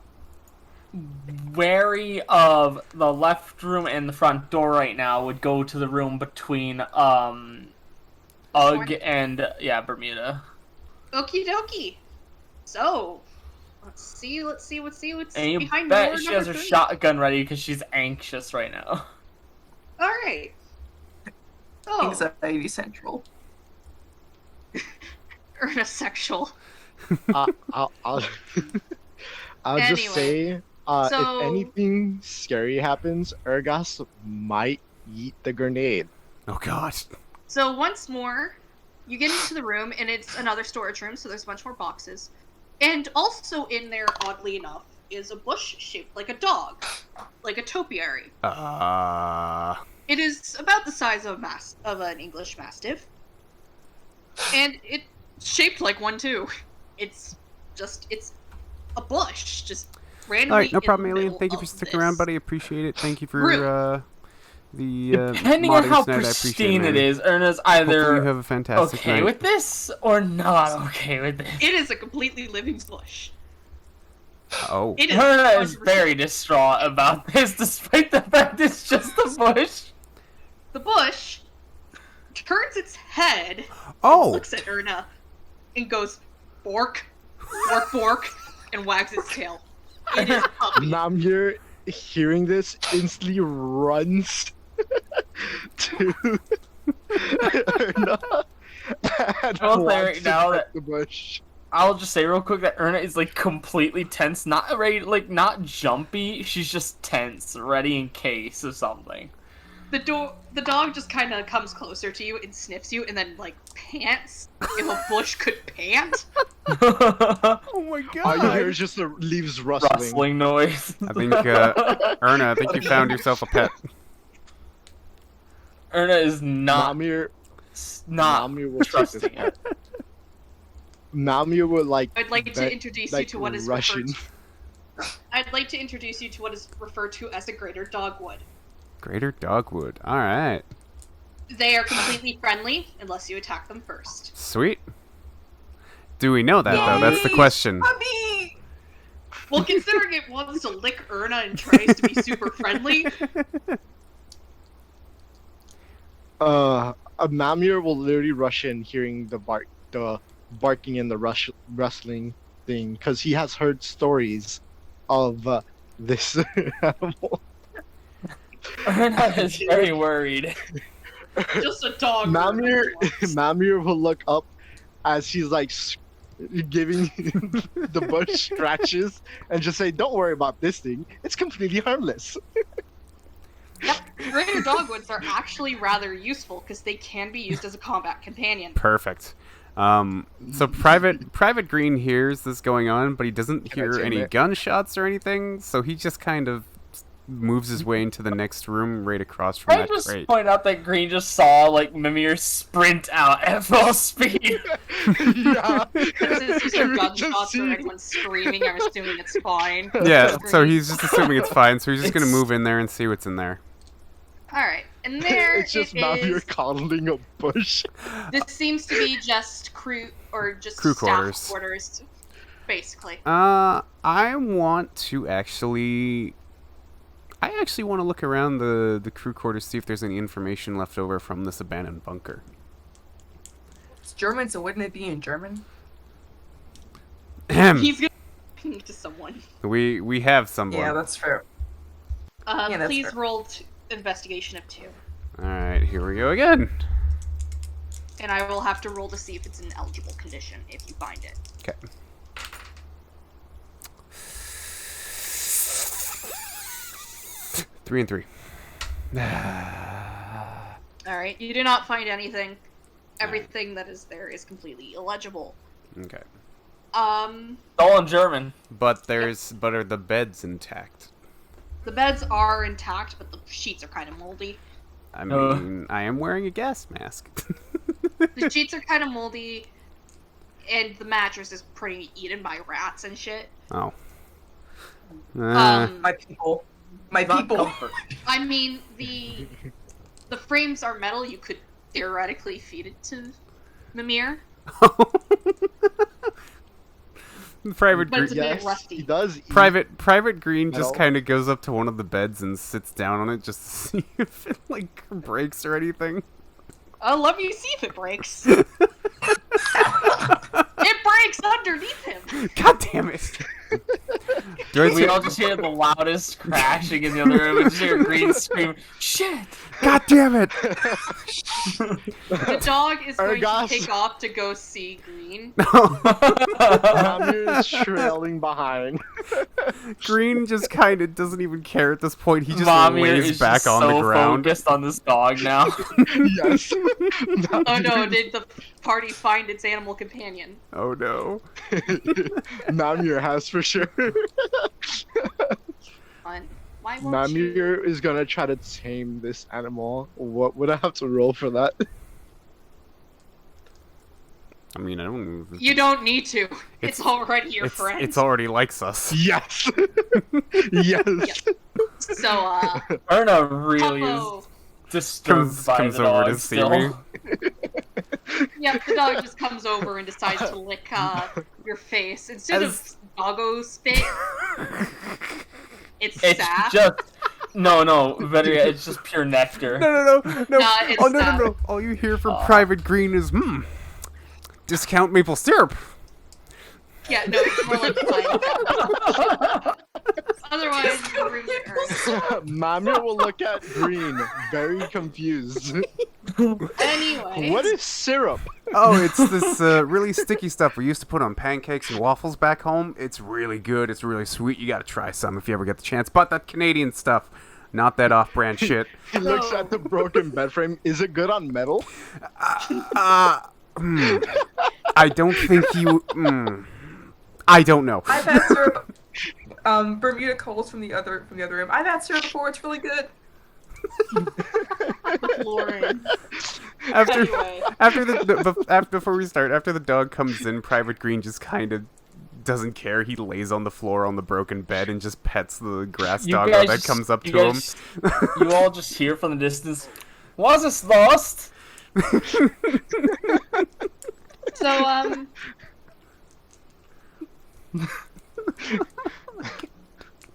wary of the left room and the front door right now, would go to the room between Ugg and Bermuda. Okie dokie. So, Let's see what's And you behind bet door she has her number 3. shotgun ready because she's anxious right now. Alright. Oh, Anxiety central. Erna sexual. I'll I'll just Anyway, say, so- if anything scary happens, Ergas might eat the grenade. Oh god. So once more, you get into the room, and it's another storage room, so there's a bunch more boxes. And also in there, oddly enough, is a bush shaped like a dog, like a topiary. It is about the size of an English Mastiff. And it's shaped like one, too. It's a bush, just randomly. Alright, no in problem, the Alien. middle Thank you for of sticking this. around, buddy. Appreciate it. Thank you for Rude. the Depending on modding how tonight. I appreciate pristine it man. is, Erna's Hopefully either you have a fantastic okay night. with this or not okay with this. It is a completely living bush. Oh. It is Erna is 100%. very distraught about this, despite the fact it's just a bush. The bush turns its head, Oh! looks at Erna, and goes, "Bork, bork, bork," and wags its tail. It is a puppy. Namir, hearing this, instantly runs to Erna and I'll say wants right to now pet that- the bush. I'll just say real quick that Erna is like completely tense, not ready, like not jumpy. She's just tense, ready in case of something. The dog just kind of comes closer to you and sniffs you, and then like pants. If a bush could pant, Oh my god! All you hear is just the leaves rustling. Rustling noise. I think, Erna, I think you found yourself a pet. Erna is not Namir will take trusting this. it. Namir will like. I'd like to bet- introduce you like to what is Russian. I'd like to introduce you to what is referred to as a greater dogwood. Greater Dogwood. Alright. They are completely friendly unless you attack them first. Sweet. Do we know that, though? That's the Yay! question. Puppy! Well, considering it wants to lick Erna and tries to be super friendly, Namir will literally rush in, hearing the barking and the rustling thing, because he has heard stories of this animal. Erna is very worried. just a dog. Namir, Erna wants. Namir will look up as he's like giving the bush scratches and just say, "Don't worry about this thing. It's completely harmless." Yep, greater dogwoods are actually rather useful because they can be used as a combat companion. Perfect. So Private Green hears this going on, but he doesn't Can I hear zoom any it? gunshots or anything, so he just kind of moves his way into the next room right across from I that just crate. point out that Green just saw like Mimir sprint out at full speed. Yeah. Since these are You just gunshots or see- anyone screaming, I'm assuming it's fine. Yeah, so he's just assuming it's fine, so he's just gonna It's- move in there and see what's in there. Alright, and there It's just it Namir is. coddling a bush. This seems to be just crew Crew staff quarters. quarters, basically. I want to actually want to look around the crew quarters, see if there's any information left over from this abandoned bunker. It's German, so wouldn't it be in German? He's gonna to someone. we have someone. Yeah, that's fair. Yeah, that's Please fair. roll investigation of 2. All right, here we go again. And I will have to roll to see if it's an eligible condition if you find it. Okay. Three and 3. Alright, you do not find anything. Everything that is there is completely illegible. Okay. All in German. But are the beds intact? The beds are intact, but the sheets are kind of moldy. I mean, I am wearing a gas mask. The sheets are kind of moldy, and the mattress is pretty eaten by rats and shit. Oh. My people. My Not people. comfort. I mean, the frames are metal. You could theoretically feed it to Mimir. Private But it's Green, a bit Yes, rusty. he does. Eat. Private Green just Metal. kind of goes up to one of the beds and sits down on it just to see if it like breaks or anything. Let me see if it breaks. It breaks underneath him. God damn it! Do I We say- all just hear the loudest crashing in the other room and just hear Green scream, "Shit!" God damn it! The dog is going to Argos. take off to go see Green. Namir is trailing behind. Green just kind of doesn't even care at this point. He just Mommy lays is back just on so the ground. focused on this dog now. Yes. Oh no, did the party find its animal companion? Oh no. Namir has for sure. Why won't you? Namir is gonna try to tame this animal. What would I have to roll for that? I mean, I don't. You don't need to. It's already your friend. It's already likes us. Yes. Yes. So, Erna really Puppo. is disturbed by Comes the over dog to see still. me. Yep, the dog just comes over and decides to lick your face. Instead of doggo spit, it's It's sap. just no, better yet, it's just pure nectar. No. Nah, it's Oh no. sap. All you hear from Private Green is discount maple syrup. Yeah, no, it's more like fine. Otherwise, the room get earned. Namir will look at Green, very confused. Anyway. What is syrup? Oh, it's this really sticky stuff we used to put on pancakes and waffles back home. It's really good. It's really sweet. You gotta try some if you ever get the chance. But that Canadian stuff, not that off-brand shit. He looks at the broken bed frame. Is it good on metal? I don't think you. I don't know. I've had syrup. Bermuda Coles from the other room. I've had syrup before. It's really good. Lauren. After Anyway. before we start, after the dog comes in, Private Green just kind of doesn't care. He lays on the floor on the broken bed and just pets the grass You doggo guys that just- comes up you to him. guys- You all just hear from the distance, "Was this lost?" So,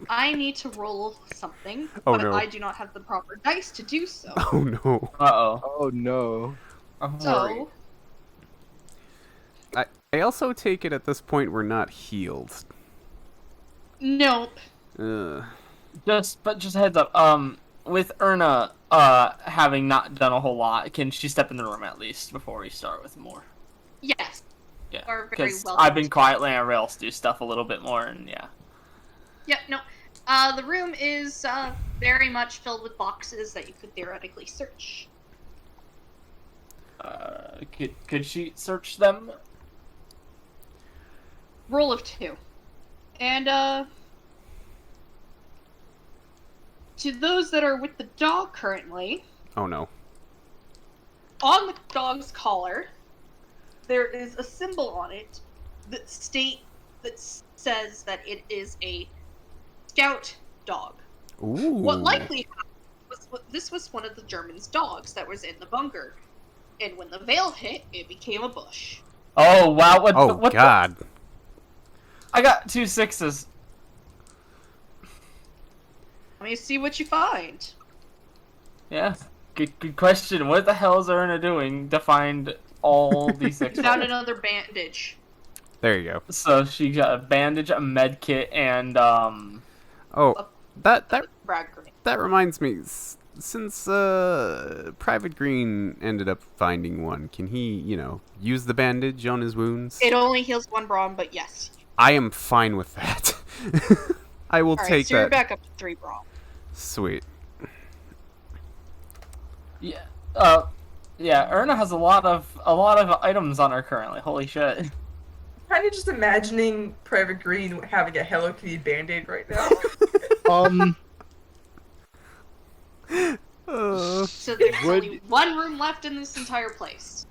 I need to roll something, Oh, but no. I do not have the proper dice to do so. Oh no. Uh-oh. Oh no. I'm worried. So, I also take it at this point we're not healed. nope. Just a heads up. With Erna, having not done a whole lot, can she step in the room at least before we start with more? Yes. Yeah. Are very Because welcome I've been to- quietly on Rails do stuff a little bit more, and yeah. Yep, no. The room is very much filled with boxes that you could theoretically search. Could she search them? Roll of 2. And, to those that are with the dog currently, Oh no. on the dog's collar, there is a symbol on it that says that it is a scout dog. Ooh. What likely happened was this was one of the Germans' dogs that was in the bunker, and when the veil hit, it became a bush. Oh wow! What Oh God. I got 2 6s. Let me see what you find. Yeah. Good question. What the hell is Erna doing to find all these 6? Found another bandage. There you go. So she got a bandage, a med kit, and Oh, that Frag grenade. that reminds me. Since Private Green ended up finding one, can he, use the bandage on his wounds? It only heals 1 brawn, but yes. I am fine with that. I will Alright, take so you're that. back up to 3 brawn. Sweet. yeah. Yeah. Erna has a lot of items on her currently. Holy shit. Kind of just imagining Private Green having a Hello Kitty Band-Aid right now. So there's Would- only 1 room left in this entire place.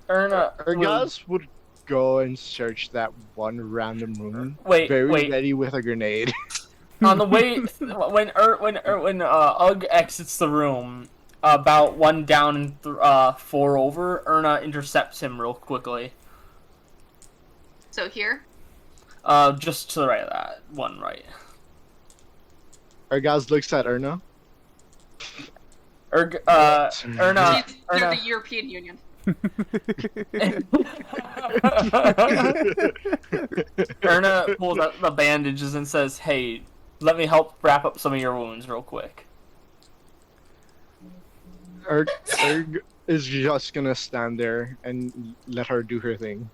Erna. Ergas would go and search that one random room. Wait. Very ready with a grenade. On the way, when Ugg exits the room, about 1 down and 4 over, Erna intercepts him real quickly. So here, Just to the right of that. 1 right. Ergas looks at Erna. Erna. through Erna. the European Union. Erna pulls out the bandages and says, "Hey, let me help wrap up some of your wounds real quick." Erg is just gonna stand there and let her do her thing.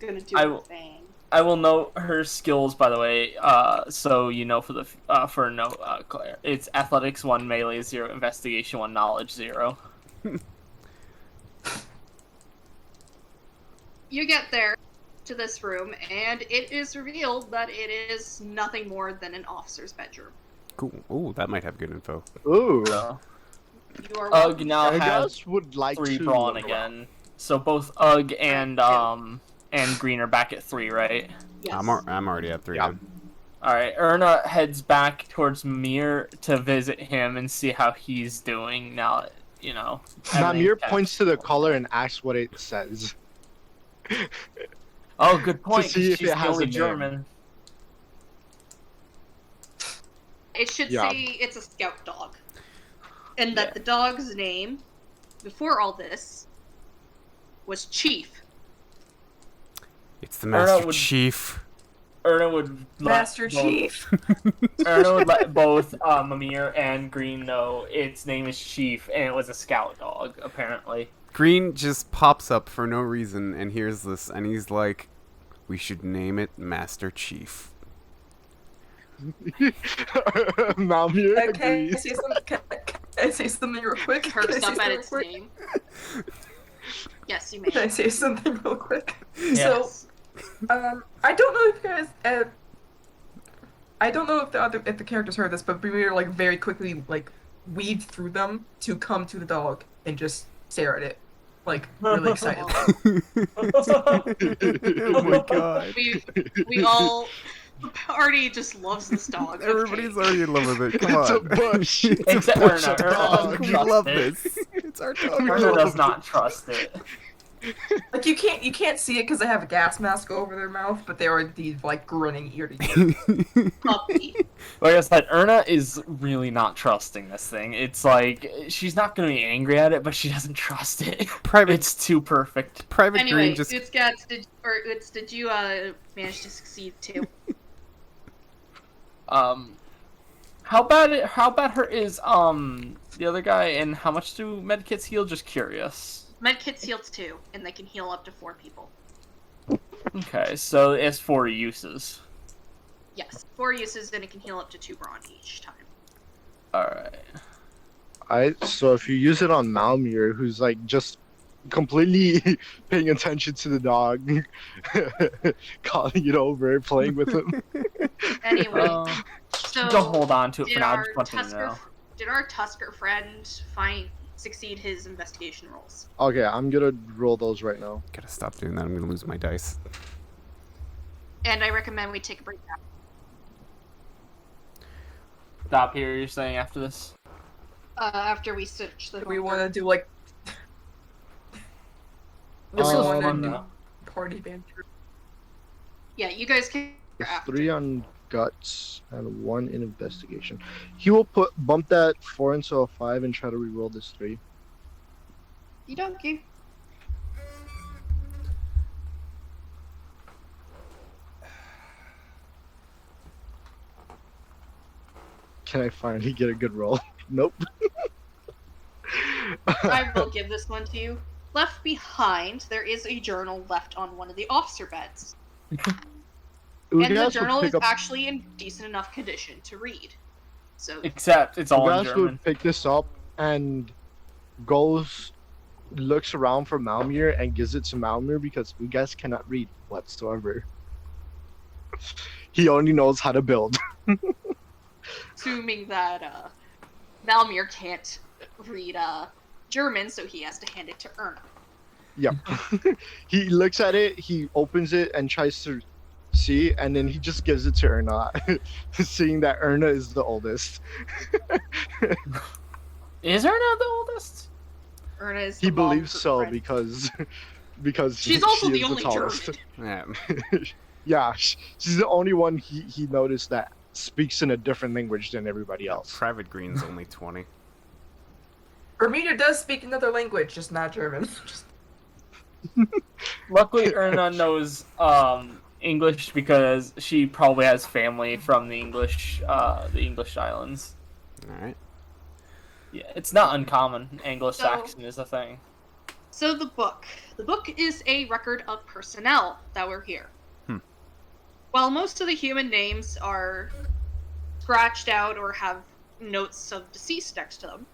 Gonna do I a will- thing. I will note her skills, by the way, so you know Claire. It's Athletics 1, Melee 0, Investigation 1, Knowledge 0. You get there to this room, and it is revealed that it is nothing more than an officer's bedroom. Cool. Ooh, that might have good info. Ooh. So, You are Ugg welcome. now I has just would like 3 to brawn look again. So both Ugg and Green are back at 3, right? Yes. I'm already at 3. Yeah. then. Alright, Erna heads back towards Mir to visit him and see how he's doing now, you know. Namir everything's points to the color and asks what it says. Oh, good point, see 'cause if she's it has fully a name. German. It should Yeah. say it's a scout dog. And that Yeah. the dog's name, before all this, was Chief. It's the Master would- Chief. Erna would Master Chief. Erna would let both Mimir and Green know its name is Chief, and it was a scout dog, apparently. Green just pops up for no reason and hears this, and he's like, "We should name it Master Chief." Namir Can I agrees. say something? Can I say something real quick? Can I Curse say up at something real its quick? name. Yes, you may. Can I say something real quick? Yes. I don't know if you guys. I don't know if the characters heard this, but we were like very quickly like weaved through them to come to the dog and just stare at it, like really excited. Oh my god. We all. The party just loves this dog. Everybody's okay. already in love with it. Come It's a on. bush. It's a Except bush Erna. Erna dog. doesn't We trust love it. this. It's our dog. Erna does not trust it. Like you can't see it because they have a gas mask over their mouth, but they are indeed like grinning ear to ear. Puppy. Like I said, Erna is really not trusting this thing. It's like, she's not going to be angry at it, but she doesn't trust it. Private It's too perfect. Private Anyway, Green just did you manage to succeed too? How bad her is the other guy, and how much do medkits heal? Just curious. Medkits heal 2, and they can heal up to 4 people. Okay, so it's 4 uses. Yes, 4 uses, and it can heal up to 2 brawn each time. Alright. So if you use it on Malmir, who's like just completely paying attention to the dog, calling it over, playing with him. Anyway, Don't so hold on to it did for now. I our just want you to know. did our Tusker friend succeed his investigation rolls? Okay, I'm gonna roll those right now. gotta stop doing that. I'm gonna lose my dice. And I recommend we take a break now. Stop here, you're saying, after this? After we search the. We want to do like. This is wanna fun, do though. party banter. Yeah, you guys can. After. 3 on guts and 1 in investigation. He will bump that 4 into a 5 and try to reroll this 3. You don't give. Can I finally get a good roll? Nope. I will give this one to you. Left behind, there is a journal left on one of the officer beds. And the Ugas journal would is pick up. actually in decent enough condition to read. So, Except it's all in Ugas German. would pick this up and looks around for Malmir and gives it to Malmir because Ugas cannot read whatsoever. He only knows how to build. assuming that Valmir can't read German, so he has to hand it to Erna. Yep. He looks at it, he opens it and tries to see, and then he just gives it to Erna, seeing that Erna is the oldest. Is Erna the oldest? Erna is. He the mom believes for so Fred. because She's also she the is only tallest. German. Yeah. Yeah, she's the only one he noticed that speaks in a different language than everybody else. Private Green's only 20. Bermuda does speak another language, just not German. Luckily, Erna knows English because she probably has family from the English islands. All right. Yeah, it's not uncommon. Anglo-Saxon is a thing. So the book. The book is a record of personnel that were here. While most of the human names are scratched out or have notes of deceased next to them,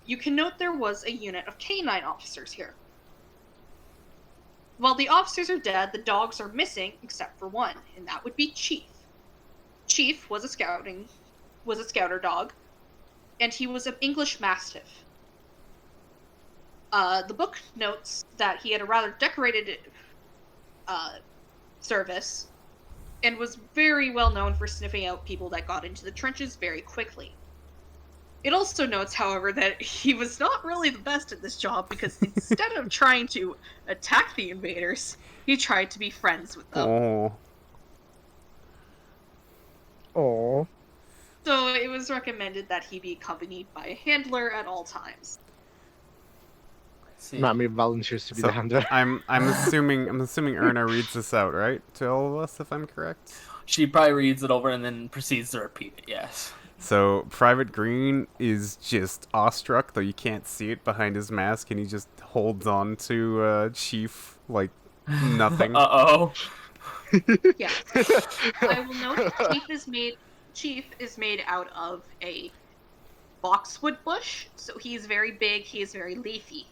you can note there was a unit of canine officers here. While the officers are dead, the dogs are missing except for one, and that would be Chief. Chief was a scouter dog, and he was an English Mastiff. The book notes that he had a rather decorated service, and was very well known for sniffing out people that got into the trenches very quickly. It also notes, however, that he was not really the best at this job because instead of trying to attack the invaders, he tried to be friends with them. Oh. Oh. So it was recommended that he be accompanied by a handler at all times. See. Mami volunteers to be So the handler. I'm assuming Erna reads this out, right? To all of us, if I'm correct. She probably reads it over and then proceeds to repeat it. Yes. So Private Green is just awestruck, though you can't see it behind his mask, and he just holds on to Chief like nothing. Uh-oh. Yeah. I will note that Chief is made out of a boxwood bush, so he's very big, he is very leafy.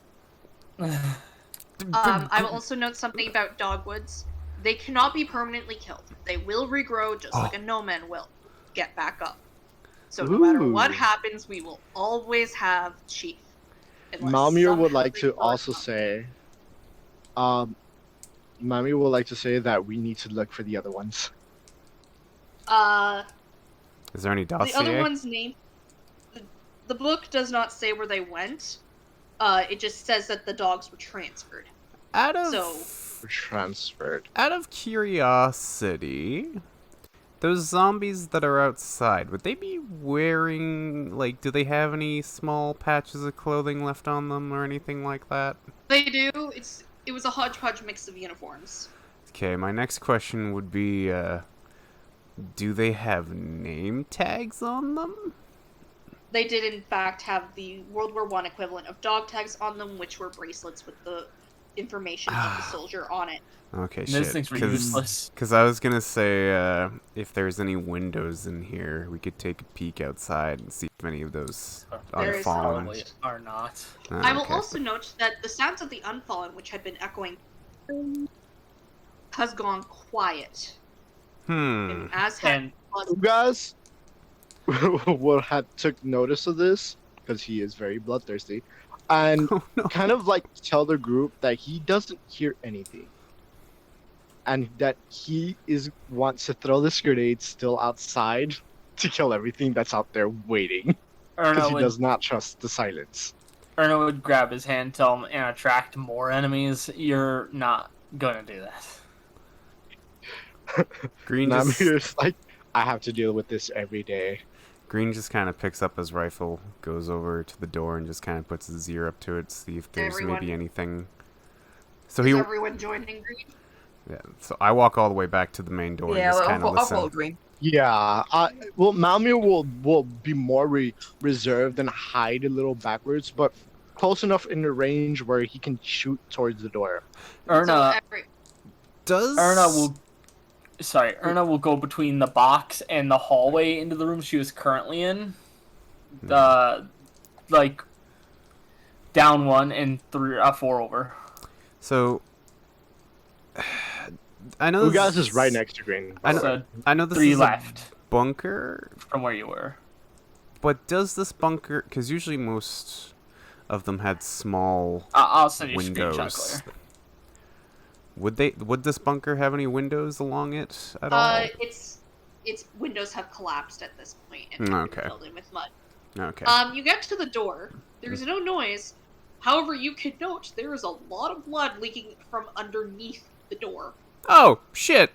I will also note something about dogwoods. They cannot be permanently killed. They will regrow just like a no-man will. Get back up. So no matter what happens, we will always have Chief. Malmir would like to also say, Mami would like to say that we need to look for the other ones. Is there any dossier? The other one's name. The book does not say where they went. It just says that the dogs were transferred. Out of Transferred. Out of curiosity, those zombies that are outside, would they be wearing, like, do they have any small patches of clothing left on them or anything like that? They do. It was a hodgepodge mix of uniforms. Okay, my next question would be, do they have name tags on them? They did, in fact, have the World War I equivalent of dog tags on them, which were bracelets with the information of the soldier on it. Okay, Those things were useless. Because I was going to say, if there's any windows in here, we could take a peek outside and see if any of those There is unfallen. Probably are not. I will Okay. also note that the sounds of the unfallen, which had been echoing, has gone quiet. And as And You guys will have took notice of this because he is very bloodthirsty, and Oh, no. kind of like tell the group that he doesn't hear anything, and that he wants to throw this grenade still outside to kill everything that's out there waiting because Erna he would, does not trust the silence. Erna would grab his hand, tell him, and attract more enemies. You're not gonna do that. Green And I'm just, here like, I have to deal with this every day. Green just kind of picks up his rifle, goes over to the door, and just kind of puts his ear up to it, see if there's Everyone- maybe anything. So is he, everyone joining Green? yeah. So I walk all the way back to the main door Yeah, and just kind of I'll follow listen. Green. Yeah, well, Malmir will be more reserved and hide a little backwards, but close enough in the range where he can shoot towards the door. Erna Does Erna will go between the box and the hallway into the room she was currently in. Like down one and 4 over. So I know Ugas this is right next to Green. I know, So I know this 3 is left a bunker, from where you were. but does this bunker? Because usually most of them had small I'll send you a screenshot windows. later. Would this bunker have any windows along it at all? Its windows have collapsed at this point and Okay. been filled in with mud. Okay. You get to the door. There's no noise. However, you can note there is a lot of blood leaking from underneath the door. Oh shit!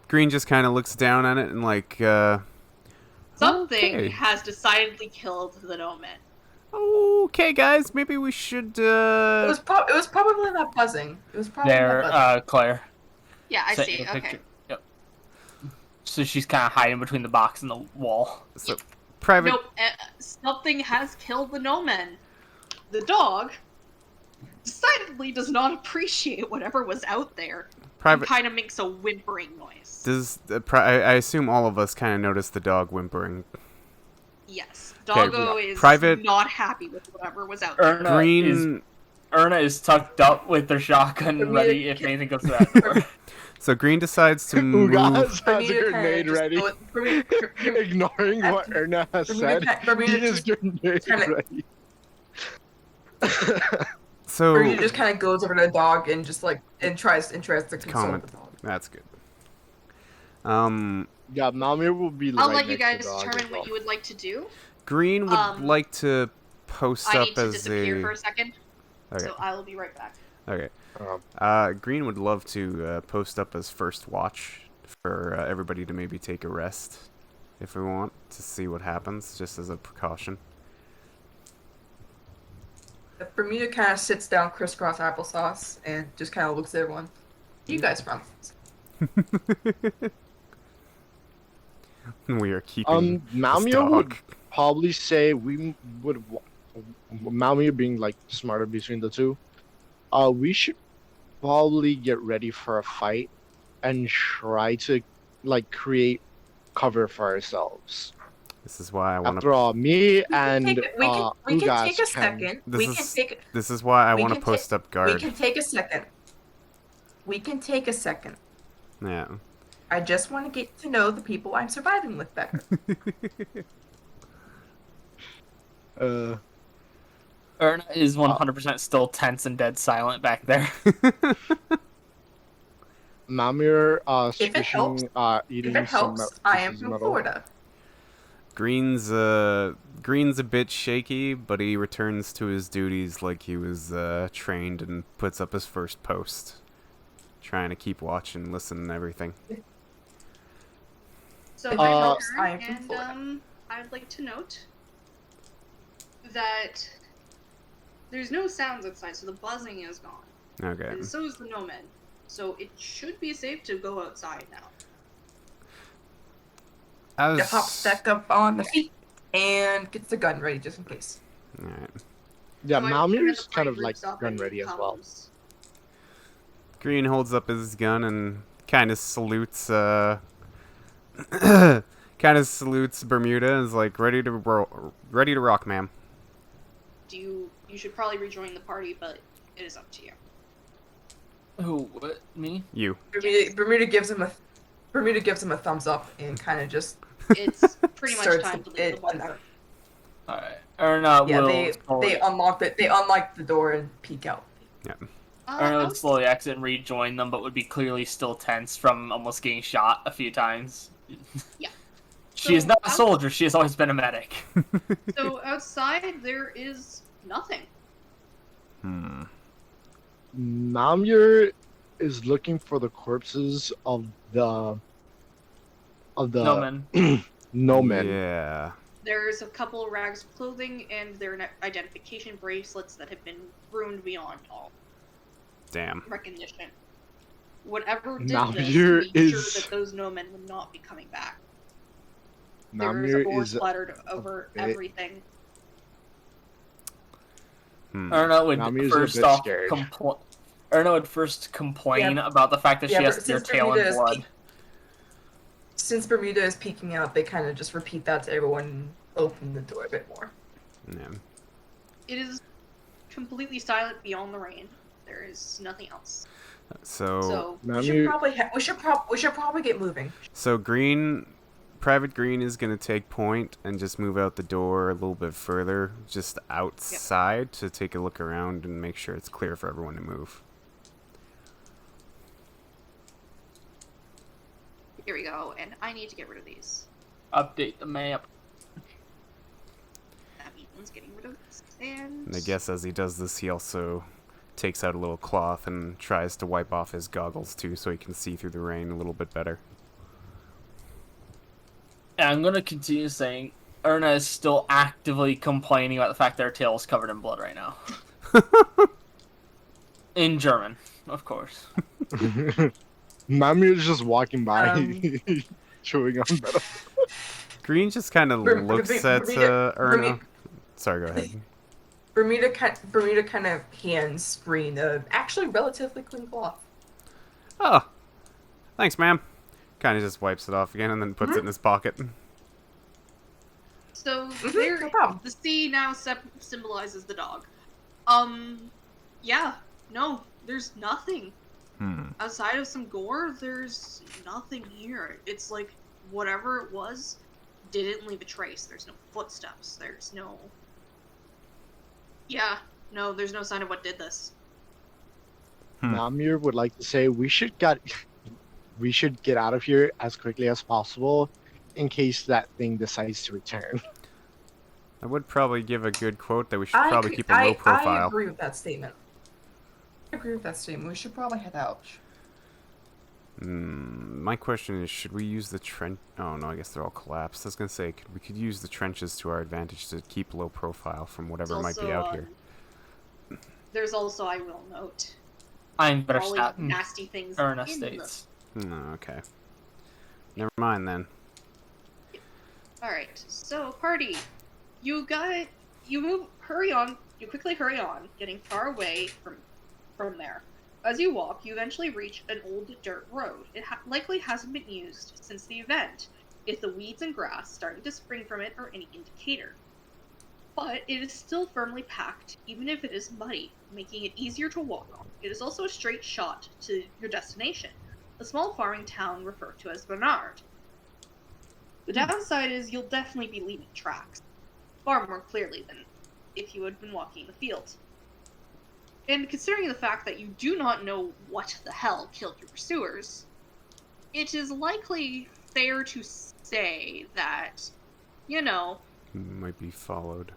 Green just kind of looks down on it and like, Something okay. has decidedly killed the Nomen. Okay, guys, maybe we should. It was probably not buzzing. It was probably There, not buzzing. Claire. Yeah, I Sent see. you a Okay. picture. Yep. So she's kind of hiding between the box and the wall. So, private. Nope. Something has killed the Nomen. The dog decidedly does not appreciate whatever was out there. Private. Kind of makes a whimpering noise. Does I assume all of us kind of noticed the dog whimpering? Yes. Okay, Doggo is private- not happy with whatever was out there. Green. Is tucked up with their shotgun ready if anything goes to that door. So Green decides to move. Ugas For has me a to kinda grenade just ready. go- for me- for- Ignoring what Erna has for me said, to- for me he to is just grenade kinda- ready. So Brady just kind of goes over to the dog and just like tries to console comment. the dog. That's good. Yeah, Malmir will be I'll right let you next to guys the dog determine as well. what you would like to do. Green would Um, like to post I up need to as disappear for a. a second, Okay. so I will be right back. Okay. Um, Green would love to post up as first watch for everybody to maybe take a rest if we want to see what happens, just as a precaution. Bermuda kind of sits down crisscross applesauce and just kind of looks at everyone. You guys from? We are keeping this Malmir dog. would probably say we would. Malmir being like smarter between the two, we should probably get ready for a fight and try to like create cover for ourselves. This is why I want After to. all, me and we can Ugas take a second. This is why I we want to can post up We guard. can take a second. We can take a second. Yeah. I just want to get to know the people I'm surviving with better. Erna is 100% still tense and dead silent back there. Malmir If it helps, fishing, eating If it some helps, I am pieces of from metal. Florida. Green's a bit shaky, but he returns to his duties like he was trained and puts up his first post, trying to keep watch and listen and everything. So If my it helps, turn, I am from and Florida. I would like to note that there's no sounds outside, so the buzzing is gone, Okay. and so is the Nomen. So it should be safe to go outside now. As Just hops back up on the feet and gets the gun ready just in case. Alright. Yeah, So I Malmir's the kind of party like groups up gun and ready as well. comes- Green holds up his gun and kind of salutes kind of salutes Bermuda and is like ready to rock, ma'am. You should probably rejoin the party, but it is up to you. Who? What? Me? You. Bermuda gives him a thumbs up and kind of just It's pretty much starts time to leave it. the bunker. Alright. Erna Yeah, will they slowly, unlock it. They unlock the door and peek out. Erna I would slowly exit and rejoin them, but would be clearly still tense from almost getting shot a few times. Yeah. She is So not a out- soldier, she has always been a medic. So outside there is nothing. Malmir is looking for the corpses of the No, man. Nomen. Yeah. There's a couple rags of clothing and their identification bracelets that have been ruined beyond all Damn. recognition. Whatever did Now this here made is- sure that those Nomen would not be coming back. Malmir There's ore is splattered over bit- everything. Erna would Nami's a first bit off scared. Erna would first complain about the fact that she Yeah, has but your since tail Bermuda in is blood. Since Bermuda is peeking out, they kind of just repeat that to everyone and open the door a bit more. Yeah. It is completely silent beyond the rain. There is nothing else. So So We should Malmir, probably get moving. Private Green is gonna take point and just move out the door a little bit further, just outside to take a look around and make sure it's clear for everyone to move. here we go, and I need to get rid of these. Update the map. That means one's getting rid of this, and And I guess as he does this, he also takes out a little cloth and tries to wipe off his goggles too, so he can see through the rain a little bit better. And I'm gonna continue saying, Erna is still actively complaining about the fact that her tail is covered in blood right now. In German, of course. Mami's just walking by, Um, chewing on metal. Green just kind of looks at Erna. Sorry, go ahead. Bermuda kind of hands Green a actually relatively clean cloth. Oh, thanks, ma'am. Kind of just wipes it off again and then puts it in his pocket. So No problem. the C now symbolizes the dog. Yeah, no, there's nothing. Outside of some gore, there's nothing here. It's like whatever it was didn't leave a trace. There's no footsteps. There's no... Yeah, no, there's no sign of what did this. Namir would like to say we should get out of here as quickly as possible in case that thing decides to return. I would probably give a good quote that we should probably keep a low profile. I agree with that statement. We should probably head out. My question is, should we use the trench? Oh no, I guess they're all collapsed. I was gonna say, we could use the trenches to our advantage to keep low profile from whatever might be out here. There's also, I will note, I'm better all stat. nasty things Erna in states. Okay. Never mind then. Alright, so party. You quickly hurry on, getting far away from there. As you walk, you eventually reach an old dirt road. It likely hasn't been used since the event, if the weeds and grass starting to spring from it are any indicator. But it is still firmly packed, even if it is muddy, making it easier to walk on. It is also a straight shot to your destination, a small farming town referred to as Bernard. The downside is you'll definitely be leaving tracks, far more clearly than if you had been walking in the field. And considering the fact that you do not know what the hell killed your pursuers, it is likely fair to say that, Might be followed.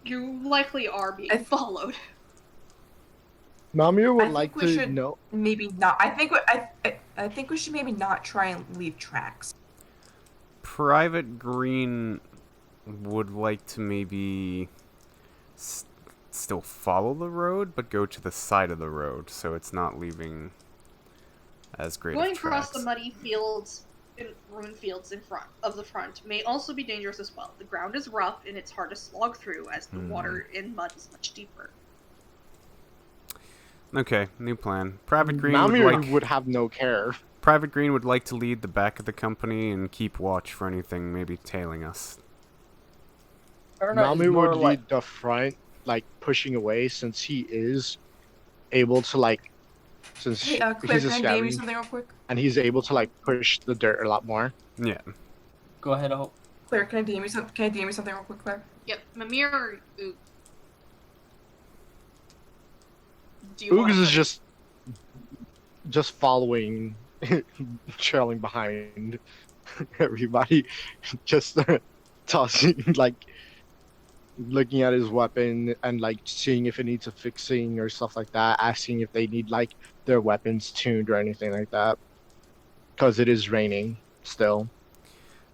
you likely are being followed. Namir would I like think we to should know. Maybe not. I think we should maybe not try and leave tracks. Private Green would like to maybe still follow the road, but go to the side of the road, so it's not leaving as great Going of across tracks. the muddy fields and ruined fields in front of the front may also be dangerous as well. The ground is rough and it's hard to slog through as the water in mud is much deeper. Okay, new plan. Private Green Namir would have no care. Private Green would like to lead the back of the company and keep watch for anything maybe tailing us. Namir would lead the front, like pushing away, since he is able to since Hey, Claire, he's a can I name you scabby, something real quick? and he's able to push the dirt a lot more. Yeah. Go ahead, Hope. Claire, can I DM you something real quick, Claire? Yep, Mimir or Oog? Do you want Oogs to- is just following, trailing behind everybody, just tossing, looking at his weapon and seeing if it needs a fixing or stuff like that, asking if they need their weapons tuned or anything like that, because it is raining still.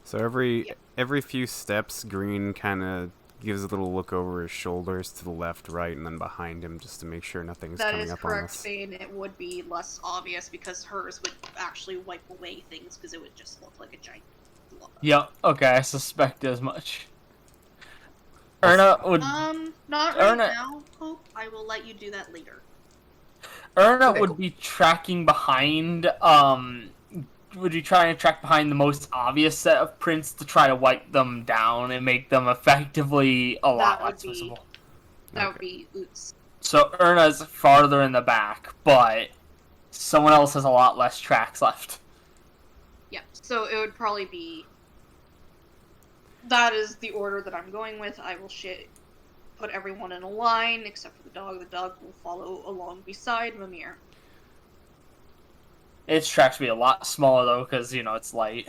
So every few steps, Green kind of gives a little look over his shoulders to the left, right, and then behind him, just to make sure nothing's That coming is up on correct, us. Fane. It would be less obvious because hers would actually wipe away things because it would just look like a giant blob. Yep, okay, I suspect as much. Erna would Not right now, Hope. I will let you do that later. would be tracking behind, would you try and track behind the most obvious set of prints to try to wipe them down and make them effectively a lot That would less be- visible? That would be Oots. So Erna's farther in the back, but someone else has a lot less tracks left. Yep, so it would probably be... That is the order that I'm going with. I will put everyone in a line, except for the dog. The dog will follow along beside Mimir. Its tracks would be a lot smaller though, because, it's light.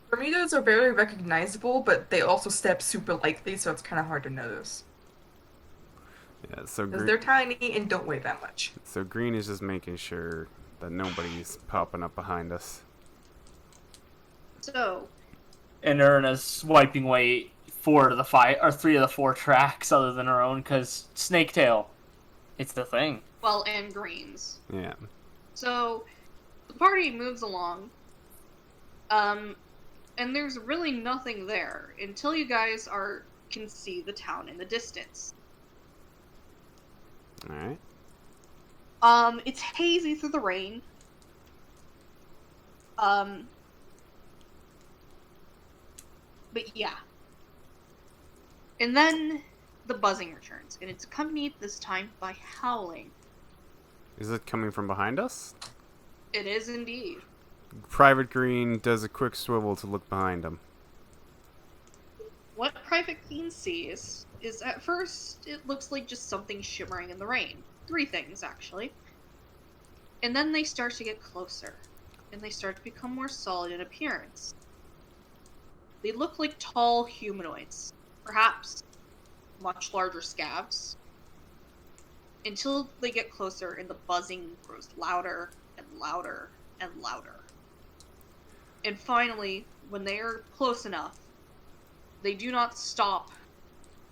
Bermudas are very recognizable, but they also step super lightly, so it's kind of hard to notice. Yeah, so Because they're tiny and don't weigh that much. So Green is just making sure that nobody's popping up behind us. So, and Erna's swiping away 4 of the 5 or 3 of the 4 tracks other than her own because Snaketail, it's the thing. Well, and greens. Yeah. So the party moves along, and there's really nothing there until you guys can see the town in the distance. All right. It's hazy through the rain. But yeah. And then the buzzing returns, and it's accompanied this time by howling. Is it coming from behind us? It is indeed. Private Green does a quick swivel to look behind him. What Private Queen sees is at first it looks like just something shimmering in the rain. 3 things, actually. And then they start to get closer, and they start to become more solid in appearance. They look like tall humanoids, perhaps much larger scabs, until they get closer and the buzzing grows louder and louder and louder. And finally, when they are close enough, they do not stop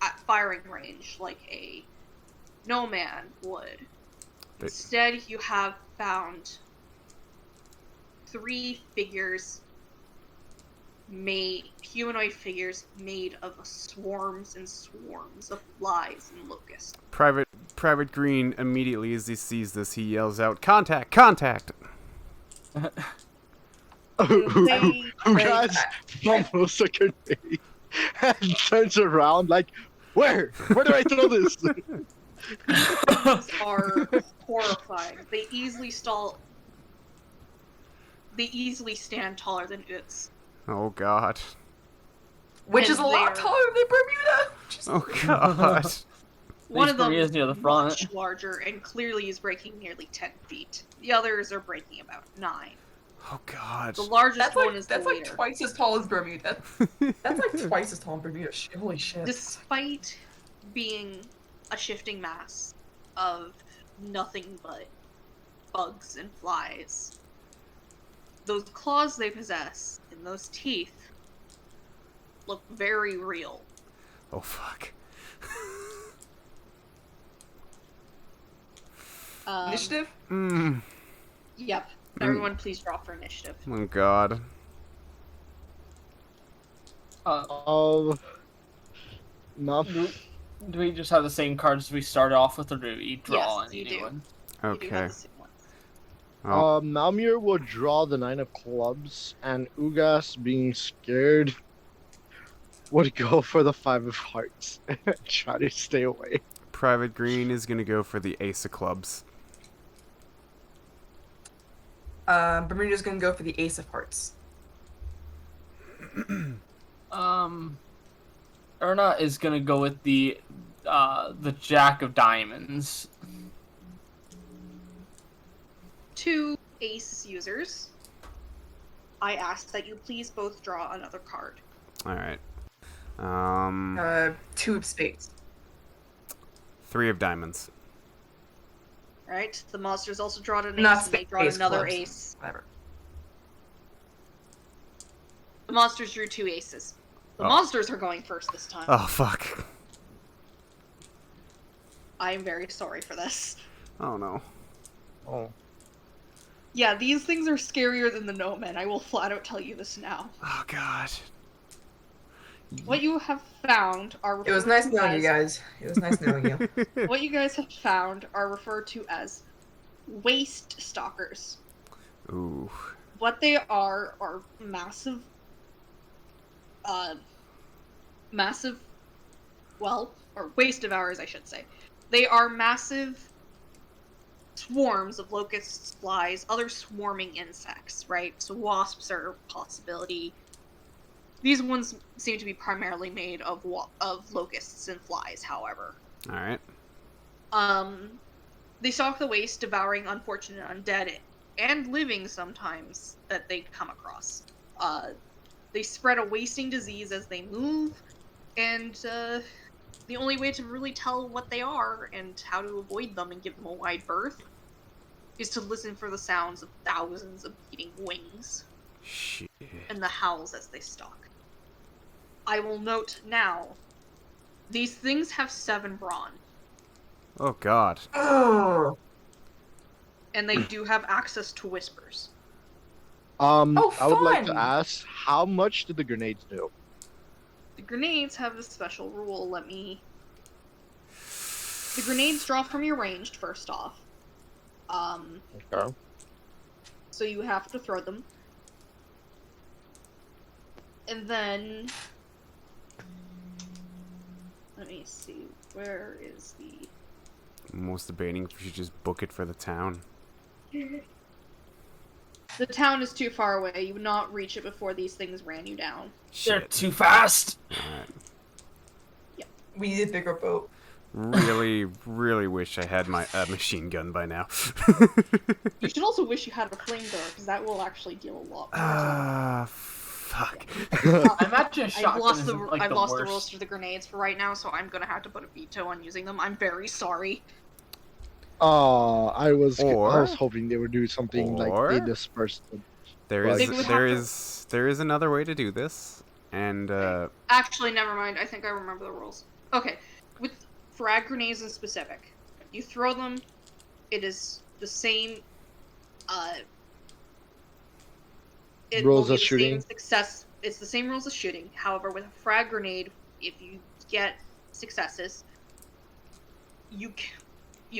at firing range like a nomad would. Instead, you have found 3 figures humanoid figures made of swarms and swarms of flies and locusts. Private Green immediately, as he sees this, he yells out, "Contact! Contact!" Ugas fumbles a grenade and turns around like, where do I throw this? These are horrifying. They easily stand taller than Utz. Oh God. Which And is a lot they're- taller than Bermuda. Just- Oh God. One of them Bermuda's near the front. much larger and clearly is breaking nearly 10 feet. The others are breaking about 9. Oh God. The largest That's one like is that's the like leader. twice as tall as Bermuda. That's like twice as tall as Bermuda. Holy shit. Despite being a shifting mass of nothing but bugs and flies, those claws they possess and those teeth look very real. Oh fuck. Initiative? Yep. Everyone please draw for initiative. Oh God. Not Do we just have the same cards we started off with, or do we draw Yes, any you new do. one? You do have Okay. the same ones. Oh. Malmir will draw the 9 of clubs, and Ugas, being scared, would go for the 5 of hearts and try to stay away. Private Green is gonna go for the ace of clubs. Bermuda's gonna go for the Ace of Hearts. Erna is gonna go with the Jack of Diamonds. 2 ace users. I ask that you please both draw another card. All right. 2 of Spades. 3 of diamonds. Right? The monsters also draw an ace, Not and they Spades. draw another clubs. ace. Whatever. The monsters drew 2 aces. The Oh. monsters are going first this time. Oh fuck. I am very sorry for this. Oh no. Oh. Yeah, these things are scarier than the Nomen. I will flat out tell you this now. Oh God. What you have found are It was nice referred to knowing you as- guys. It was nice knowing you. What you guys have found are referred to as waste stalkers. Ooh. What they are massive, or waste devourers, I should say. They are massive swarms of locusts, flies, other swarming insects, right? So wasps are a possibility. These ones seem to be primarily made of locusts and flies, however. All right. They stalk the waste, devouring unfortunate undead and living sometimes that they come across. They spread a wasting disease as they move, and the only way to really tell what they are and how to avoid them and give them a wide berth is to listen for the sounds of thousands of beating wings Shit. and the howls as they stalk. I will note now, these things have 7 brawn, Oh god. Oh, and they do have access to whispers. I would like to fun! ask, how much did the grenades do? The grenades have a special rule. The grenades draw from your ranged, first off. Okay. So you have to throw them. And then... Let me see, where is the... I'm almost debating if we should just book it for the town. The town is too far away. You would not reach it before these things ran you down. They're Shit. too fast. Alright. We need a bigger boat. Really, really wish I had my machine gun by now. You should also wish you had a flamethrower, because that will actually deal a lot more. Ah, fuck. I imagine a I've shotgun lost is the like I've the lost the worst. rules for the grenades for right now, so I'm gonna have to put a veto on using them. I'm very sorry. I was Or- hoping they would do something or- like they dispersed them. There Like- They would is, have there to- is, there is another way to do this, and Actually, never mind. I think I remember the rules. Okay, with frag grenades in specific, you throw them. It is the same. It Rules will be as the shooting? Same success. It's the same rules as shooting. However, with a frag grenade, if you get successes, you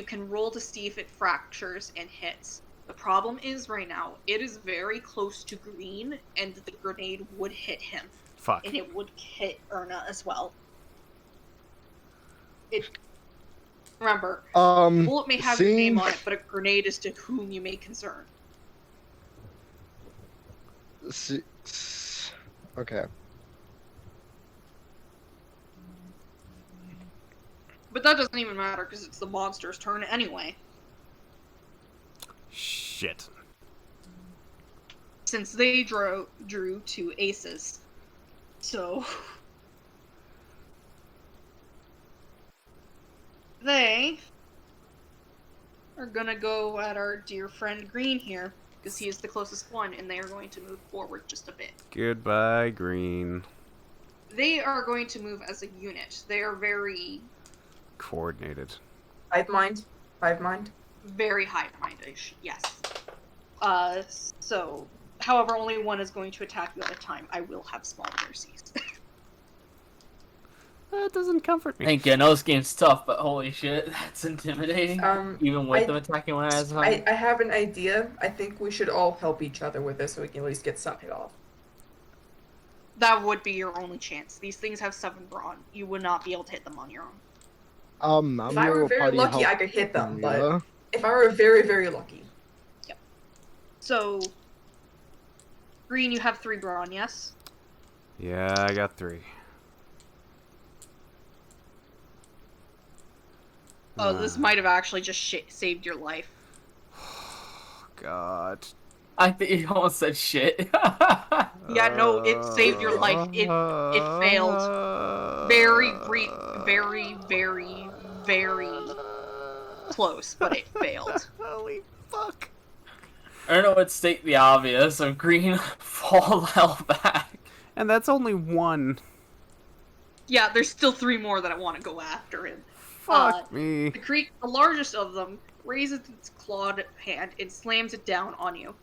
can roll to see if it fractures and hits. The problem is right now it is very close to green, and the grenade would hit him, fuck. and it would hit Erna as well. Remember, bullet may have your name on it, but a grenade is to whom you may concern. Okay. But that doesn't even matter because it's the monster's turn anyway. Shit. Since they drew 2 aces. So they are gonna go at our dear friend Green here, because he is the closest one, and they are going to move forward just a bit. Goodbye, Green. They are going to move as a unit. They are very, Coordinated. Hive mind. Hive mind. very high-minded, yes. So, however, only one is going to attack you at a time. I will have small mercies. That doesn't comfort me. Thank you. I know this game's tough, but holy shit, that's intimidating. Even with I- them attacking one at a I time. have an idea. I think we should all help each other with this so we can at least get some hit off. That would be your only chance. These things have 7 brawn. You would not be able to hit them on your own. I'm If I were gonna very party lucky, help I could hit them, but Maria. if I were very, very lucky. So, Green, you have 3 brawn, yes? Yeah, I got 3. Oh, this might have actually just saved your life. God. I think you almost said shit. Yeah, no, it saved your life. It failed. Very, very, very, very close, but it failed. Holy fuck. Erna would state the obvious of Green fall the hell back. And that's only 1. Yeah, there's still 3 more that I want to go after him. Fuck me. The creek, the largest of them, raises its clawed hand and slams it down on you.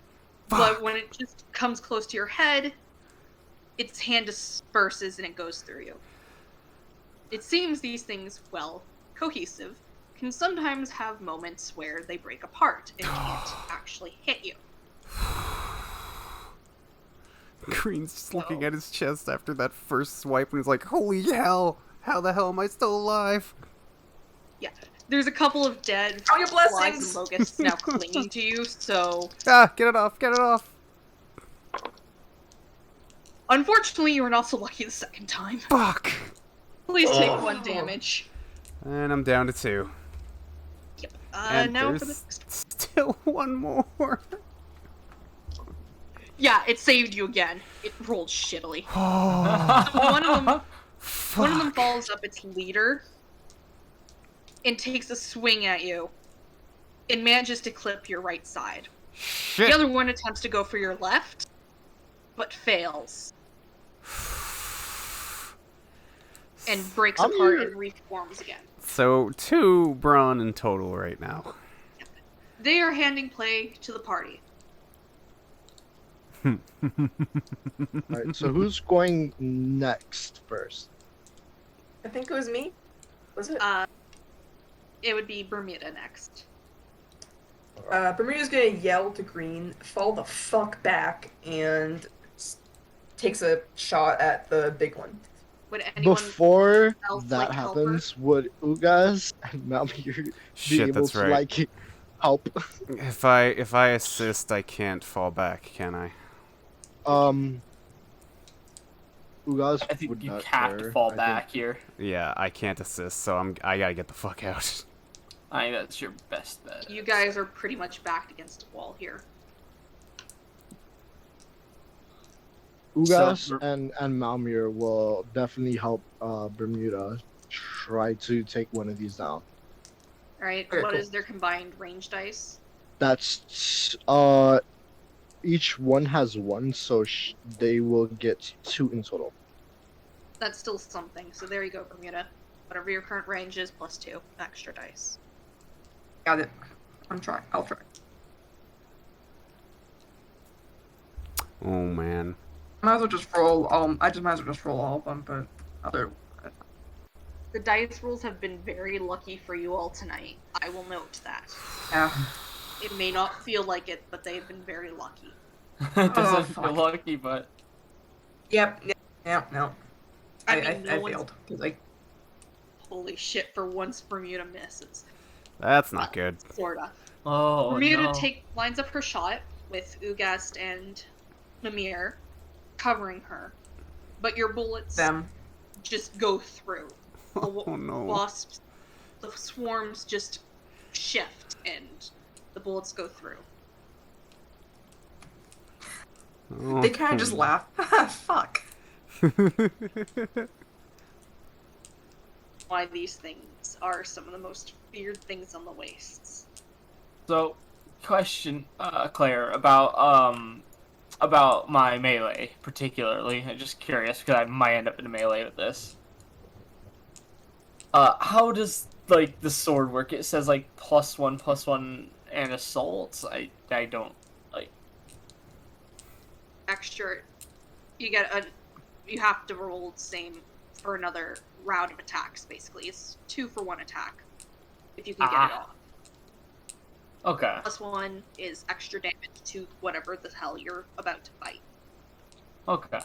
But Fuck. when it just comes close to your head, its hand disperses and it goes through you. It seems these things, well, cohesive, can sometimes have moments where they break apart and can't actually hit you. Green's just looking at his chest after that first swipe and he's like, holy hell! How the hell am I still alive? Yeah, there's a couple of dead Count your flies blessings! and locusts now clinging to you, so Ah, get it off, get it off! unfortunately you were not so lucky the second time. Fuck! Please take 1 damage. And I'm down to 2. Yep. And Now for there's the next. still 1 more. Yeah, it saved you again. It rolled shittily. Oh, So one of them fuck. follows up its leader and takes a swing at you and manages to clip your right side. Shit. The other one attempts to go for your left, but fails. and breaks I'm apart here. and reforms again. So 2 brawn in total right now. They are handing play to the party. Alright, so who's going next first? I think it was me. Was it? It would be Bermuda next. Bermuda's gonna yell to Green, fall the fuck back, and takes a shot at the big one. Would anyone Before else that like to help her? happens, would Ugas and Malmir be Shit, able that's to right. like help? If I assist, I can't fall back, can I? Ugas I think would you not have to care. fall I back here. Yeah, I can't assist, so I gotta get the fuck out. I think that's your best bet. You guys are pretty much backed against a wall here. Ugas So- and Malmir will definitely help Bermuda try to take one of these down. Alright, Okay, what cool. is their combined range dice? That's each one has 1, so they will get 2 in total. That's still something, so there you go, Bermuda. Whatever your current range is, plus 2 extra dice. Got it. I'm trying. I'll try. Oh man. Might as well just roll. I just might as well just roll all of them, but other. The dice rolls have been very lucky for you all tonight. I will note that. Yeah. It may not feel like it, but they've been very lucky. It doesn't fuck. feel lucky, but Yep. Yep. No. I mean, no I one's- failed. 'Cause, like, Holy shit, for once Bermuda misses. That's not good. Sorta. oh Bermuda no. lines up her shot with Ugast and Mimir covering her. But your bullets them. just go through. The Oh no. wasps, the swarms just shift and the bullets go through. Oh. They kind of just laugh. Fuck. Why these things are some of the most feared things on the wastes. So, question, Claire, about my melee particularly. I'm just curious because I might end up in a melee with this. How does like the sword work? It says like +1/+1 and assault. I don't like. Extra, you have to roll the same for another round of attacks. Basically, it's 2 for 1 attack if you can get it off. Okay. +1 is extra damage to whatever the hell you're about to fight. Okay.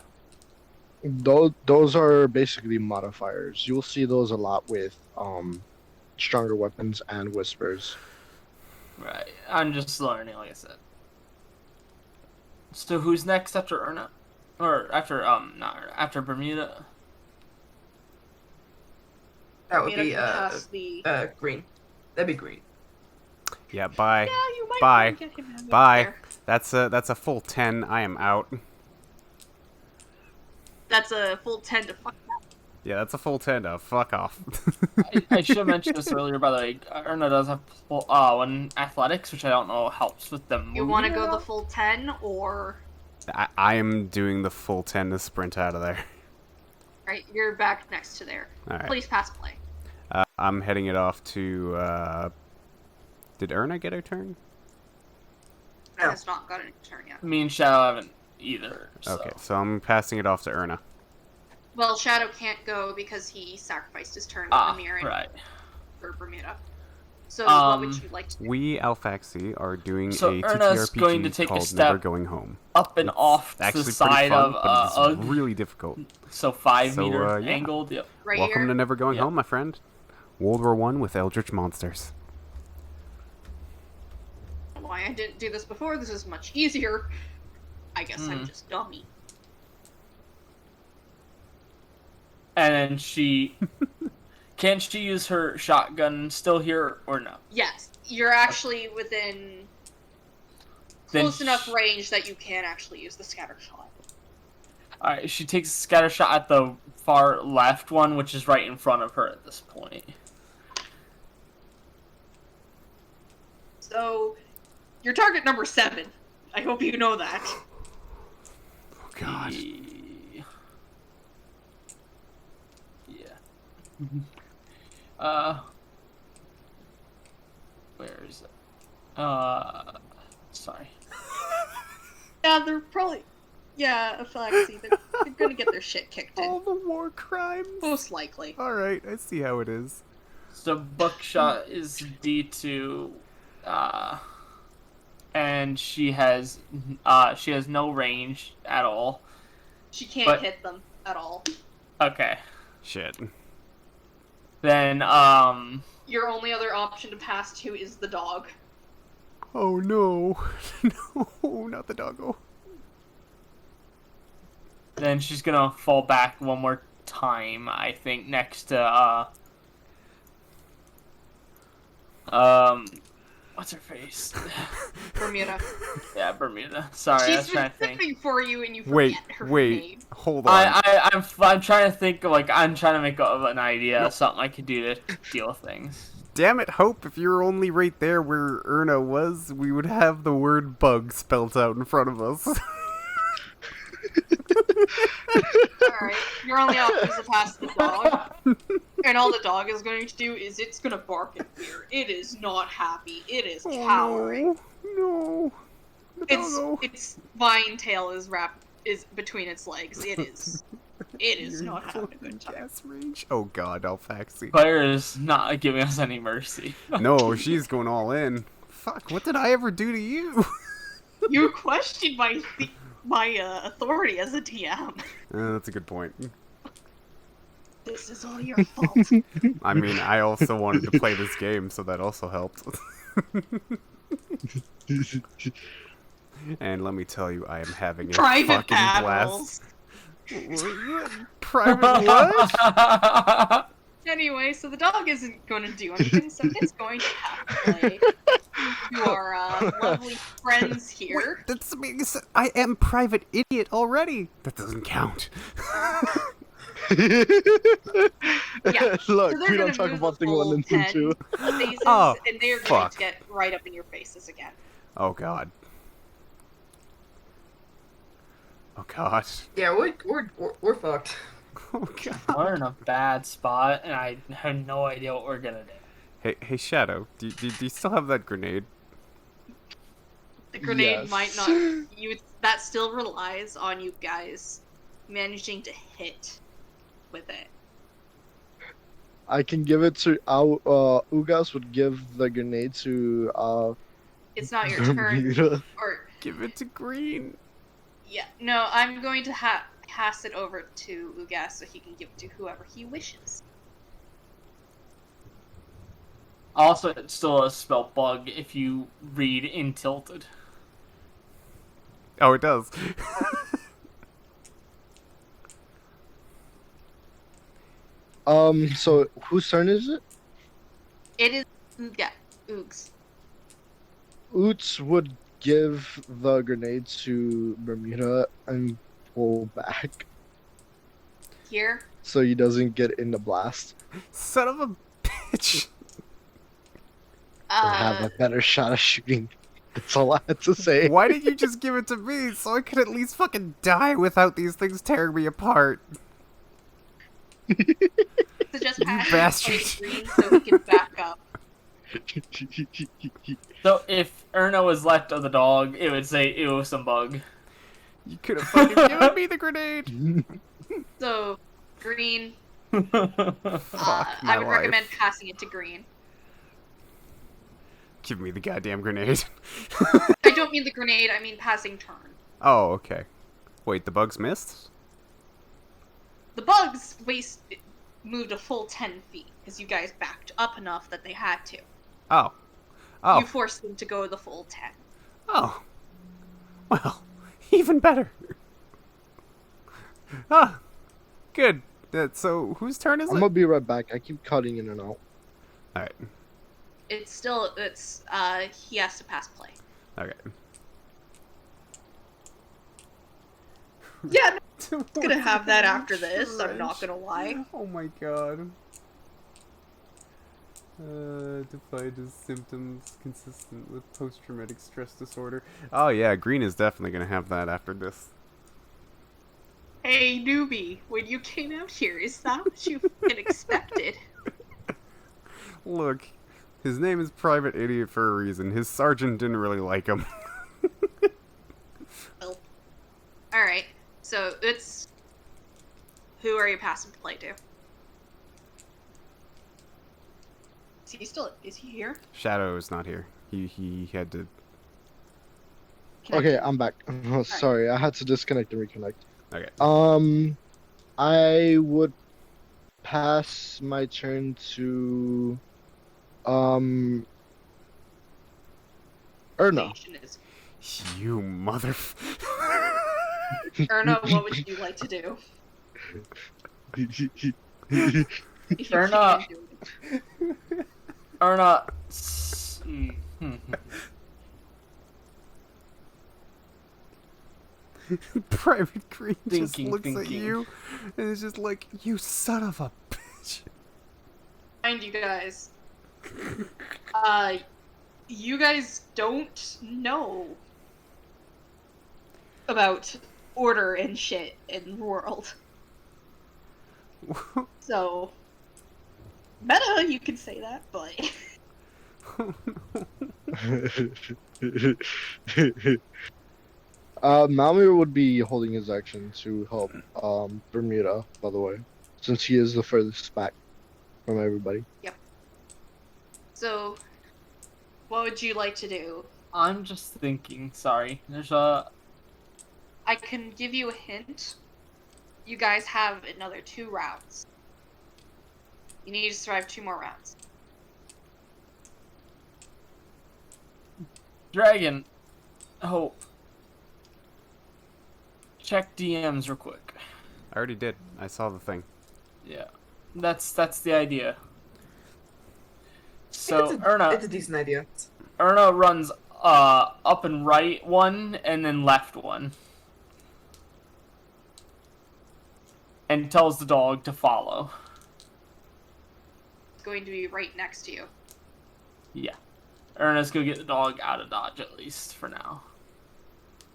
Those are basically modifiers. You'll see those a lot with stronger weapons and whispers. Right. I'm just learning, like I said. So who's next after Erna? Or after not Erna, after Bermuda? That would Bermuda be can cast the. green. That'd be green. Yeah, bye. Yeah, you might Bye. want to get him out of Bye. there. That's a full 10. I am out. That's a full 10 to fuck that. Yeah, that's a full 10 now. Fuck off. I should have mentioned this earlier, by the way. Erna does have one athletics, which I don't know helps with them. You want to go the full 10 or. I am doing the full 10 to sprint out of there. Right, you're back next to there. Alright. Please pass play. I'm heading it off to, Did Erna get her turn? No. Has not gotten a turn yet. Me and Shadow haven't either. So. Okay, so I'm passing it off to Erna. Well, Shadow can't go because he sacrificed his turn Ah, for Mimir and right. for Bermuda. So, what would Um, you like to do? We, Alfaxi, are doing So a Erna's TTRPG going to take a called step Never Going Home. Up and off to Actually the pretty side fun, of but it's Ugg. really difficult. So 5 So, meters yeah. angled. Yep. Right Welcome here? to Never Going Yep. Home, my friend. World War I with Eldritch monsters. Why I didn't do this before, this is much easier. I guess I'm Hmm. just dummy. And then she can she use her shotgun still here or no? Yes, you're actually within Then close enough range that you can actually use the scatter shot. Alright, she takes a scatter shot at the far left one, which is right in front of her at this point. So, your target number 7. I hope you know that. Oh, God. Yeah. Uh, where is it? Sorry. Yeah, they're probably. Yeah, Aphylaxy. They're gonna get their shit kicked All in. the war crimes. Most likely. Alright, I see how it is. So Buckshot is D2, and she has no range at all. She can't But- hit them at all. Okay. Shit. Then Your only other option to pass to is the dog. Oh no. No, not the doggo. then she's gonna fall back one more time, I think, next to what's her face? Bermuda. Yeah, Bermuda. Sorry, I was She's trying been to think. sipping for you and you Wait, forget her wait. name. Hold on. I'm trying to think, like, I'm trying to make of an idea Nope. of something I could do to deal with things. Damn it, Hope, if you were only right there where Erna was, we would have the word bug spelt out in front of us. Alright, your only option is to pass the dog. And all the dog is going to do is it's gonna bark in fear. It is not happy. It is cowering. No. The doggo. Its vine tail is between its legs. It is You're not having a fucking good time. gas rage. Oh god, Alfaxi. Claire is not giving us any mercy. No, she's going all in. Fuck, what did I ever do to you? You questioned my authority as a DM. That's a good point. This is all your fault. I mean, I also wanted to play this game, so that also helped. And let me tell you, I am having a Private fucking battles. blast. Private what? Anyway, so the dog isn't going to do anything, so it's going to have to play to our lovely friends here. Wait, that's being said. I am private idiot already. That doesn't count. Yeah. Look, So they're we gonna don't talk move about the thing 1 full and thing 2. Phases, Oh, and they are going fuck. to get right up in your faces again. Oh god. Oh god. Yeah, we're fucked. Oh god. We're in a bad spot, and I have no idea what we're gonna do. Hey, Shadow. Do you still have that grenade? The grenade Yes. might not. That still relies on you guys managing to hit with it. I can give it to Ugas would give the grenade to It's not your turn, Bermuda. or Give it to Green. yeah. No, I'm going to pass it over to Ugas so he can give it to whoever he wishes. Also, it's still a spell bug if you read in tilted. Oh, it does. So whose turn is it? It is Oogs. Oots would give the grenade to Bermuda and pull back Here, so he doesn't get in the blast. Son of a bitch. Or have a better shot of shooting. That's all I had to say. Why didn't you just give it to me so I could at least fucking die without these things tearing me apart? to just pass bastard. it to Green so he can back up. So if Erna was left of the dog, it would say it was some bug. You could have fucking given me the grenade. So, Green, Fuck my I would life. recommend passing it to Green. Give me the goddamn grenade. I don't mean the grenade, I mean passing turn. Oh, okay. Wait, the bugs missed? The bugs moved a full 10 feet, because you guys backed up enough that they had to. Oh. Oh. You forced them to go the full 10. Oh. Well, even better. Ah. Good. So, whose turn is I'm it? gonna be right back. I keep cutting in and out. Alright. He has to pass play. Okay. Yeah, I'm gonna have that after this, I'm not gonna lie. Oh my god. Defined as symptoms consistent with post-traumatic stress disorder. Oh yeah, Green is definitely gonna have that after this. Hey, newbie, when you came out here, is that what you fucking expected? Look, his name is Private Idiot for a reason. His sergeant didn't really like him. Well, alright, so it's... Who are you passing play to? Is he here? Shadow is not here. He had to. Okay, I'm back. Oh, sorry, I had to disconnect and reconnect. Okay. I would pass my turn to Erna. You mother. Erna, what would you like to do? If you Erna. can do it. Erna. Private Green just Thinking, looks at thinking. you and is just like, you son of a bitch. Mind you guys. You guys don't know about order and shit in the world. So, meta, you can say that, but Malmir would be holding his action to help Bermuda, by the way, since he is the furthest back from everybody. so what would you like to do? I'm just thinking. Sorry. There's a. I can give you a hint. You guys have another 2 rounds. You need to survive 2 more rounds. Dragon. Hope. Check DMs real quick. I already did. I saw the thing. Yeah. That's the idea. So it's a decent idea. Erna runs up and right one and then left one. And tells the dog to follow. It's going to be right next to you. Yeah. Erna's gonna get the dog out of dodge at least for now.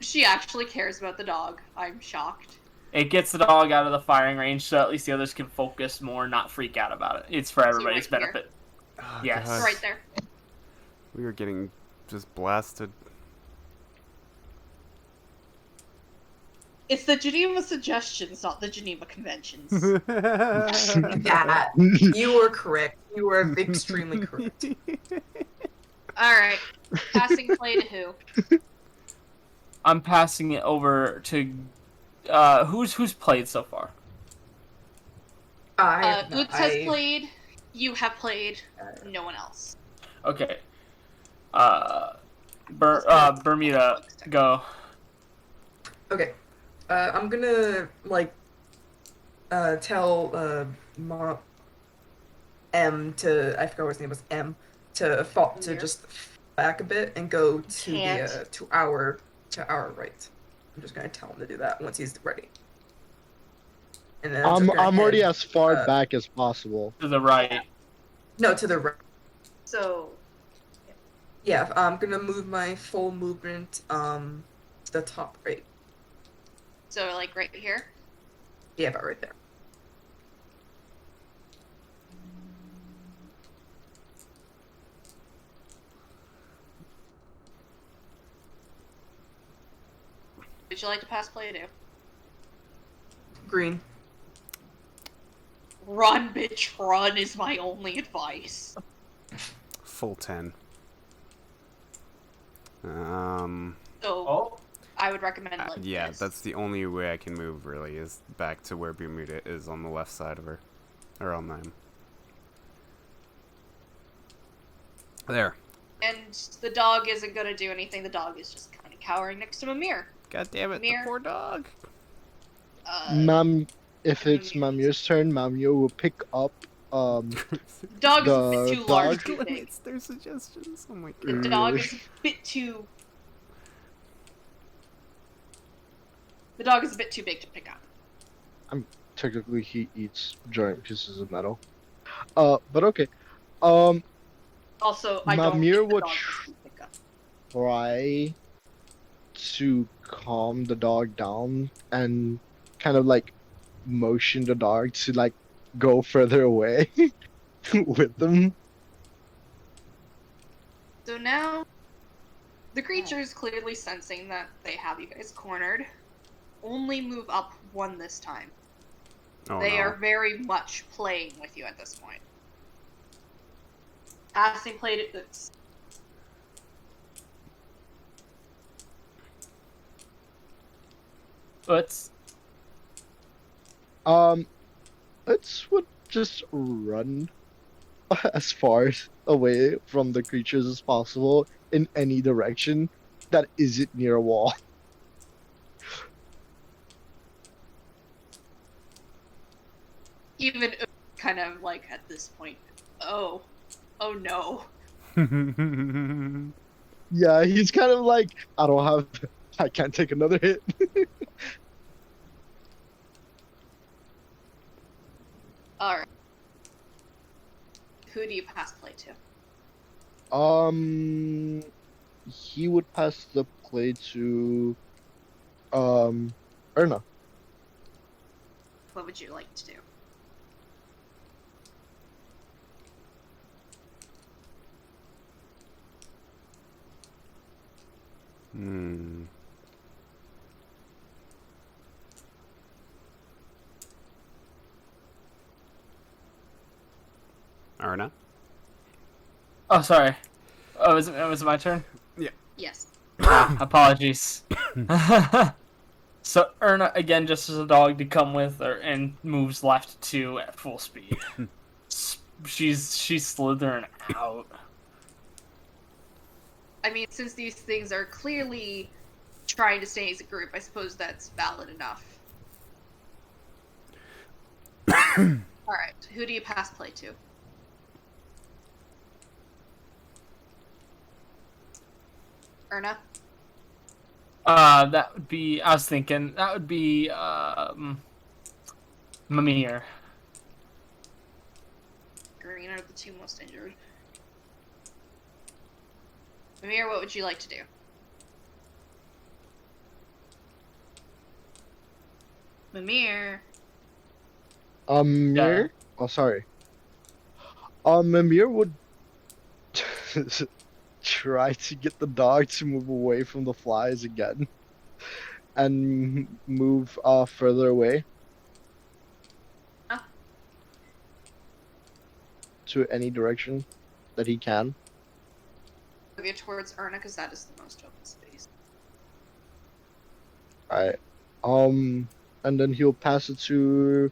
She actually cares about the dog. I'm shocked. It gets the dog out of the firing range so at least the others can focus more and not freak out about it. It's for everybody's right here? benefit. Oh, Yes. God. It's right there. We are getting just blasted. It's the Geneva Suggestions, not the Geneva Conventions. That you were correct. You were extremely correct. Alright. Passing play to who? I'm passing it over to who's played so far? Utz has played, you have played, no one else. Okay. Bermuda, go. Okay. I'm gonna tell M to, I forgot what his name was, M to fall to just back a bit and go to the to our right. I'm just gonna tell him to do that once he's ready. And then I'm already as far back as possible. To the right. No, to the right. So Yeah, I'm gonna move my full movement to the top right. So like right here? Yeah, about right there. Would you like to pass play to? Green. Run, bitch, run is my only advice. Full 10. So I would recommend like yeah, this. that's the only way I can move, really, is back to where Bermuda is on the left side of her. Or on mine. There. And the dog isn't gonna do anything, the dog is just kind of cowering next to Mimir. God damn it, the poor dog. If it's Mamir's turn, Mamir will pick up Dog is a bit too large, too big. It's their suggestions. Oh my The god. dog is a bit too... The dog is a bit too big to pick up. Technically, he eats giant pieces of metal. But okay. Also, I don't Mimir think the would dog is to pick up. try to calm the dog down and kind of like motion the dog to like go further away with them. So now, the creatures clearly sensing that they have you guys cornered, only move up one this time. Oh, They no. are very much playing with you at this point. Passing play to this. Let's. Let's would just run as far away from the creatures as possible in any direction that isn't near a wall. Even kind of like at this point, oh no. Yeah, he's kind of like, I can't take another hit. Alright. Who do you pass play to? He would pass the play to, Erna. What would you like to do? Hmm. Arna? Oh, sorry. Oh, was it my turn? Yes. Apologies. So Erna again, just as a dog to come with her, and moves left 2 at full speed. She's slithering out. I mean, since these things are clearly trying to stay as a group, I suppose that's valid enough. Alright, who do you pass play to? Erna? That would be. I was thinking that would be Mimir. Green are the 2 most injured. Amir, what would you like to do? Mimir? Mimir? Yeah. Oh, sorry. Mimir would try to get the dog to move away from the flies again and move further away. Huh? To any direction that he can. Move you towards Erna, because that is the most open space. Alright. And then he'll pass it to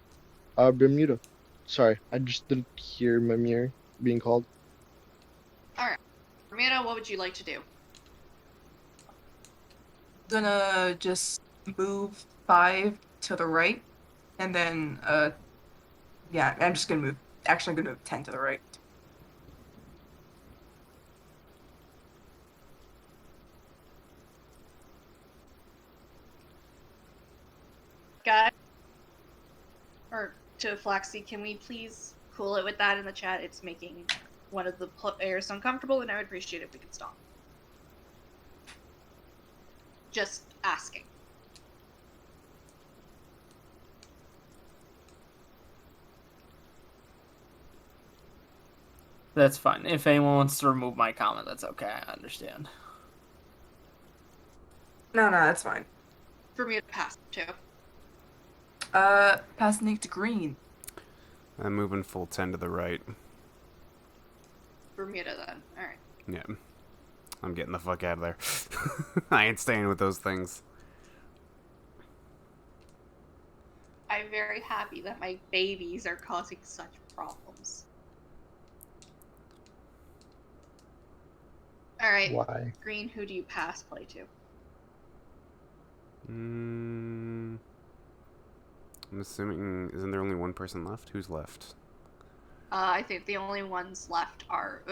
Bermuda. Sorry, I just didn't hear Mimir being called. Alright. Ramiro, what would you like to do? Gonna just move 5 to the right, and then yeah, I'm just gonna move. Actually, I'm gonna move 10 to the right. Guy? Or to Flaxy, can we please cool it with that in the chat? It's making one of the players uncomfortable, and I would appreciate it if we could stop. Just asking. That's fine. If anyone wants to remove my comment, that's okay. I understand. No, that's fine. For me to pass too. Pass Nick to green. I'm moving full 10 to the right. Bermuda then. Alright. Yeah. I'm getting the fuck out of there. I ain't staying with those things. I'm very happy that my babies are causing such problems. Alright, Why? Green, who do you pass play to? I'm assuming, isn't there only one person left? Who's left? I think the only ones left are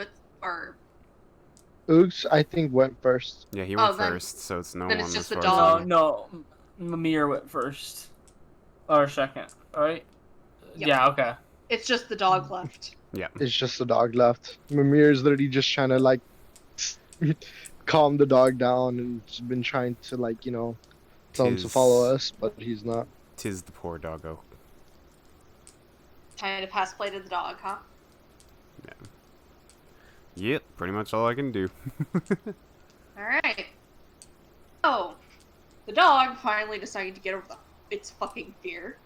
Oogs, I think, went first. Yeah, he went then- first, so it's no then one it's just as the far as dog. I No, know. no. Mimir went first. Or second, right? Yep. Yeah, okay. It's just the dog left. Yeah. It's just the dog left. Mimir's literally just trying to, like, calm the dog down and has been trying to, like, tell him to follow us, but he's not. 'Tis the poor doggo. Kind of has plated the dog, huh? Yep, pretty much all I can do. Alright. So, the dog finally decided to get over its fucking fear.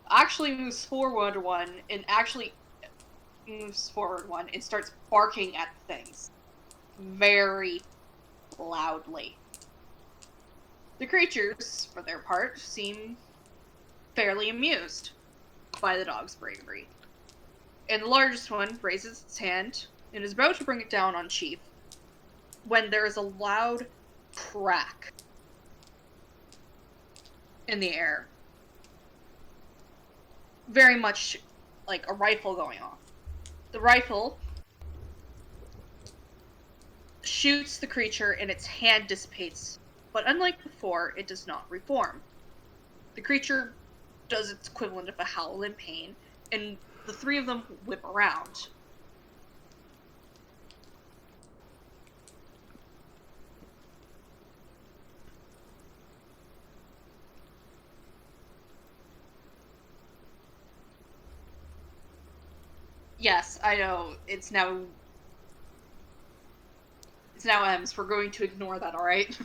Actually moves forward one and starts barking at things. Very loudly. The creatures, for their part, seem fairly amused by the dog's bravery. And the largest one raises its hand and is about to bring it down on Chief when there is a loud crack in the air. Very much like a rifle going off. The rifle shoots the creature and its hand dissipates, but unlike before, it does not reform. The creature does its equivalent of a howl in pain, and the three of them whip around. Yes, I know. It's now M's. We're going to ignore that, alright?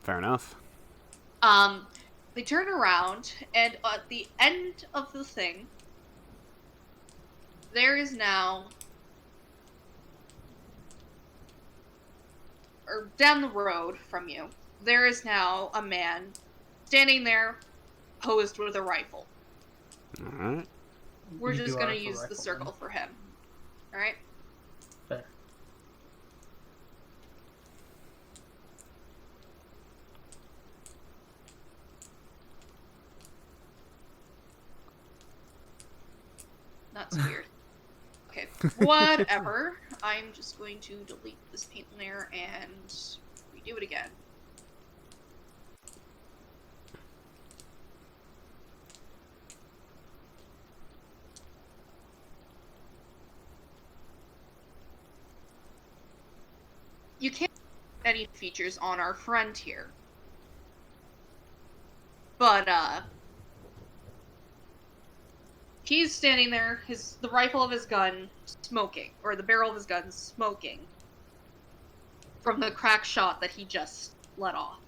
Fair enough. They turn around, and at the end of the thing, there is now, or down the road from you, there is now a man standing there, posed with a rifle. Alright. We're You just do gonna our use the rifle circle then. for him. Alright? Fair. That's weird. Okay, whatever. I'm just going to delete this paint layer and redo it again. You can't put any features on our friend here. But, he's standing there, the rifle of his gun smoking, or the barrel of his gun smoking, from the crack shot that he just let off.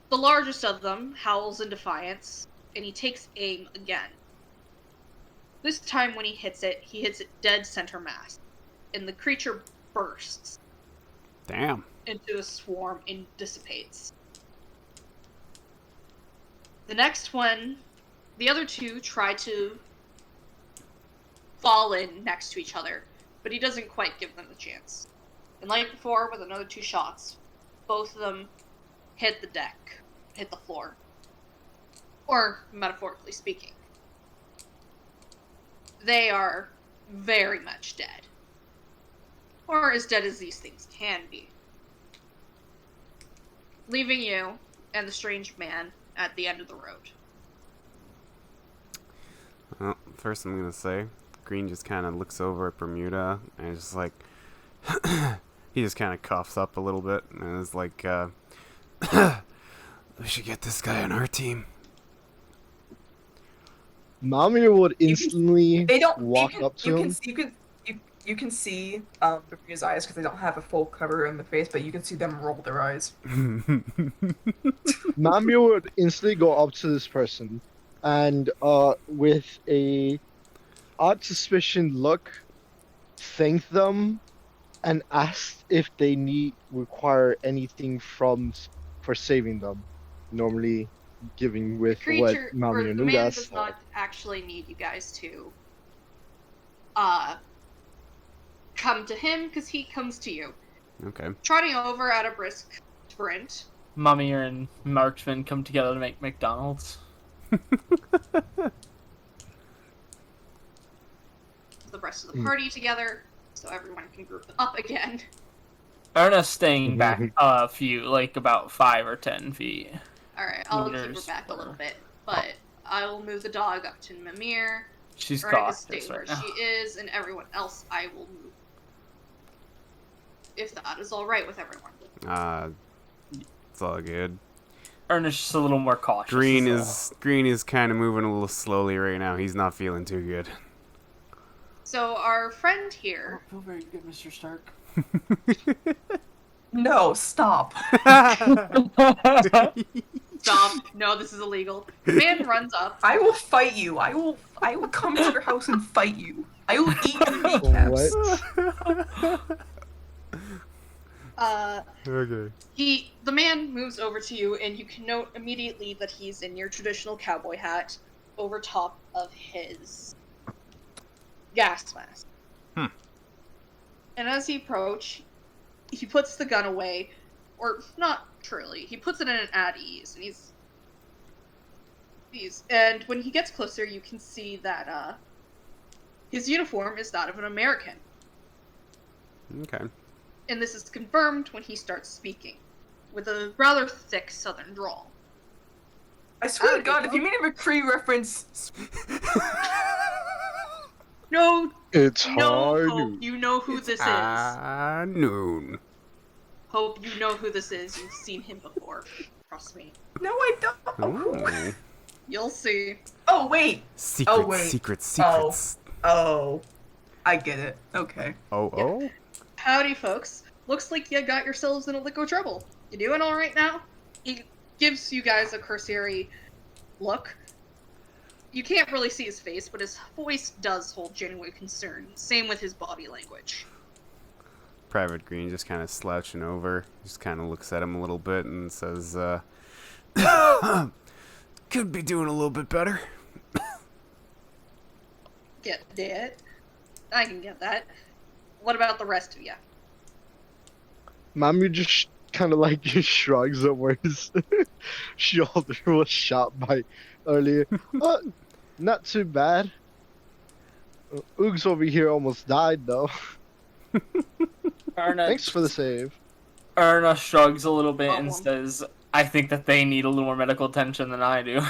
The largest of them howls in defiance, and he takes aim again. This time when he hits it dead center mass, and the creature bursts Damn. into a swarm and dissipates. The next one, the other two try to fall in next to each other, but he doesn't quite give them the chance. And like before, with another two shots, both of them hit the deck, hit the floor. Or, metaphorically speaking. They are very much dead. Or as dead as these things can be. Leaving you and the strange man at the end of the road. Well, first I'm gonna say, Green just kind of looks over at Bermuda and is just like, he just kind of coughs up a little bit and is like, we should get this guy on our team. Mamir would instantly They don't walk up to him. You can see Bermuda's eyes because they don't have a full cover in the face, but you can see them roll their eyes. Mamir would instantly go up to this person and with a odd suspicion look, thank them and ask if they require anything for saving them. Normally giving with what Creature, or Mamir the man Nugas does not actually need you guys to come to him, because he comes to you. Okay. Trotting over at a brisk sprint. Mommy and Marksman come together to make McDonald's. The rest of the party together, so everyone can group up again. Erna's staying back a few, like about 5 or 10 feet. Alright, I'll keep her Meters back a little or- bit, but I will move the dog up to Mimir. She's Erna can cautious stay where right now. she is, and everyone else I will move. If that is alright with everyone. It's all good. Ernest's just a little more cautious. Green is kind of moving a little slowly right now. He's not feeling too good. So our friend here. Oh, very good, Mr. Stark. No, stop. Stop. No, this is illegal. The man runs up. I will fight you. I will come to your house and fight you. I will eat your kneecaps. Okay. The man moves over to you, and you can note immediately that he's in your traditional cowboy hat over top of his gas mask. And as he approach, he puts the gun away, or not truly. He puts it in an at ease, and and when he gets closer, you can see that his uniform is that of an American. Okay. And this is confirmed when he starts speaking, with a rather thick southern drawl. I swear to God, if you made a McCree reference, No, It's no, high Hope, noon. you know who this is. Noon. Hope, you know who this is. You've seen him before. Trust me. no, I don't. Ooh. You'll see. Oh wait. Secrets, wait. secrets. Oh, I get it. Okay. Oh. Howdy, folks. Looks like you got yourselves in a lick of trouble. You doing all right now? He gives you guys a cursory look. You can't really see his face, but his voice does hold genuine concern. Same with his body language. Private Green just kind of slouching over, just kind of looks at him a little bit and says, could be doing a little bit better. Get it. I can get that. What about the rest of you? Mamu just kind of like shrugs at where his shoulder was shot by earlier. Not too bad. Oogs over here almost died though. Thanks for the save. Erna shrugs a little bit and Oh. says, I think that they need a little more medical attention than I do.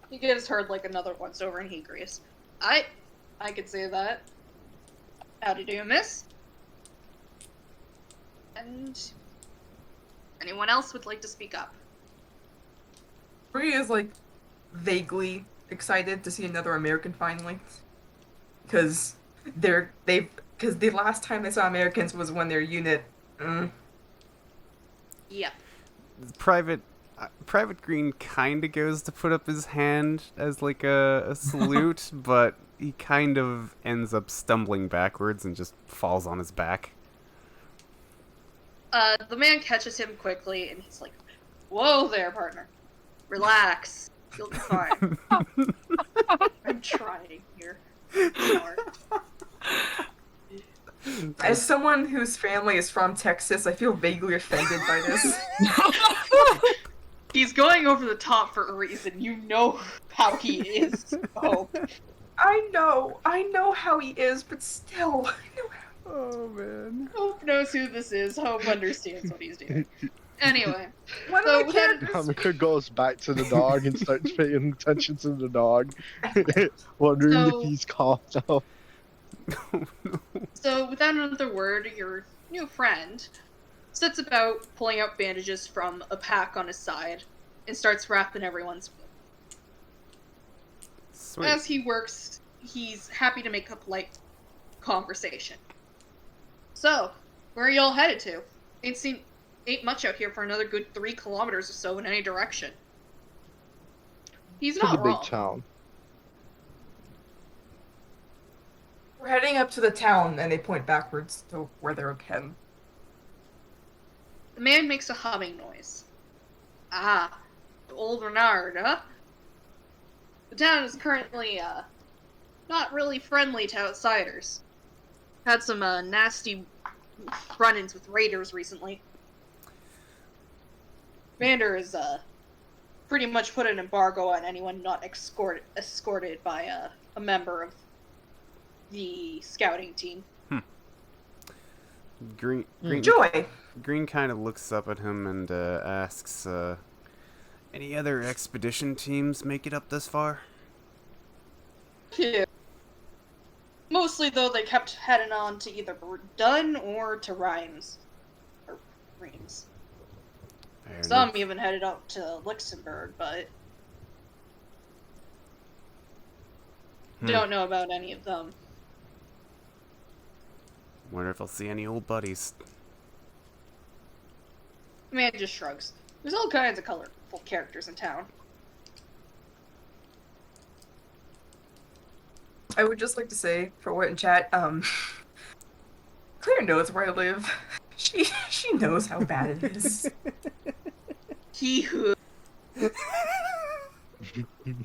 He gives her like another once over and he agrees. I could say that. Howdy do, miss? And anyone else would like to speak up? Bree is like vaguely excited to see another American finally, because the last time they saw Americans was when their unit. Yep. Private Green kind of goes to put up his hand as like a salute, but he kind of ends up stumbling backwards and just falls on his back. The man catches him quickly and he's like, "Whoa there, partner. Relax. You'll be fine." I'm trying here. Sorry. As someone whose family is from Texas, I feel vaguely offended by this. He's going over the top for a reason. You know how he is. Oh. I know how he is, but still, I know how. Oh man. Hope knows who this is. Hope understands what he's doing. Anyway, One So of the then- characters. Hamika goes back to the dog and starts paying attention to the dog, wondering So- if he's coughed up. so without another word, your new friend sets about pulling out bandages from a pack on his side and starts wrapping everyone's wound. Sweet. As he works, he's happy to make a polite conversation. So, where are y'all headed to? Ain't much out here for another good 3 kilometers or so in any direction. He's To the not big wrong. town. We're heading up to the town, and they point backwards to where they're heading. The man makes a humming noise. Ah, the old Renard, huh? The town is currently, not really friendly to outsiders. Had some, nasty run-ins with raiders recently. Vander has, pretty much put an embargo on anyone not escorted by, a member of the scouting team. Green Joy! kind of looks up at him and asks, any other expedition teams make it up this far? Yeah. Mostly, though, they kept heading on to either Verdun or to Reims. Or Reims. Fair Some enough. even headed up to Luxembourg, but don't know about any of them. Wonder if I'll see any old buddies. Man just shrugs. There's all kinds of colorful characters in town. I would just like to say, for what in chat, Claire knows where I live. She knows how bad it is. He who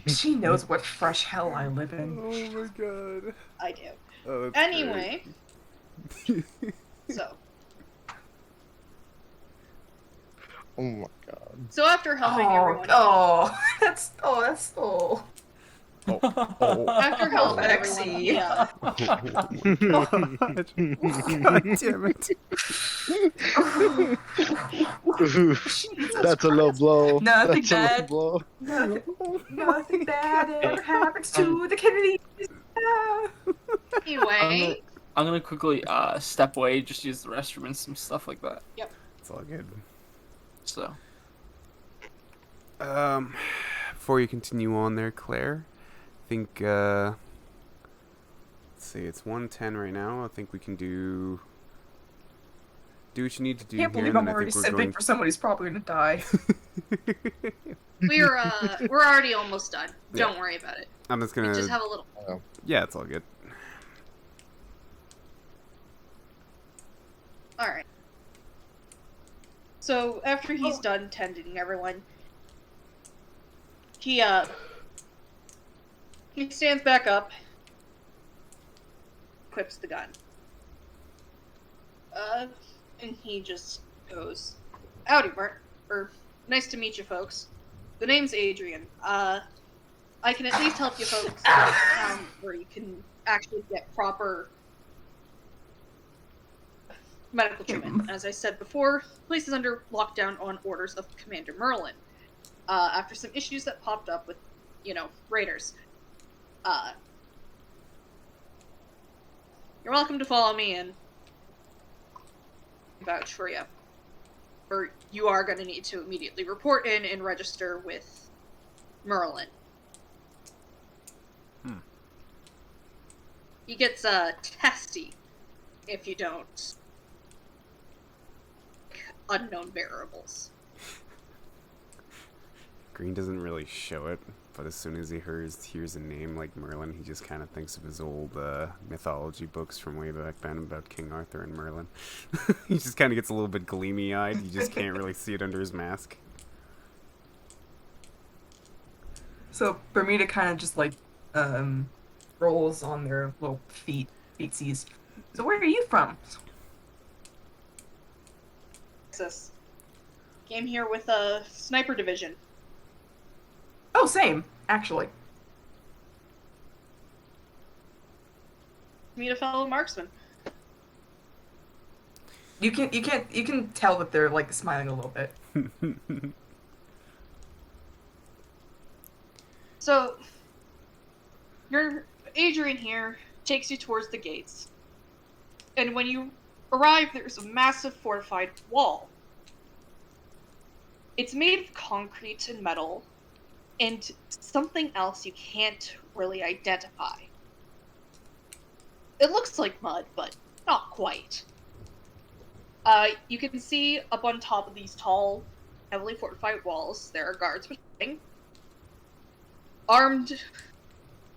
She knows what fresh hell I live in. Oh my god. I do. Oh, that's Anyway, so Oh my god. after helping everyone, That's oh. after helping Lexi. everyone, God damn it. That's a low blow. Nothing That's a low bad. blow. Nothing bad ever happens to the Kennedys. anyway, I'm gonna quickly step away, just use the restroom and some stuff like that. It's all good. So Before you continue on there, Claire, I think, let's see, it's 1:10 right now. I think we can do what you need to do Can't here, believe and I'm then I already think we're simping going... for somebody who's probably gonna die. we're already almost done. Yeah. Don't worry about it. I'm just We gonna... just have a little. Yeah, it's all good. All right. So after he's done tending everyone, he stands back up, equips the gun, and he just goes, "Howdy, Bert. Nice to meet you, folks. The name's Adrian. I can at least help you folks get to town where you can actually get proper medical treatment. As I said before, the place is under lockdown on orders of Commander Merlin. After some issues that popped up with, raiders. You're welcome to follow me and vouch for you. Or you are going to need to immediately report in and register with Merlin. He gets testy if you don't. Unknown variables. Green doesn't really show it, but as soon as he hears a name like Merlin, he just kind of thinks of his old mythology books from way back then about King Arthur and Merlin. He just kind of gets a little bit gleamy-eyed. You just can't really see it under his mask. So Bermuda kind of just rolls on their little feetsies. So where are you from? Texas. Came here with a sniper division. Oh, same, actually. Meet a fellow marksman. You can tell that they're smiling a little bit. So, your Adrian here takes you towards the gates. And when you arrive, there's a massive fortified wall. It's made of concrete and metal, and something else you can't really identify. It looks like mud, but not quite. You can see up on top of these tall, heavily fortified walls, there are guards patrolling, armed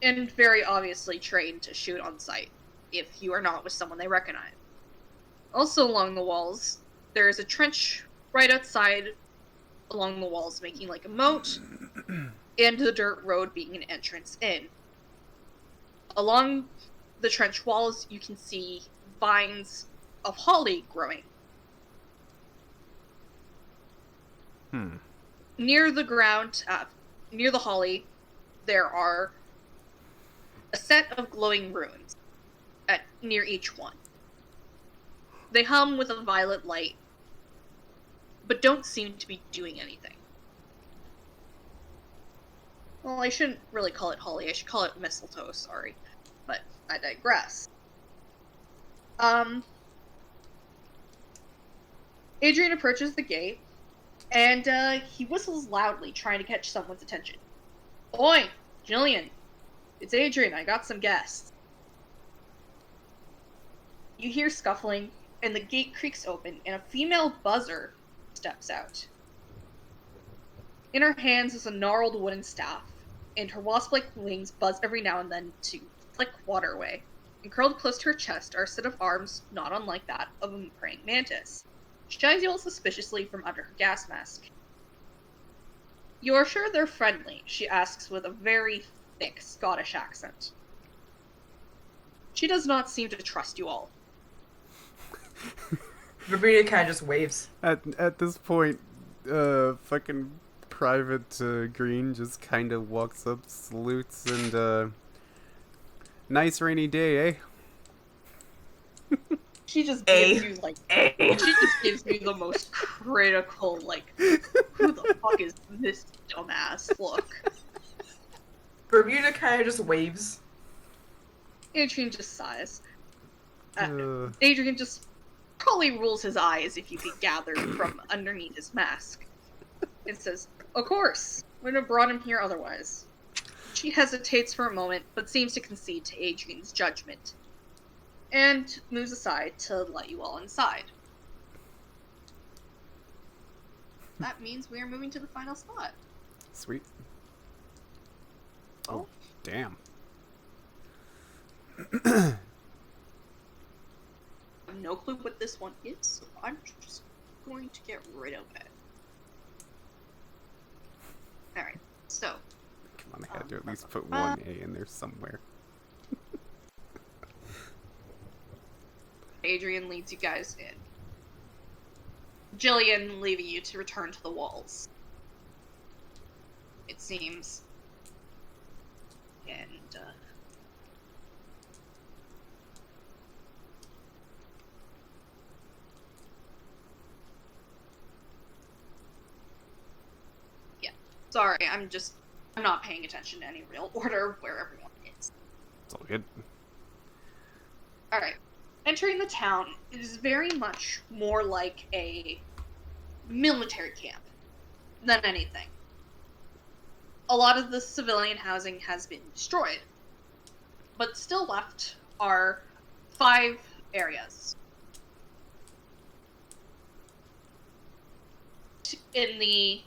and very obviously trained to shoot on sight, if you are not with someone they recognize. Also along the walls, there is a trench right outside along the walls, making like a moat, and the dirt road being an entrance in. Along the trench walls, you can see vines of holly growing. Near the ground, near the holly, there are a set of glowing runes near each one. They hum with a violet light, but don't seem to be doing anything. Well, I shouldn't really call it holly, I should call it mistletoe, sorry. But I digress. Adrian approaches the gate, And he whistles loudly, trying to catch someone's attention. Oi, Jillian. It's Adrian, I got some guests. You hear scuffling, and the gate creaks open, and a female buzzer steps out. In her hands is a gnarled wooden staff, and her wasp-like wings buzz every now and then to flick water away. And curled close to her chest are a set of arms not unlike that of a praying mantis. She eyes you all suspiciously from under her gas mask. You are sure they're friendly, she asks with a very thick Scottish accent. She does not seem to trust you all. Verbena kind of just waves. At this point, fucking Private Green just kind of walks up, salutes, and nice rainy day, eh? She just gives you she just gives you the most critical, like, who the fuck is this dumbass look? Bermuda kind of just waves. Adrian just sighs. Adrian just probably rolls his eyes, if you could gather from underneath his mask, and says, "Of course, wouldn't have brought him here otherwise." She hesitates for a moment, but seems to concede to Adrian's judgment, and moves aside to let you all inside. That means we are moving to the final spot. Sweet. Oh, damn. I have no clue what this one is, so I'm just going to get rid of it. Alright, so. Come on, I had to at least put one A in there somewhere. Adrian leads you guys in. Jillian leaving you to return to the walls. It seems. And, yeah. Sorry, I'm not paying attention to any real order of where everyone is. It's all good. Alright. Entering the town, it is very much more like a military camp than anything. A lot of the civilian housing has been destroyed, but still left are 5 areas. In the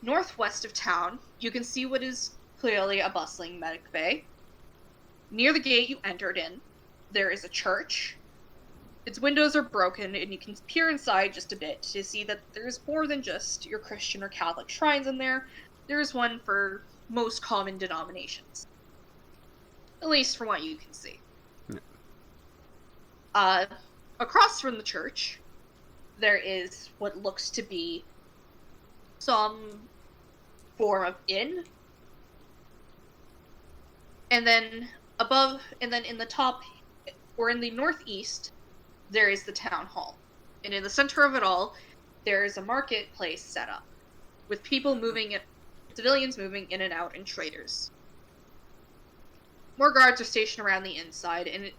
northwest of town, you can see what is clearly a bustling medic bay. Near the gate you entered in, there is a church. Its windows are broken, and you can peer inside just a bit to see that there's more than just your Christian or Catholic shrines in there. There is one for most common denominations. At least from what you can see. Yeah. Across from the church, there is what looks to be some form of inn. And then above, and then in the top, or in the northeast, there is the town hall. And in the center of it all, there is a marketplace set up, with people civilians moving in and out, and traders. More guards are stationed around the inside, and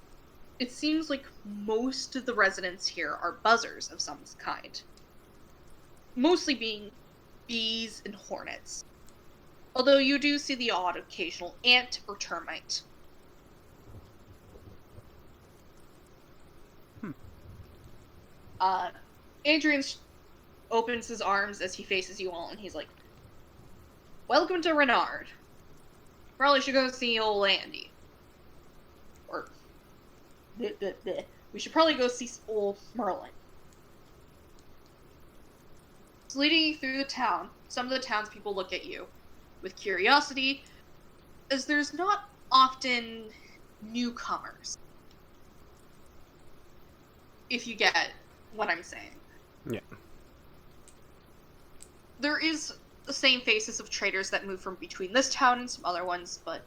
it seems like most of the residents here are buzzers of some kind. Mostly being bees and hornets. Although you do see the odd occasional ant or termite. Adrian opens his arms as he faces you all, and he's like, "Welcome to Renard. Probably should go see old Andy. Or, we should probably go see old Merlin." So leading you through the town, some of the townspeople look at you with curiosity, as there's not often newcomers. If you get what I'm saying. Yeah. There is the same faces of traders that move from between this town and some other ones, but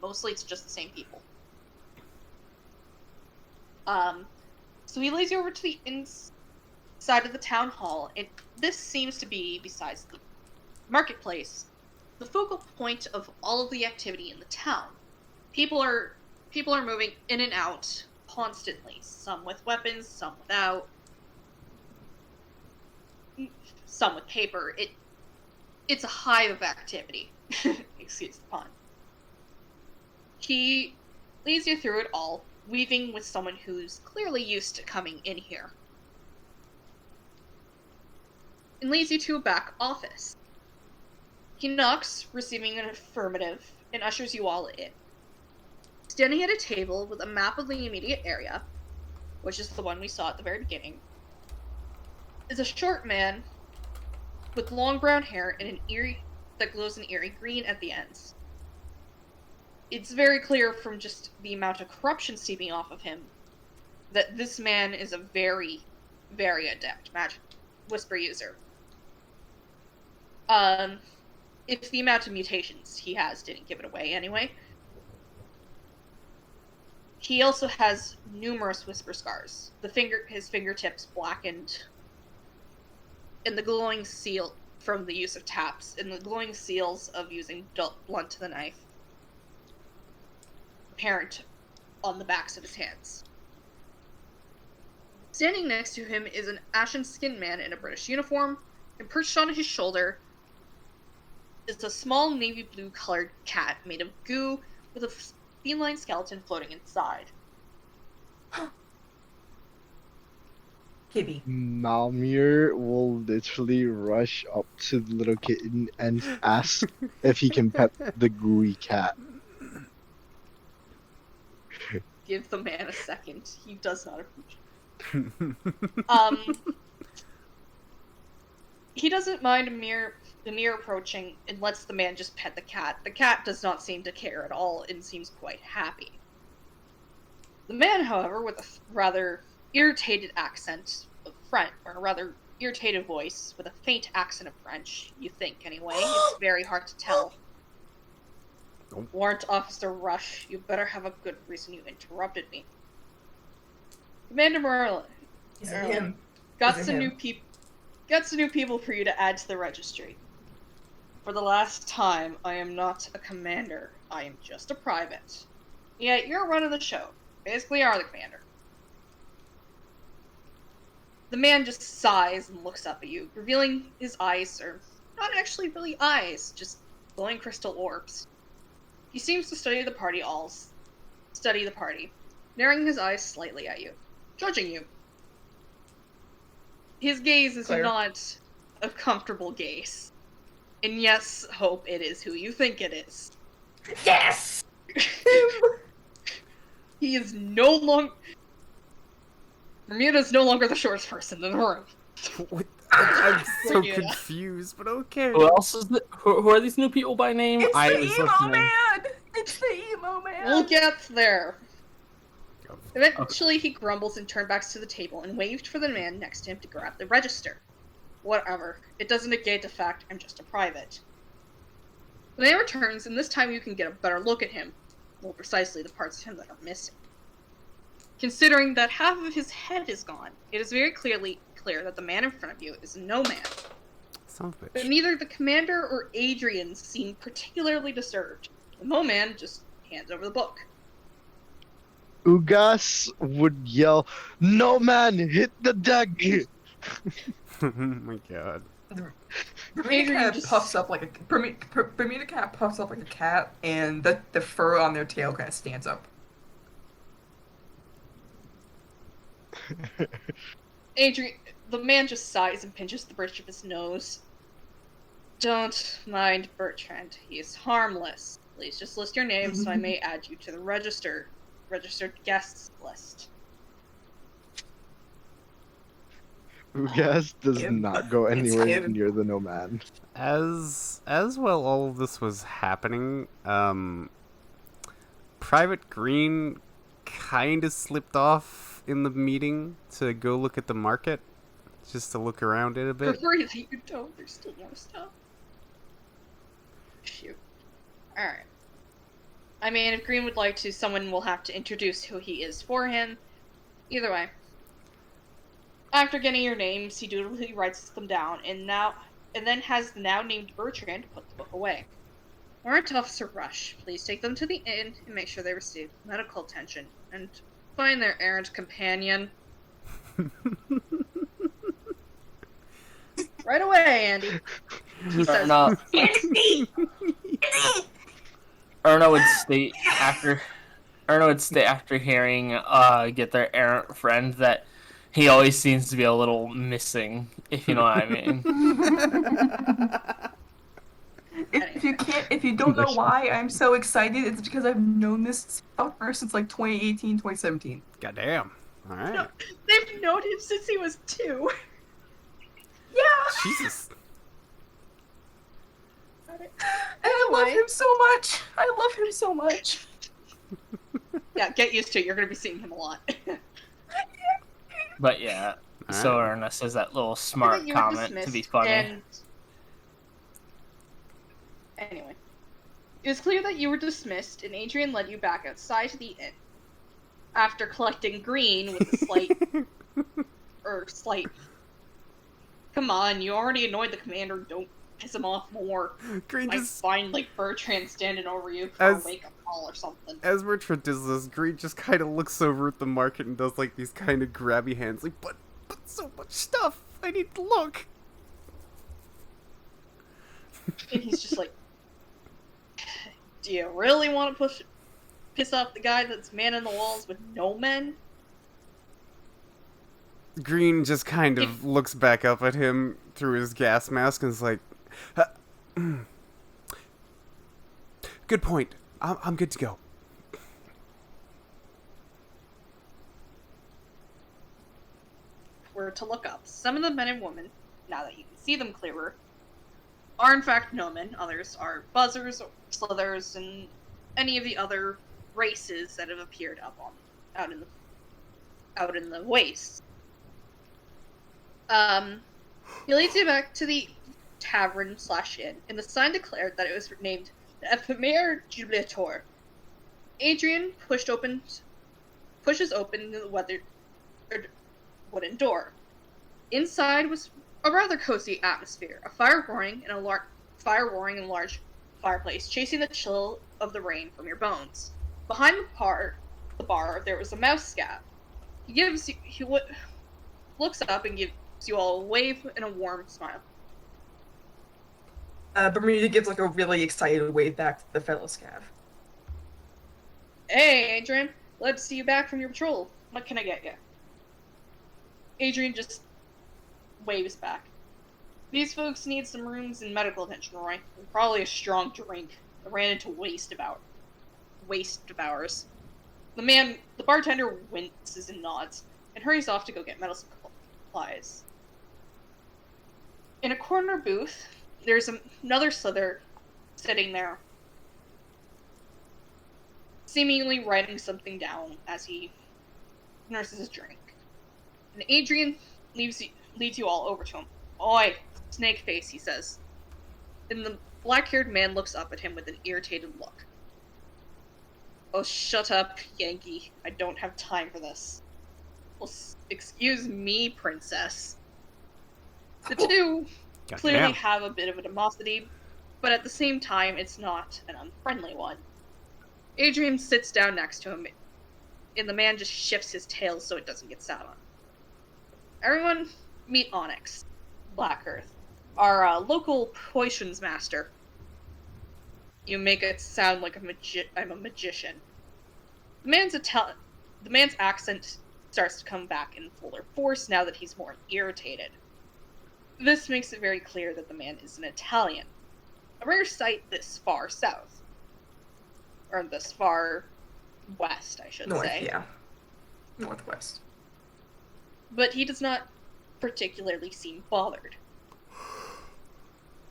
mostly it's just the same people. So he leads you over to the inside of the town hall, and this seems to be, besides the marketplace, the focal point of all of the activity in the town. People are moving in and out constantly, some with weapons, some without. some with paper. It's a hive of activity. Excuse the pun. He leads you through it all, weaving with someone who's clearly used to coming in here. And leads you to a back office. He knocks, receiving an affirmative, and ushers you all in. Standing at a table with a map of the immediate area, which is the one we saw at the very beginning, is a short man with long brown hair and an eerie that glows an eerie green at the ends. It's very clear from just the amount of corruption seeping off of him that this man is a very, very adept magic whisper user. If the amount of mutations he has didn't give it away anyway. He also has numerous whisper scars. His fingertips blackened, and the glowing seal from the use of taps, and the glowing seals of using blunt to the knife, apparent on the backs of his hands. Standing next to him is an ashen-skinned man in a British uniform, and perched on his shoulder is a small navy blue colored cat made of goo with a feline skeleton floating inside. Kitty. Namir will literally rush up to the little kitten and ask if he can pet the gooey cat. Give the man a second. He does not appreciate. He doesn't mind the near approaching and lets the man just pet the cat. The cat does not seem to care at all and seems quite happy. The man, however, with a rather irritated accent of French, or a rather irritated voice with a faint accent of French, you think anyway. It's very hard to tell. Warrant Officer Rush, you better have a good reason you interrupted me. Commander Merlin. Is it him? Got Is it some him? new people for you to add to the registry. For the last time, I am not a commander. I am just a private. Yet you're running the show. Basically, you are the commander. The man just sighs and looks up at you, revealing his eyes are not actually really eyes, just glowing crystal orbs. He seems to study the party, narrowing his eyes slightly at you, judging you. His gaze is Claire. not a comfortable gaze. And yes, Hope, it is who you think it is. Yes! He is no longer... Bermuda's no longer the shortest person in the room. What? I'm so Yeah. confused, but okay. Who else is who are these new people by name? It's I the was emo listening. man! It's the emo man! We'll get there. Eventually, he grumbles and turns back to the table and waved for the man next to him to grab the register. Whatever. It doesn't negate the fact I'm just a private. The man returns, and this time you can get a better look at him. More precisely, the parts of him that are missing. Considering that half of his head is gone, it is very clear that the man in front of you is no man. Son of a But bitch. neither the commander or Adrian seem particularly disturbed. The no man just hands over the book. Ugas would yell, "No man, hit the deck!" Oh my god. Bermuda Adrian cat just- puffs up like a Bermuda cat puffs up like a cat, and the fur on their tail kind of stands up. Adrian, the man just sighs and pinches the bridge of his nose. Don't mind Bertrand. He is harmless. Please just list your name so I may add you to the registered guests list. Ugas does Him. not go It's anywhere him. near the no man. As while all of this was happening, Private Green kind of slipped off in the meeting to go look at the market, just to look around it a bit. Prefer that you don't. There's still more stuff. Shoot. Alright. I mean, if Green would like to, someone will have to introduce who he is for him. Either way. After getting your names, he dutifully writes them down, and then has the now named Bertrand put the book away. Warrant Officer Rush, please take them to the inn and make sure they receive medical attention, and find their errant companion. Right away, Andy. He says, Erna, Andy! Erna would state after hearing get their errant friend that he always seems to be a little missing, if you know what I mean. If you don't know why I'm so excited, it's because I've known this fucker since like 2018, 2017. Goddamn. All right. no, they've known him since he was 2. Yeah! Jesus. And I love him so much! I love him so much! Yeah, get used to it. You're going to be seeing him a lot. But yeah, so Erna says that little smart You were comment to be dismissed, funny. And... Anyway. It was clear that you were dismissed, and Adrian led you back outside to the inn. After collecting Green with a slight... Come on, you already annoyed the commander, don't piss him off more. Green I just... find, like, Bertrand standing over you for a wake-up call or something. As Bertrand does this, Green just kind of looks over at the market and does, like, these kind of grabby hands. Like, but so much stuff! I need to look! And he's just like, do you really want to piss off the guy that's manning the walls with no men? Green just kind of looks back up at him through his gas mask and is like, good point. I'm good to go. Were to look up. Some of the men and women, now that you can see them clearer, are in fact gnomon. Others are buzzers, or slithers, and any of the other races that have appeared out in the wastes. He leads you back to the tavern/inn, and the sign declared that it was named the Ephemer Jubilator. Adrian pushes open the wooden door. Inside was a rather cozy atmosphere, a fire roaring in a large fireplace, chasing the chill of the rain from your bones. Behind the bar, there was a mouse scab. He looks up and gives you all a wave and a warm smile. Bermuda gives like a really excited wave back to the fellow scav. Hey, Adrian. Glad to see you back from your patrol. What can I get you? Adrian just waves back. These folks need some rooms and medical attention, Roy. And probably a strong drink. I ran into waste devours. The bartender winces and nods, and hurries off to go get medicine supplies. In a corner booth, there's another slither sitting there, seemingly writing something down as he nurses his drink. And Adrian leads you all over to him. Oi, snake face, he says. And the black-haired man looks up at him with an irritated look. Oh, shut up, Yankee. I don't have time for this. Well, excuse me, princess. The two clearly have a bit of animosity, but at the same time, it's not an unfriendly one. Adrian sits down next to him, and the man just shifts his tail so it doesn't get sat on. Everyone, meet Onyx, Black Earth, our local potions master. You make it sound like I'm a magician. The man's accent starts to come back in fuller force now that he's more irritated. This makes it very clear that the man is an Italian. A rare sight this far south. Or this far west, I should say. Yeah. Northwest. But he does not particularly seem bothered.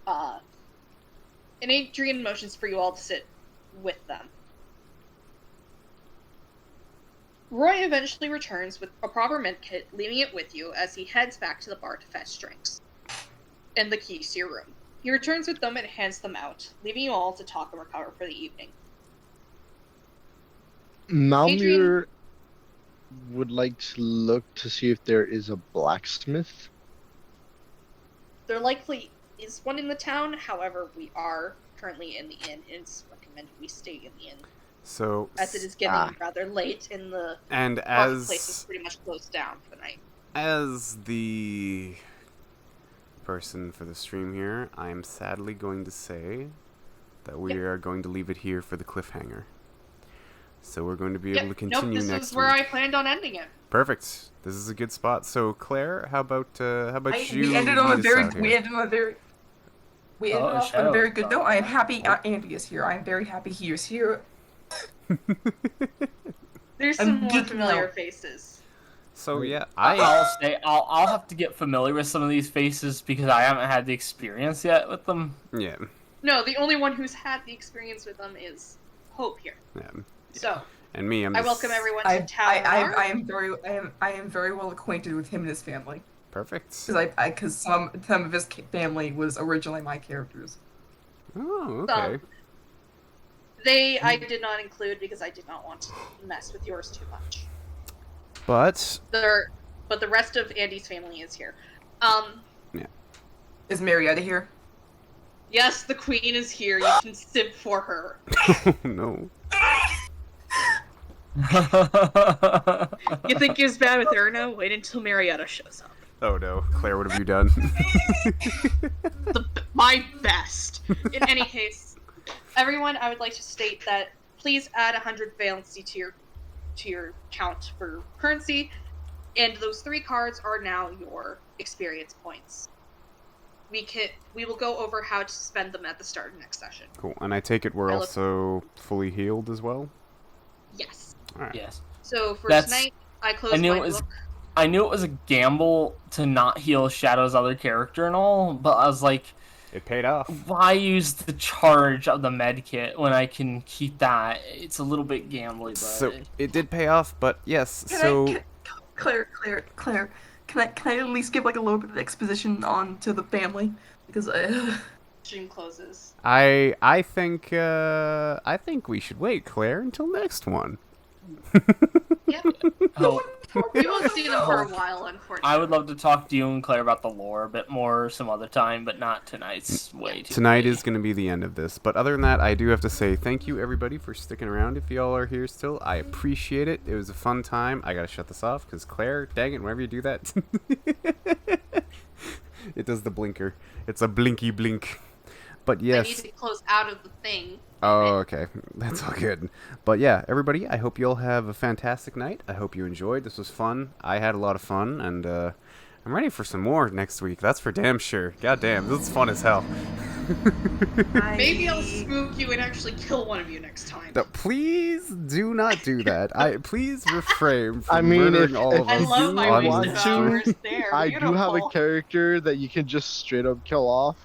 And Adrian motions for you all to sit with them. Roy eventually returns with a proper med kit, leaving it with you as he heads back to the bar to fetch drinks. And the keys to your room. He returns with them and hands them out, leaving you all to talk and recover for the evening. Malmir would like to look to see if there is a blacksmith. There likely is one in the town, however, we are currently in the inn, and it's recommended we stay in the inn. So, as it is getting rather late in the marketplace is pretty much closed down for the night. As the person for the stream here, I am sadly going to say that we are going to leave it here for the cliffhanger. So we're going to be able to continue this next is where week. I planned on ending it. Perfect. This is a good spot. So Claire, how about you? We ended on a lead us very out here? we ended on a very we ended off on a very good note. I am happy Andy is here. I am very happy he is here. There's I'm some more geeking familiar out. faces. So yeah, I'll have to get familiar with some of these faces because I haven't had the experience yet with them. yeah. No, the only one who's had the experience with them is Hope here. Yeah. So And me, I'm I just... welcome everyone to I Tower. I am very well acquainted with him and his family Perfect. because some of his family was originally my characters. Oh, okay. I did not include because I did not want to mess with yours too much. But But the rest of Andy's family is here. Is Marietta here? Yes, the queen is here. You can simp for her. no. You think it's bad with Erna? Wait until Marietta shows up. Oh no, Claire, what have you done? My best. In any case, everyone, I would like to state that please add 100 valency to your count for currency, and those 3 cards are now your experience points. We will go over how to spend them at the start of next session. Cool. And I take it we're also fully healed as well? Yes. Alright. Yes. So for That's- tonight, I closed knew my it was- book. I knew it was a gamble to not heal Shadow's other character and all, but I was like, It paid off. why use the charge of the med kit when I can keep that? It's a little bit gambly, but So it did pay off, but yes, Claire, can I at least give like a little bit of exposition on to the family because Stream closes. I think we should wait, Claire, until next one. Yeah. oh, We won't see them for a while, unfortunately. I would love to talk to you and Claire about the lore a bit more some other time, but not tonight's way too Tonight late. is going to be the end of this. But other than that, I do have to say thank you, everybody, for sticking around. If y'all are here still, I appreciate it. It was a fun time. I got to shut this off because Claire, dang it, whenever you do that, it does the blinker. It's a blinky blink. But yes. I need to close out of the thing. Oh, okay. That's all good. But yeah, everybody, I hope you all have a fantastic night. I hope you enjoyed. This was fun. I had a lot of fun, and I'm ready for some more next week. That's for damn sure. God damn, this is fun as hell. Maybe I'll spook you and actually kill one of you next time. No, please do not do that. Please refrain from I mean, murdering if- all if of I us. you love my want waste to, devourers. They're I do have a beautiful. character that you can just straight up kill off.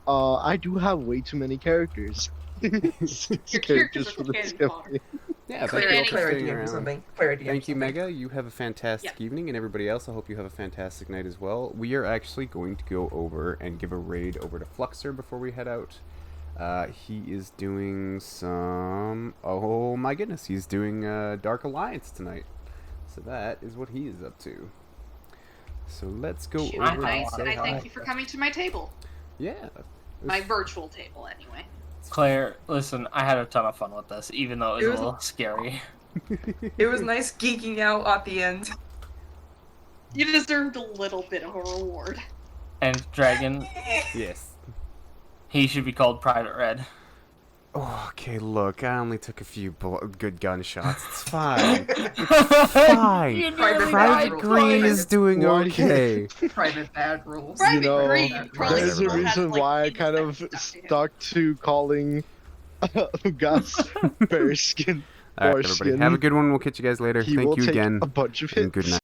I do have way too many characters. characters are for this cannon fodder. campaign. Yeah, Claire, thank you all for Claire staying DM around. something. Claire DM Thank you, something. Mega. You have a fantastic evening, and everybody else, I hope you have a fantastic night as well. We are actually going to go over and give a raid over to Fluxer before we head out. He is doing some... Oh my goodness, he's doing Dark Alliance tonight. So that is what he is up to. So let's go Shoot, over I and say hi. thank you for coming to my table. Yeah. My virtual table, anyway. Claire, listen, I had a ton of fun with this, even though it It was was- a little scary. It was nice geeking out at the end. You deserved a little bit of a reward. And Dragon, Yes. he should be called Private Red. Oh, okay, look, I only took a few good gunshots. It's fine. Fine. You Private nearly Private died Green twice. is doing Why- okay. Private bad rules. Right. You know, Green probably there's a still has, reason like, why I things kind that of stuck to him. stuck to calling Gus bear skin. All right, Or everybody, skin. have a good one. We'll catch you guys later. He Thank will you take again, a bunch of and hits. good night.